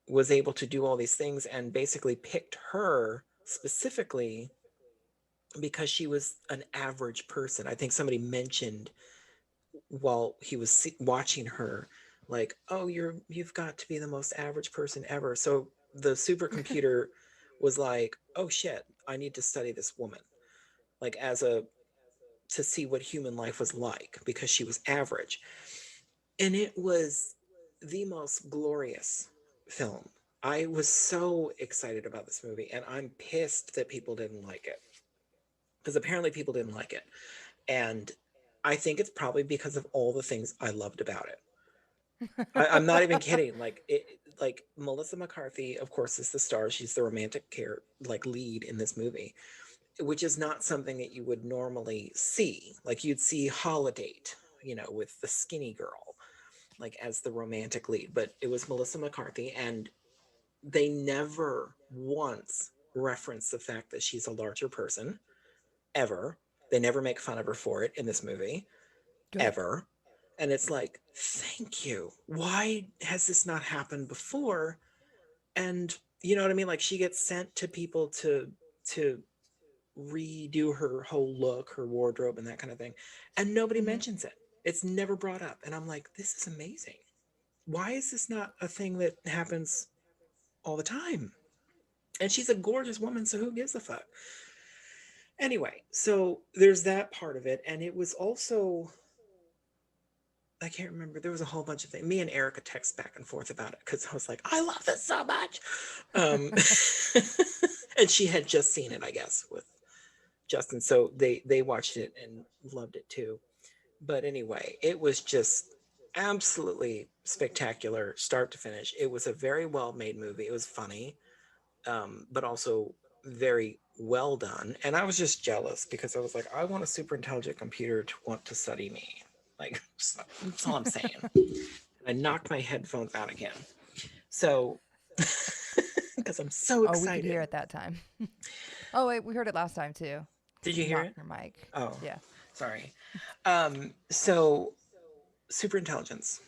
Speaker 2: was able to do all these things, and basically picked her specifically because she was an average person. I think somebody mentioned while he was watching her, like, oh, you've got to be the most average person ever. So the supercomputer was like, oh shit, I need to study this woman, like, to see what human life was like because she was average. And it was the most glorious film. I was so excited about this movie, and I'm pissed that people didn't like it because apparently people didn't like it. And I think it's probably because of all the things I loved about it. I'm not even kidding. Like Melissa McCarthy, of course, is the star. She's the romantic lead in this movie, which is not something that you would normally see. Like, you'd see Holiday, with the skinny girl. like as the romantic lead, but it was Melissa McCarthy, and they never once reference the fact that she's a larger person ever. They never make fun of her for it in this movie
Speaker 3: Good.
Speaker 2: ever. And it's like, thank you. Why has this not happened before? And you know what I mean? Like she gets sent to people to redo her whole look, her wardrobe, and that kind of thing. And nobody
Speaker 3: Hmm.
Speaker 2: mentions it. It's never brought up. And I'm like, this is amazing. Why is this not a thing that happens all the time? And she's a gorgeous woman, so who gives a fuck? Anyway, so there's that part of it. And it was also, I can't remember. There was a whole bunch of things. Me and Erica text back and forth about it because I was like, I love this so much. Um, and she had just seen it, I guess, with Justin. So they watched it and loved it too. But anyway, it was just absolutely spectacular, start to finish. It was a very well made movie. It was funny, but also very well done. And I was just jealous because I was like, I want a super intelligent computer to want to study me. Like, that's all I'm saying. I knocked my headphones out again. So, because I'm so
Speaker 3: Oh, we could hear
Speaker 2: excited.
Speaker 3: it that time. Oh wait, we heard it last time too.
Speaker 2: Did you hear
Speaker 3: Not
Speaker 2: it?
Speaker 3: your mic.
Speaker 2: Oh,
Speaker 3: Yeah.
Speaker 2: sorry. So super intelligence.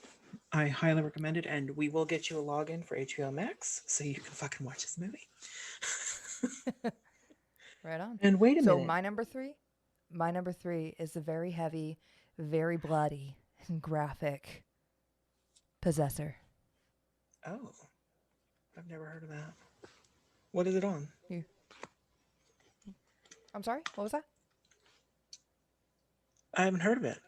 Speaker 2: I highly recommend it, and we will get you a login for HBO Max so you can fucking watch this movie.
Speaker 3: Right on.
Speaker 2: And wait a
Speaker 3: So
Speaker 2: minute.
Speaker 3: my number three is the very heavy, very bloody, and graphic Possessor.
Speaker 2: Oh, I've never heard of that. What is it on?
Speaker 3: You. I'm sorry. What was that?
Speaker 2: I haven't heard of it.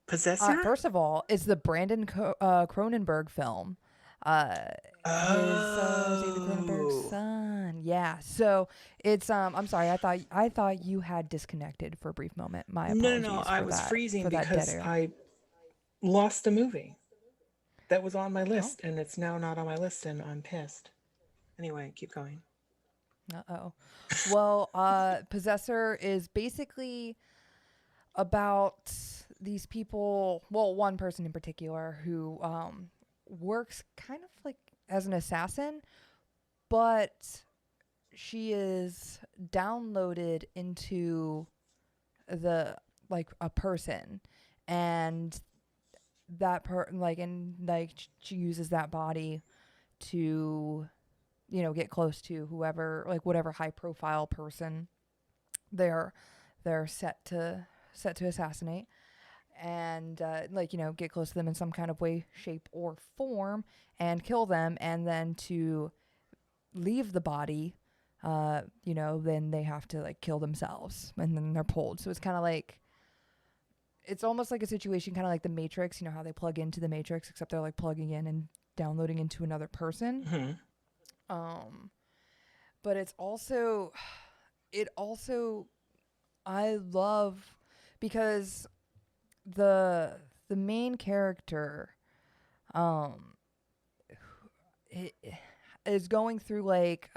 Speaker 2: Possessor?
Speaker 3: First of all, it's the Brandon Cronenberg film. David Cronenberg's
Speaker 2: Oh.
Speaker 3: son. Yeah. So it's I'm sorry. I thought you had disconnected for a brief moment. My
Speaker 2: No, no,
Speaker 3: apologies
Speaker 2: no. I
Speaker 3: for
Speaker 2: was
Speaker 3: that
Speaker 2: freezing
Speaker 3: for that dead
Speaker 2: because
Speaker 3: air.
Speaker 2: I lost a movie that was on my
Speaker 3: Oh.
Speaker 2: list, and it's now not on my list, and I'm pissed. Anyway, keep going.
Speaker 3: Uh-oh. Well, Possessor is basically about these people, well, one person in particular who works kind of like as an assassin, but she is downloaded into the like a person, and she uses that body to get close to whoever, like whatever high profile person they're set to assassinate, and get close to them in some kind of way, shape, or form, and kill them, and then to leave the body, then they have to like kill themselves, and then they're pulled. So it's kind of like, it's almost like a situation kind of like the Matrix, how they plug into the Matrix, except they're like plugging in and downloading into another person. But it's also, it also, I love, because the main character, um, it, is going through like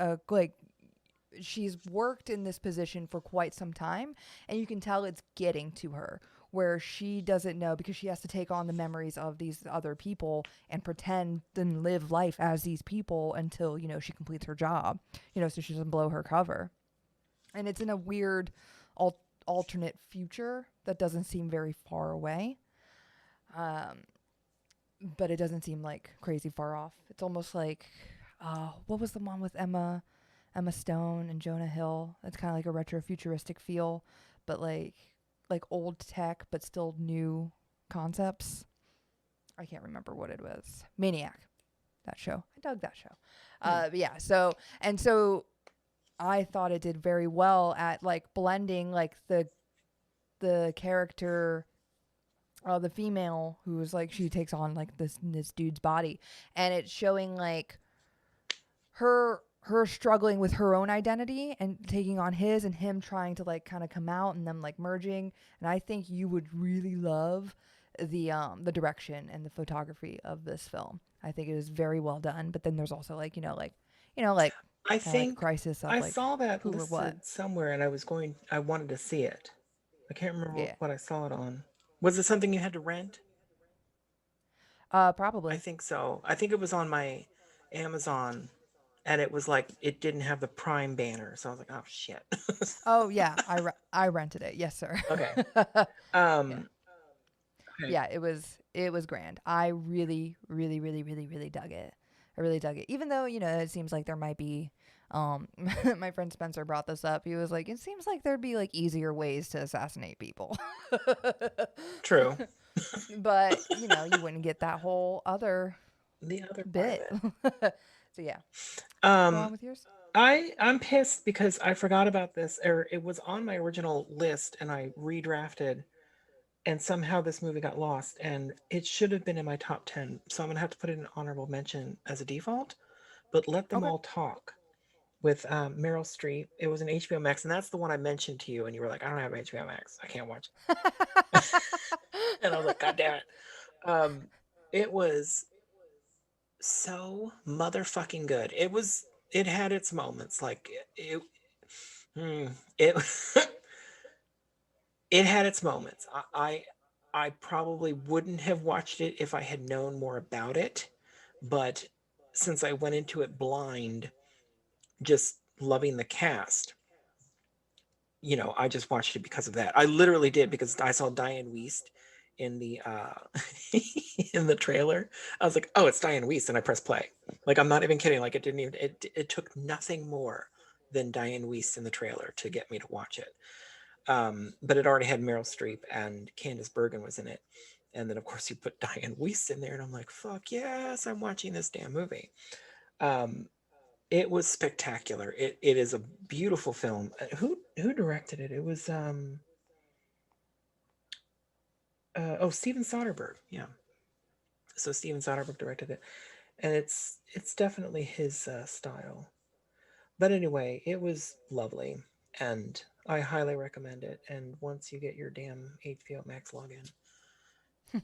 Speaker 3: she's worked in this position for quite some time, and you can tell it's getting to her where she doesn't know, because she has to take on the memories of these other people and pretend and live life as these people until she completes her job, so she doesn't blow her cover. And it's in a weird alternate future that doesn't seem very far away, but it doesn't seem like crazy far off. It's almost like, what was the one with Emma Stone and Jonah Hill? It's kind of like a retro futuristic feel, but like old tech, but still new concepts. I can't remember what it was. Maniac, that show. I dug that show. But yeah. So I thought it did very well at like blending like the character, the female who is like, she takes on like this dude's body, and it's showing like her struggling with her own identity and taking on his, and him trying to like kind of come out, and them like merging. And I think you would really love the direction and the photography of this film. I think it is very well done. But then there's also like
Speaker 2: I
Speaker 3: kind of like a
Speaker 2: think
Speaker 3: crisis of
Speaker 2: I
Speaker 3: like
Speaker 2: saw that
Speaker 3: who or what.
Speaker 2: listed somewhere, and I wanted to see it. I can't remember
Speaker 3: Yeah.
Speaker 2: what I saw it on. Was it something you had to rent? I
Speaker 3: Probably.
Speaker 2: think so. I think it was on my Amazon, and it was like it didn't have the Prime banner, so I was like, oh shit.
Speaker 3: Oh yeah, I rented it. Yes, sir.
Speaker 2: Okay.
Speaker 3: Yeah.
Speaker 2: Um. Okay.
Speaker 3: Yeah, it was grand. I really, really, really, really, really dug it. I really dug it. Even though, it seems like there might be my friend Spencer brought this up. He was like, it seems like there'd be like easier ways to assassinate people.
Speaker 2: True.
Speaker 3: But, you wouldn't get that whole other
Speaker 2: The other part of
Speaker 3: bit.
Speaker 2: it.
Speaker 3: So yeah. Go on
Speaker 2: Um.
Speaker 3: with yours.
Speaker 2: I'm pissed because I forgot about this, or it was on my original list, and I redrafted, and somehow this movie got lost, and it should have been in my top 10. So I'm gonna have to put it in honorable mention as a default. But Let Them
Speaker 3: Okay.
Speaker 2: All Talk with Meryl Streep. It was an HBO Max, and that's the one I mentioned to you, and you were like, "I don't have HBO Max. I can't watch it." And I was like, "God damn it!" Um, it was so motherfucking good. It was. It had its moments. Like it it had its moments. I probably wouldn't have watched it if I had known more about it, but since I went into it blind, just loving the cast, I just watched it because of that. I literally did because I saw Diane Wiest in the in the trailer. I was like, "Oh, it's Diane Wiest," and I pressed play. Like I'm not even kidding. Like it took nothing more than Diane Wiest in the trailer to get me to watch it. But it already had Meryl Streep and Candice Bergen was in it. And then of course you put Diane Wiest in there, and I'm like, "Fuck yes, I'm watching this damn movie." Um, it was spectacular. It is a beautiful film. Who directed it? It was Steven Soderbergh. Yeah. So Steven Soderbergh directed it, and it's definitely his style. But anyway, it was lovely, and I highly recommend it. And once you get your damn HBO Max login,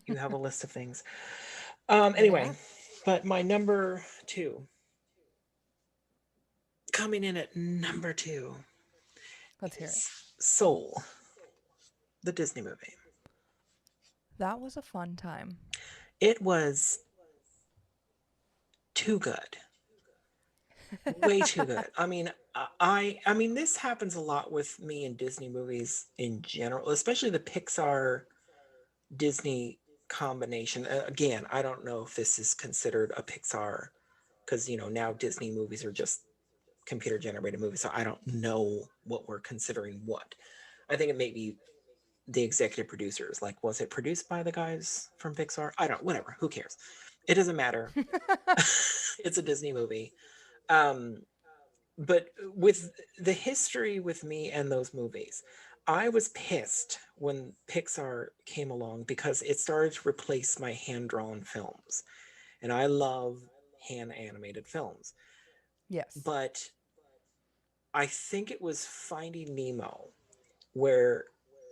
Speaker 2: you have a list of things. Anyway,
Speaker 3: Yeah.
Speaker 2: but my number two, coming in at number two,
Speaker 3: Let's hear it.
Speaker 2: is Soul, the Disney movie.
Speaker 3: That was a fun time.
Speaker 2: It was too good. Way too good. I mean, I mean this happens a lot with me in Disney movies in general, especially the Pixar Disney combination. Again, I don't know if this is considered a Pixar because now Disney movies are just computer generated movies, so I don't know what we're considering what. I think it may be the executive producers. Like, was it produced by the guys from Pixar? I don't. Whatever. Who cares? It doesn't matter. It's a Disney movie. Um, but with the history with me and those movies, I was pissed when Pixar came along because it started to replace my hand drawn films. And I love hand animated films.
Speaker 3: Yes.
Speaker 2: But I think it was Finding Nemo where,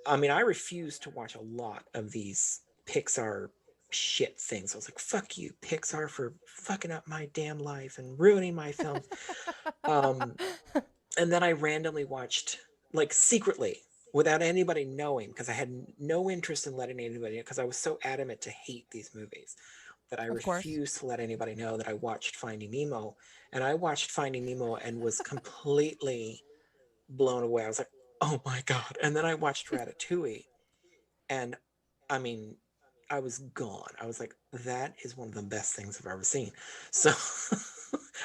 Speaker 2: I mean, I refused to watch a lot of these Pixar shit things. I was like, fuck you, Pixar, for fucking up my damn life and ruining my films. Um, and then I randomly watched, like secretly, without anybody knowing, because I had no interest in letting anybody know, because I was so adamant to hate these movies that I
Speaker 3: Of course.
Speaker 2: refused to let anybody know that I watched Finding Nemo. And I watched Finding Nemo and was completely blown away. I was like, oh my God. And then I watched Ratatouille, and I mean, I was gone. I was like, that is one of the best things I've ever seen. So,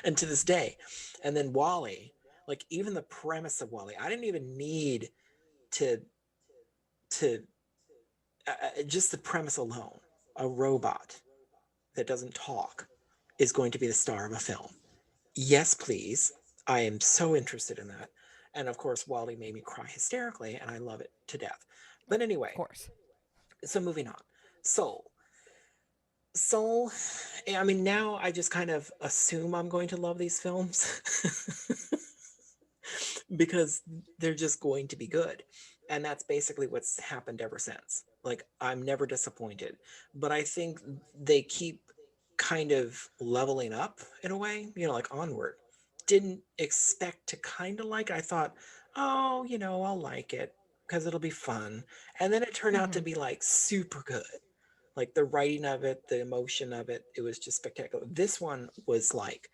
Speaker 2: and to this day. And then Wally, like even the premise of Wally, I didn't even need to to just the premise alone. A robot that doesn't talk is going to be the star of a film. Yes, please. I am so interested in that. And of course, Wally made me cry hysterically, and I love it to death. But
Speaker 3: Of
Speaker 2: anyway,
Speaker 3: course.
Speaker 2: so moving on. Soul. Soul, I mean, now I just kind of assume I'm going to love these films because they're just going to be good. And that's basically what's happened ever since. Like, I'm never disappointed. But I think they keep kind of leveling up in a way, like Onward. Didn't expect to kind of like it. I thought, oh, I'll like it because it'll be fun. And then it turned out to
Speaker 3: Mhm.
Speaker 2: be like super good. Like the writing of it, the emotion of it, it was just spectacular. This one was like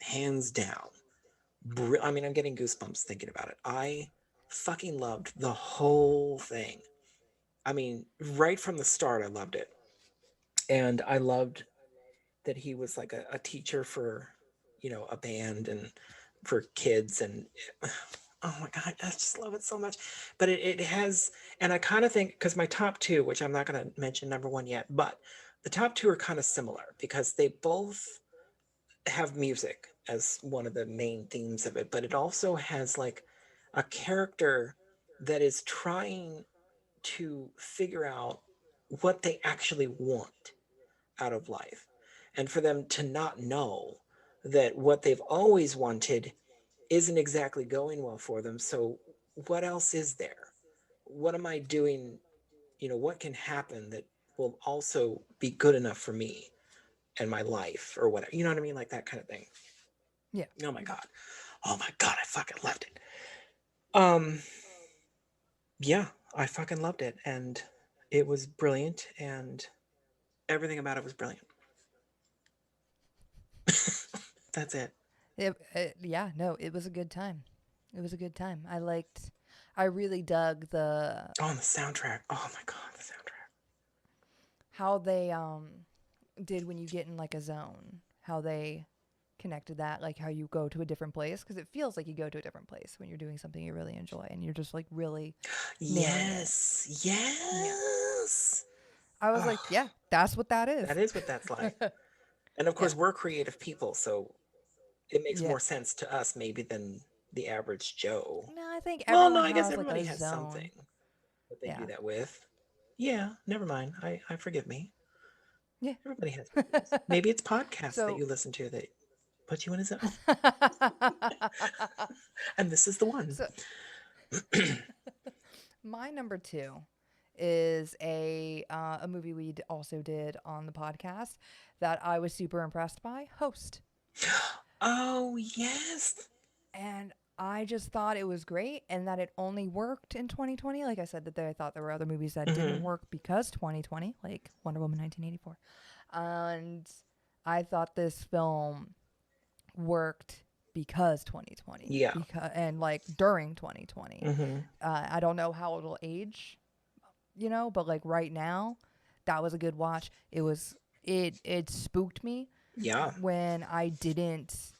Speaker 2: hands down. I mean, I'm getting goosebumps thinking about it. I fucking loved the whole thing. I mean, right from the start, I loved it. And I loved that he was like a teacher for, a band and for kids. And oh my God, I just love it so much. But it has, and I kind of think, because my top two, which I'm not going to mention number one yet, but the top two are kind of similar because they both have music as one of the main themes of it, but it also has like a character that is trying to figure out what they actually want out of life. And for them to not know that what they've always wanted isn't exactly going well for them. So, what else is there? What am I doing? What can happen that will also be good enough for me and my life or whatever? You know what I mean? Like that kind of thing.
Speaker 3: Yeah.
Speaker 2: Oh my God. Oh my God. I fucking loved it. Um, yeah, I fucking loved it. And it was brilliant. And everything about it was brilliant. That's it.
Speaker 3: Yeah, no, it was a good time. It was a good time. I really dug
Speaker 2: Oh, and the soundtrack. Oh my God, the soundtrack.
Speaker 3: how they did when you get in like a zone, how they connected that, like how you go to a different place, because it feels like you go to a different place when you're doing something you really enjoy and you're just like really nailing it.
Speaker 2: Yes.
Speaker 3: Yeah.
Speaker 2: Yes.
Speaker 3: I was like,
Speaker 2: Oh,
Speaker 3: yeah, that's what that is.
Speaker 2: that is what that's like. And of
Speaker 3: Yeah.
Speaker 2: course, we're creative people, so it makes
Speaker 3: Yeah.
Speaker 2: more sense to us maybe than the average Joe.
Speaker 3: No, I think
Speaker 2: Well, no,
Speaker 3: everyone
Speaker 2: I guess
Speaker 3: has like
Speaker 2: everybody
Speaker 3: a
Speaker 2: has something
Speaker 3: zone.
Speaker 2: that they do
Speaker 3: Yeah.
Speaker 2: that with. Yeah, never mind. I forgive me.
Speaker 3: Yeah.
Speaker 2: Everybody has movies. Maybe it's podcasts that
Speaker 3: So
Speaker 2: you listen to that put you in a zone. And this is the one.
Speaker 3: so my number two is a movie also did on the podcast that I was super impressed by, Host.
Speaker 2: Oh, yes.
Speaker 3: And I just thought it was great and that it only worked in 2020. Like I said, I thought there were other movies that didn't work because 2020, like Wonder Woman 1984. And I thought this film worked because 2020,
Speaker 2: Yeah.
Speaker 3: and like during 2020.
Speaker 2: Mm-hmm.
Speaker 3: I don't know how it'll age, but like right now, that was a good watch. It spooked me
Speaker 2: Yeah.
Speaker 3: when I didn't,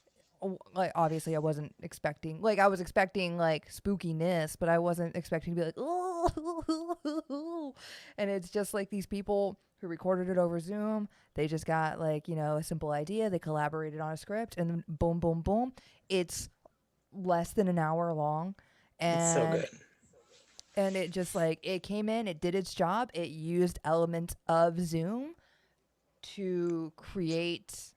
Speaker 3: like, obviously I wasn't expecting, like, I was expecting like spookiness, but I wasn't expecting to be like, oh, and it's just like these people who recorded it over Zoom. They just got like, a simple idea. They collaborated on a script and then boom, boom, boom. It's less than an hour long.
Speaker 2: It's so
Speaker 3: And
Speaker 2: good.
Speaker 3: it just like, it came in, it did its job. It used elements of Zoom to create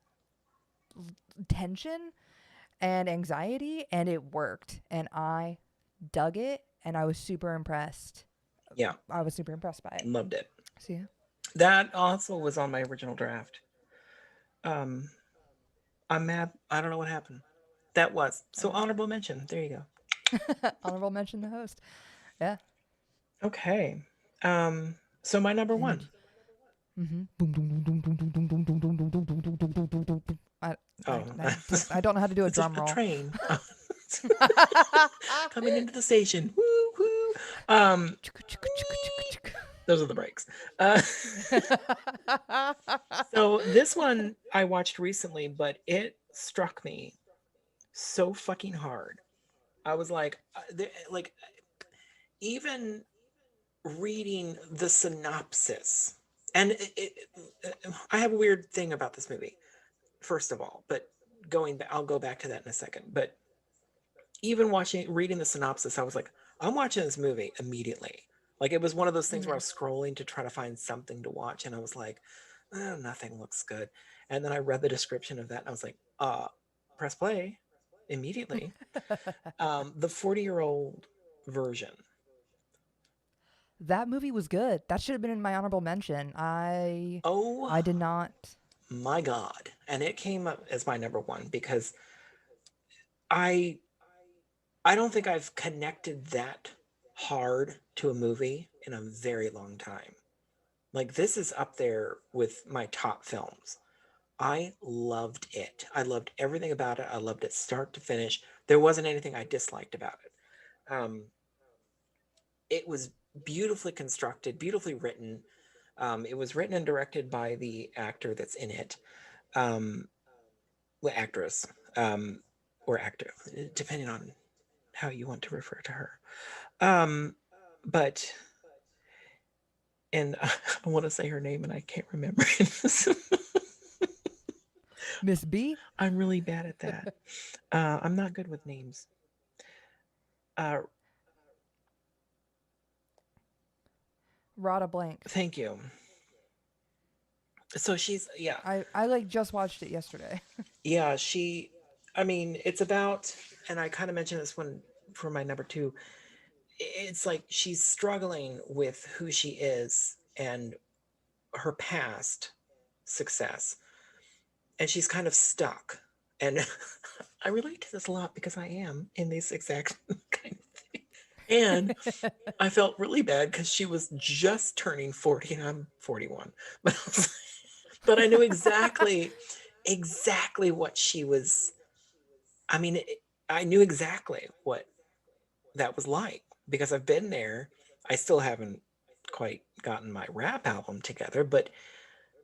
Speaker 3: tension and anxiety, and it worked. And I dug it, and I was super impressed.
Speaker 2: Yeah.
Speaker 3: I was super impressed by it.
Speaker 2: Loved it.
Speaker 3: So yeah.
Speaker 2: That also was on my original draft. I'm mad. I don't know what happened. That was. So honorable mention. There you go.
Speaker 3: Honorable mention the Host. Yeah.
Speaker 2: Okay. So my number one. Oh,
Speaker 3: I don't know how to do a
Speaker 2: it's
Speaker 3: drum
Speaker 2: a
Speaker 3: roll.
Speaker 2: train coming into the station. Woo woo. Those are the breaks. So this one I watched recently, but it struck me so fucking hard. I was like, even reading the synopsis, and I have a weird thing about this movie. First of all, but going back, I'll go back to that in a second. But even reading the synopsis, I was like, I'm watching this movie immediately. Like it was one of those things where I was scrolling to try to find something to watch, and I was like, oh, nothing looks good. And then I read the description of that, and I was like, press play immediately. The 40-year-old version.
Speaker 3: That movie was good. That should have been in my honorable mention. I did not.
Speaker 2: My God. And it came up as my number one because I don't think I've connected that hard to a movie in a very long time. Like, this is up there with my top films. I loved it. I loved everything about it. I loved it start to finish. There wasn't anything I disliked about it. It was beautifully constructed, beautifully written. It was written and directed by the actor that's in it, um, well, actress, or actor, depending on how you want to refer to her. Um, but and I want to say her name and I can't remember it.
Speaker 3: Miss B?
Speaker 2: I'm really bad at that. I'm not good with names. Uh,
Speaker 3: Rada Blank.
Speaker 2: Thank you. So she's, yeah,
Speaker 3: I like just watched it yesterday.
Speaker 2: yeah, I mean, it's about, and I kind of mentioned this one for my number two. It's like she's struggling with who she is and her past success, and she's kind of stuck. And I relate to this a lot because I am in this exact kind of thing. And I felt really bad because she was just turning 40 and I'm 41. But but I knew exactly what she was. I mean, I knew exactly what that was like because I've been there. I still haven't quite gotten my rap album together, but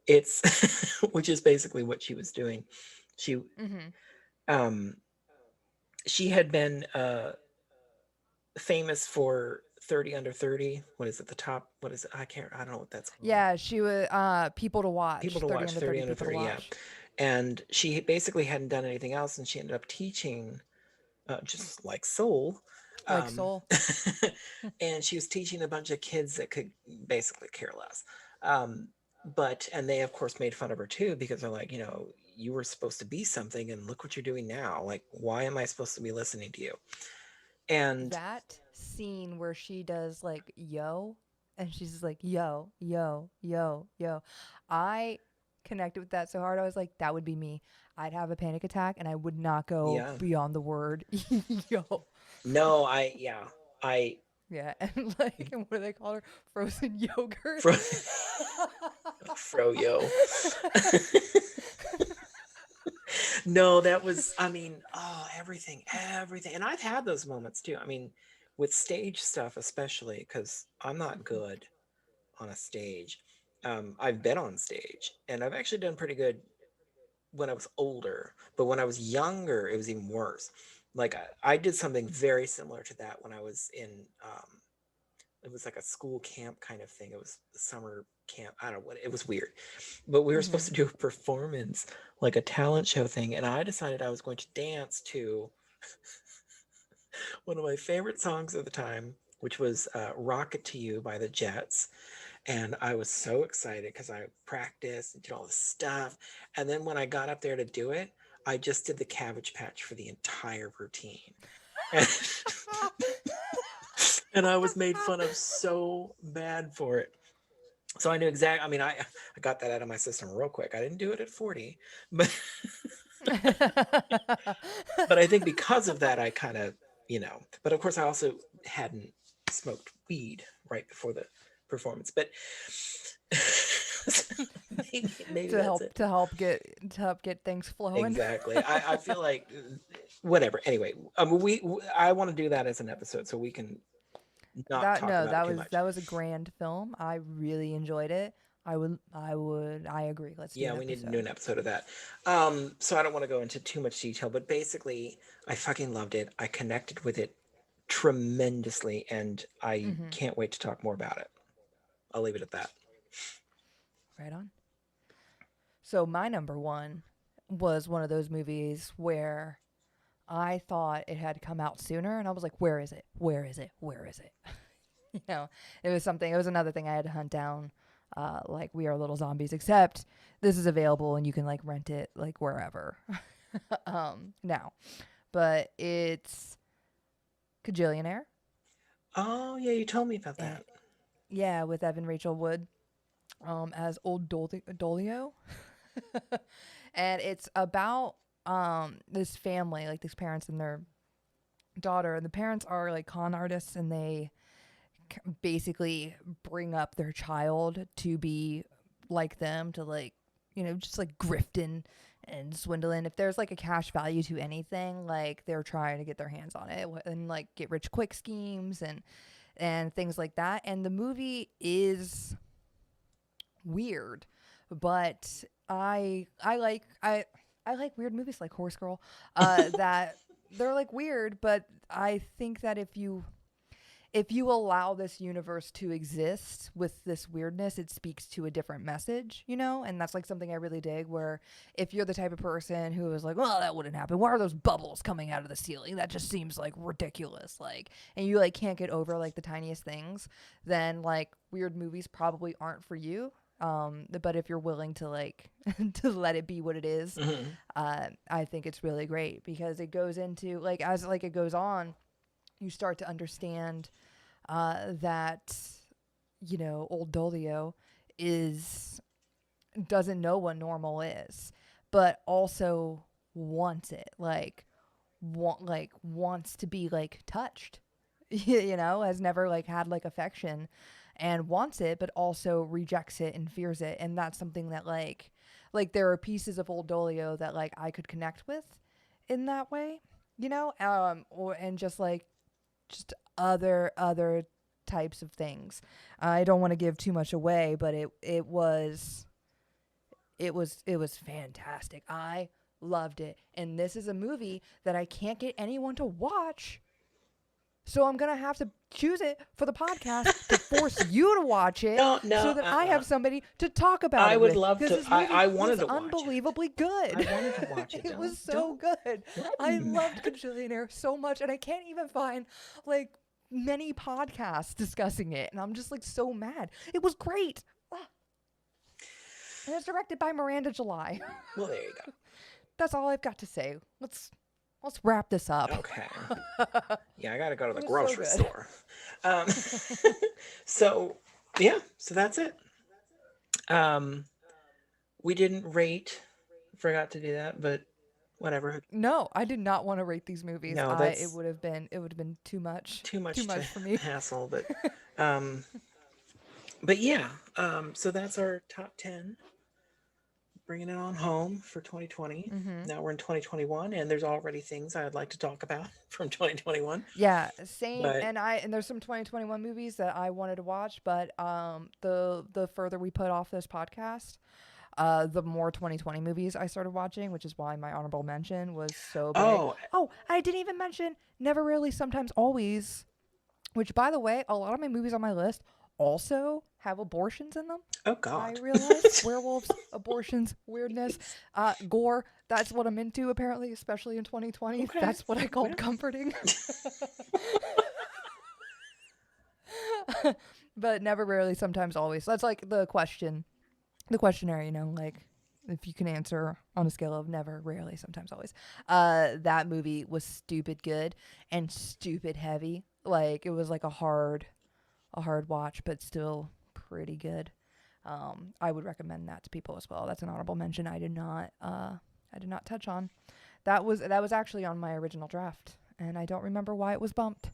Speaker 2: it's which is basically what she was doing. She
Speaker 3: Mm-hmm.
Speaker 2: um she had been famous for 30 under 30. What is it? The top, what is it? I don't know what that's called.
Speaker 3: Yeah, she was People to
Speaker 2: People
Speaker 3: Watch.
Speaker 2: to
Speaker 3: 30
Speaker 2: watch,
Speaker 3: under
Speaker 2: 30
Speaker 3: 30
Speaker 2: under
Speaker 3: people to
Speaker 2: 30, yeah.
Speaker 3: watch.
Speaker 2: And she basically hadn't done anything else, and she ended up teaching, just like soul.
Speaker 3: Like
Speaker 2: Um,
Speaker 3: Soul.
Speaker 2: and she was teaching a bunch of kids that could basically care less. Um, and they, of course, made fun of her too because they're like, you were supposed to be something, and look what you're doing now. Like, why am I supposed to be listening to you? And
Speaker 3: That scene where she does like yo and she's just like yo, yo, yo, yo. I connected with that so hard. I was like, that would be me. I'd have a panic attack and I would not go
Speaker 2: yeah,
Speaker 3: beyond the word yo.
Speaker 2: no, I,
Speaker 3: Yeah, and like, and what do they call her? Frozen yogurt.
Speaker 2: fro, froyo. No, that was, I mean, oh, everything. And I've had those moments too. I mean, with stage stuff, especially because I'm not good on a stage. I've been on stage and I've actually done pretty good when I was older, but when I was younger, it was even worse. Like I did something very similar to that when I was in, it was like a school camp kind of thing. It was a summer camp. I don't know what, it was weird, but we were supposed
Speaker 3: Hmm.
Speaker 2: to do a performance, like a talent show thing. And I decided I was going to dance to one of my favorite songs of the time, which was Rocket to You by the Jets. And I was so excited because I practiced and did all this stuff. And then when I got up there to do it, I just did the Cabbage Patch for the entire routine. And, and I was made fun of so bad for it. So I knew exactly, I mean, I got that out of my system real quick. I didn't do it at 40, but but I think because of that, I kind of, but of course I also hadn't smoked weed right before the performance, but maybe that's it.
Speaker 3: To help get things flowing.
Speaker 2: Exactly. I feel like whatever. Anyway, I want to do that as an episode so we can not
Speaker 3: That
Speaker 2: talk
Speaker 3: no,
Speaker 2: about it too much.
Speaker 3: that was a grand film. I really enjoyed it. I agree. Let's do
Speaker 2: Yeah,
Speaker 3: an
Speaker 2: we need to do
Speaker 3: episode.
Speaker 2: an episode of that. So I don't want to go into too much detail, but basically, I fucking loved it. I connected with it tremendously, and I
Speaker 3: Hmm.
Speaker 2: can't wait to talk more about it. I'll leave it at that.
Speaker 3: Right on. So my number one was one of those movies where I thought it had come out sooner, and I was like, "Where is it? Where is it? Where is it?" you know, it was something. It was another thing I had to hunt down. Like We Are Little Zombies, except this is available and you can like rent it like wherever. Now, but it's Kajillionaire.
Speaker 2: Oh yeah, you told me about
Speaker 3: And
Speaker 2: that.
Speaker 3: yeah, with Evan Rachel Wood as old Dolio. And it's about this family, like these parents and their daughter. And the parents are like con artists and they basically bring up their child to be like them, to like, just like grifting and swindling. If there's like a cash value to anything, like they're trying to get their hands on it and like get rich quick schemes and things like that. And the movie is weird, but I like weird movies like Horse Girl, that they're like weird, but I think that if you allow this universe to exist with this weirdness, it speaks to a different message, and that's like something I really dig, where if you're the type of person who is like, well, that wouldn't happen, why are those bubbles coming out of the ceiling, that just seems like ridiculous, like, and you like can't get over like the tiniest things, then like weird movies probably aren't for you. But if you're willing to like to let it be what it is,
Speaker 2: Mhm.
Speaker 3: I think it's really great, because it goes into like, as like it goes on, you start to understand that old Dolio doesn't know what normal is, but also wants it, wants to be like touched, has never like had like affection and wants it, but also rejects it and fears it. And that's something that like there are pieces of old Dolio that like I could connect with in that way, and just other types of things. I don't want to give too much away, but it was fantastic. I loved it. And this is a movie that I can't get anyone to watch, so I'm going to have to choose it for the podcast to force you to watch it,
Speaker 2: No,
Speaker 3: so that I have somebody to talk about
Speaker 2: I
Speaker 3: it
Speaker 2: would
Speaker 3: with,
Speaker 2: love
Speaker 3: because
Speaker 2: to.
Speaker 3: this movie
Speaker 2: I wanted
Speaker 3: was
Speaker 2: to watch it.
Speaker 3: unbelievably good.
Speaker 2: I wanted to watch it.
Speaker 3: It was so
Speaker 2: Don't
Speaker 3: good.
Speaker 2: let
Speaker 3: I
Speaker 2: me
Speaker 3: loved
Speaker 2: mad.
Speaker 3: Conchillionaire so much, and I can't even find like many podcasts discussing it, and I'm just like so mad. It was great. Ah. And it's directed by Miranda July.
Speaker 2: Well, there you go.
Speaker 3: That's all I've got to say. Let's wrap this up.
Speaker 2: Okay. Yeah, I gotta go to the
Speaker 3: It was so
Speaker 2: grocery
Speaker 3: good.
Speaker 2: store. So yeah, so that's it. We didn't rate. Forgot to do that, but whatever.
Speaker 3: No, I did not want to rate these movies.
Speaker 2: No,
Speaker 3: It
Speaker 2: that's
Speaker 3: would have been too much.
Speaker 2: too much
Speaker 3: Too much
Speaker 2: to
Speaker 3: for me.
Speaker 2: hassle. But yeah. So that's our top 10. Bringing it on home for 2020.
Speaker 3: Mm-hmm.
Speaker 2: Now we're in 2021, and there's already things I'd like to talk about from 2021.
Speaker 3: Yeah, same.
Speaker 2: But
Speaker 3: And there's some 2021 movies that I wanted to watch, but the further we put off this podcast, the more 2020 movies I started watching, which is why my honorable mention was so big. Oh, I didn't even mention Never, Rarely, Sometimes, Always, which, by the way, a lot of my movies on my list also have abortions in them.
Speaker 2: oh
Speaker 3: I
Speaker 2: God.
Speaker 3: realized werewolves, abortions, weirdness, gore. That's what I'm into, apparently, especially in 2020.
Speaker 2: Okay.
Speaker 3: That's what I called
Speaker 2: Well.
Speaker 3: comforting. But Never, Rarely, Sometimes, Always. That's like the questionnaire, like if you can answer on a scale of never, rarely, sometimes, always. That movie was stupid good and stupid heavy. Like it was like a hard watch, but still pretty good. I would recommend that to people as well. That's an honorable mention I did not touch on. That was actually on my original draft, and I don't remember why it was bumped.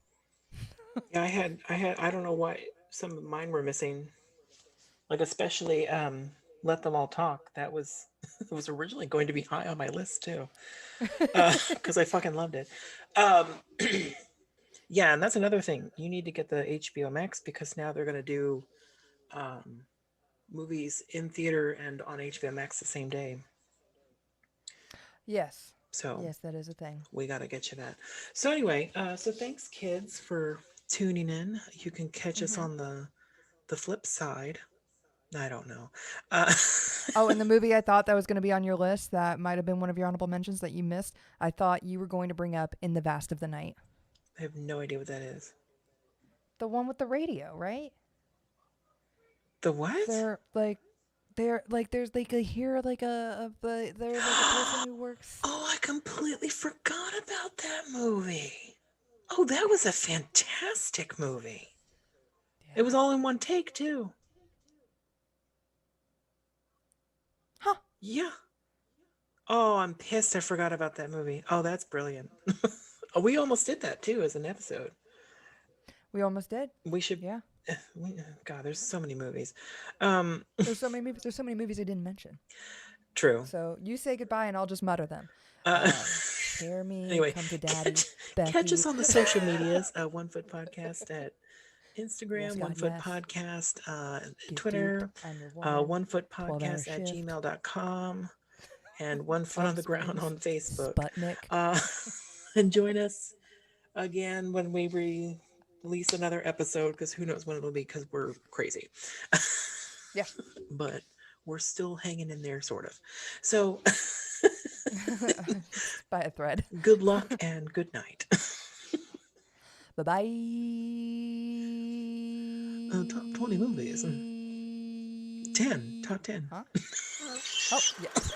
Speaker 2: Yeah, I don't know why some of mine were missing. Like especially Let Them All Talk. That was it was originally going to be high on my list too. Because I fucking loved it. Um yeah, and that's another thing. You need to get the HBO Max, because now they're gonna do movies in theater and on HBO Max the same day.
Speaker 3: Yes.
Speaker 2: So
Speaker 3: Yes, that is a thing.
Speaker 2: we got to get you that. So anyway, so thanks kids for tuning in. You can catch us on the flip side. I don't know.
Speaker 3: Oh, and the movie I thought that was going to be on your list that might have been one of your honorable mentions that you missed, I thought you were going to bring up In the Vast of the Night.
Speaker 2: I have no idea what that is.
Speaker 3: The one with the radio, right?
Speaker 2: The what?
Speaker 3: They're like there's like a here like there's like a person who works.
Speaker 2: Oh, I completely forgot about that movie. Oh, that was a fantastic movie. It was all in one take too.
Speaker 3: Huh.
Speaker 2: Yeah. Oh, I'm pissed I forgot about that movie. Oh, that's brilliant. Oh, we almost did that too as an episode.
Speaker 3: We almost did.
Speaker 2: We should.
Speaker 3: Yeah.
Speaker 2: God, there's so many movies.
Speaker 3: There's so many movies. There's so many movies I didn't mention.
Speaker 2: True.
Speaker 3: So you say goodbye, and I'll just mutter them.
Speaker 2: Uh,
Speaker 3: Share me.
Speaker 2: anyway,
Speaker 3: Come to Daddy.
Speaker 2: catch us
Speaker 3: Becky.
Speaker 2: on the social medias. One Foot Podcast at
Speaker 3: Wolf
Speaker 2: Instagram,
Speaker 3: Scott,
Speaker 2: One Foot
Speaker 3: yes.
Speaker 2: Podcast,
Speaker 3: Get
Speaker 2: Twitter,
Speaker 3: Duped. I'm your woman.
Speaker 2: One Foot
Speaker 3: 12-hour
Speaker 2: Podcast at
Speaker 3: shift.
Speaker 2: gmail.com, and One Foot on the Ground on Facebook.
Speaker 3: Sputnik.
Speaker 2: And join us again when we release another episode, because who knows when it'll be, because we're crazy.
Speaker 3: Yeah.
Speaker 2: But we're still hanging in there, sort of. So
Speaker 3: By a thread.
Speaker 2: good luck and good night.
Speaker 3: Bye-bye.
Speaker 2: Top 20 movies. 10. Top 10.
Speaker 3: Huh? Oh, yes.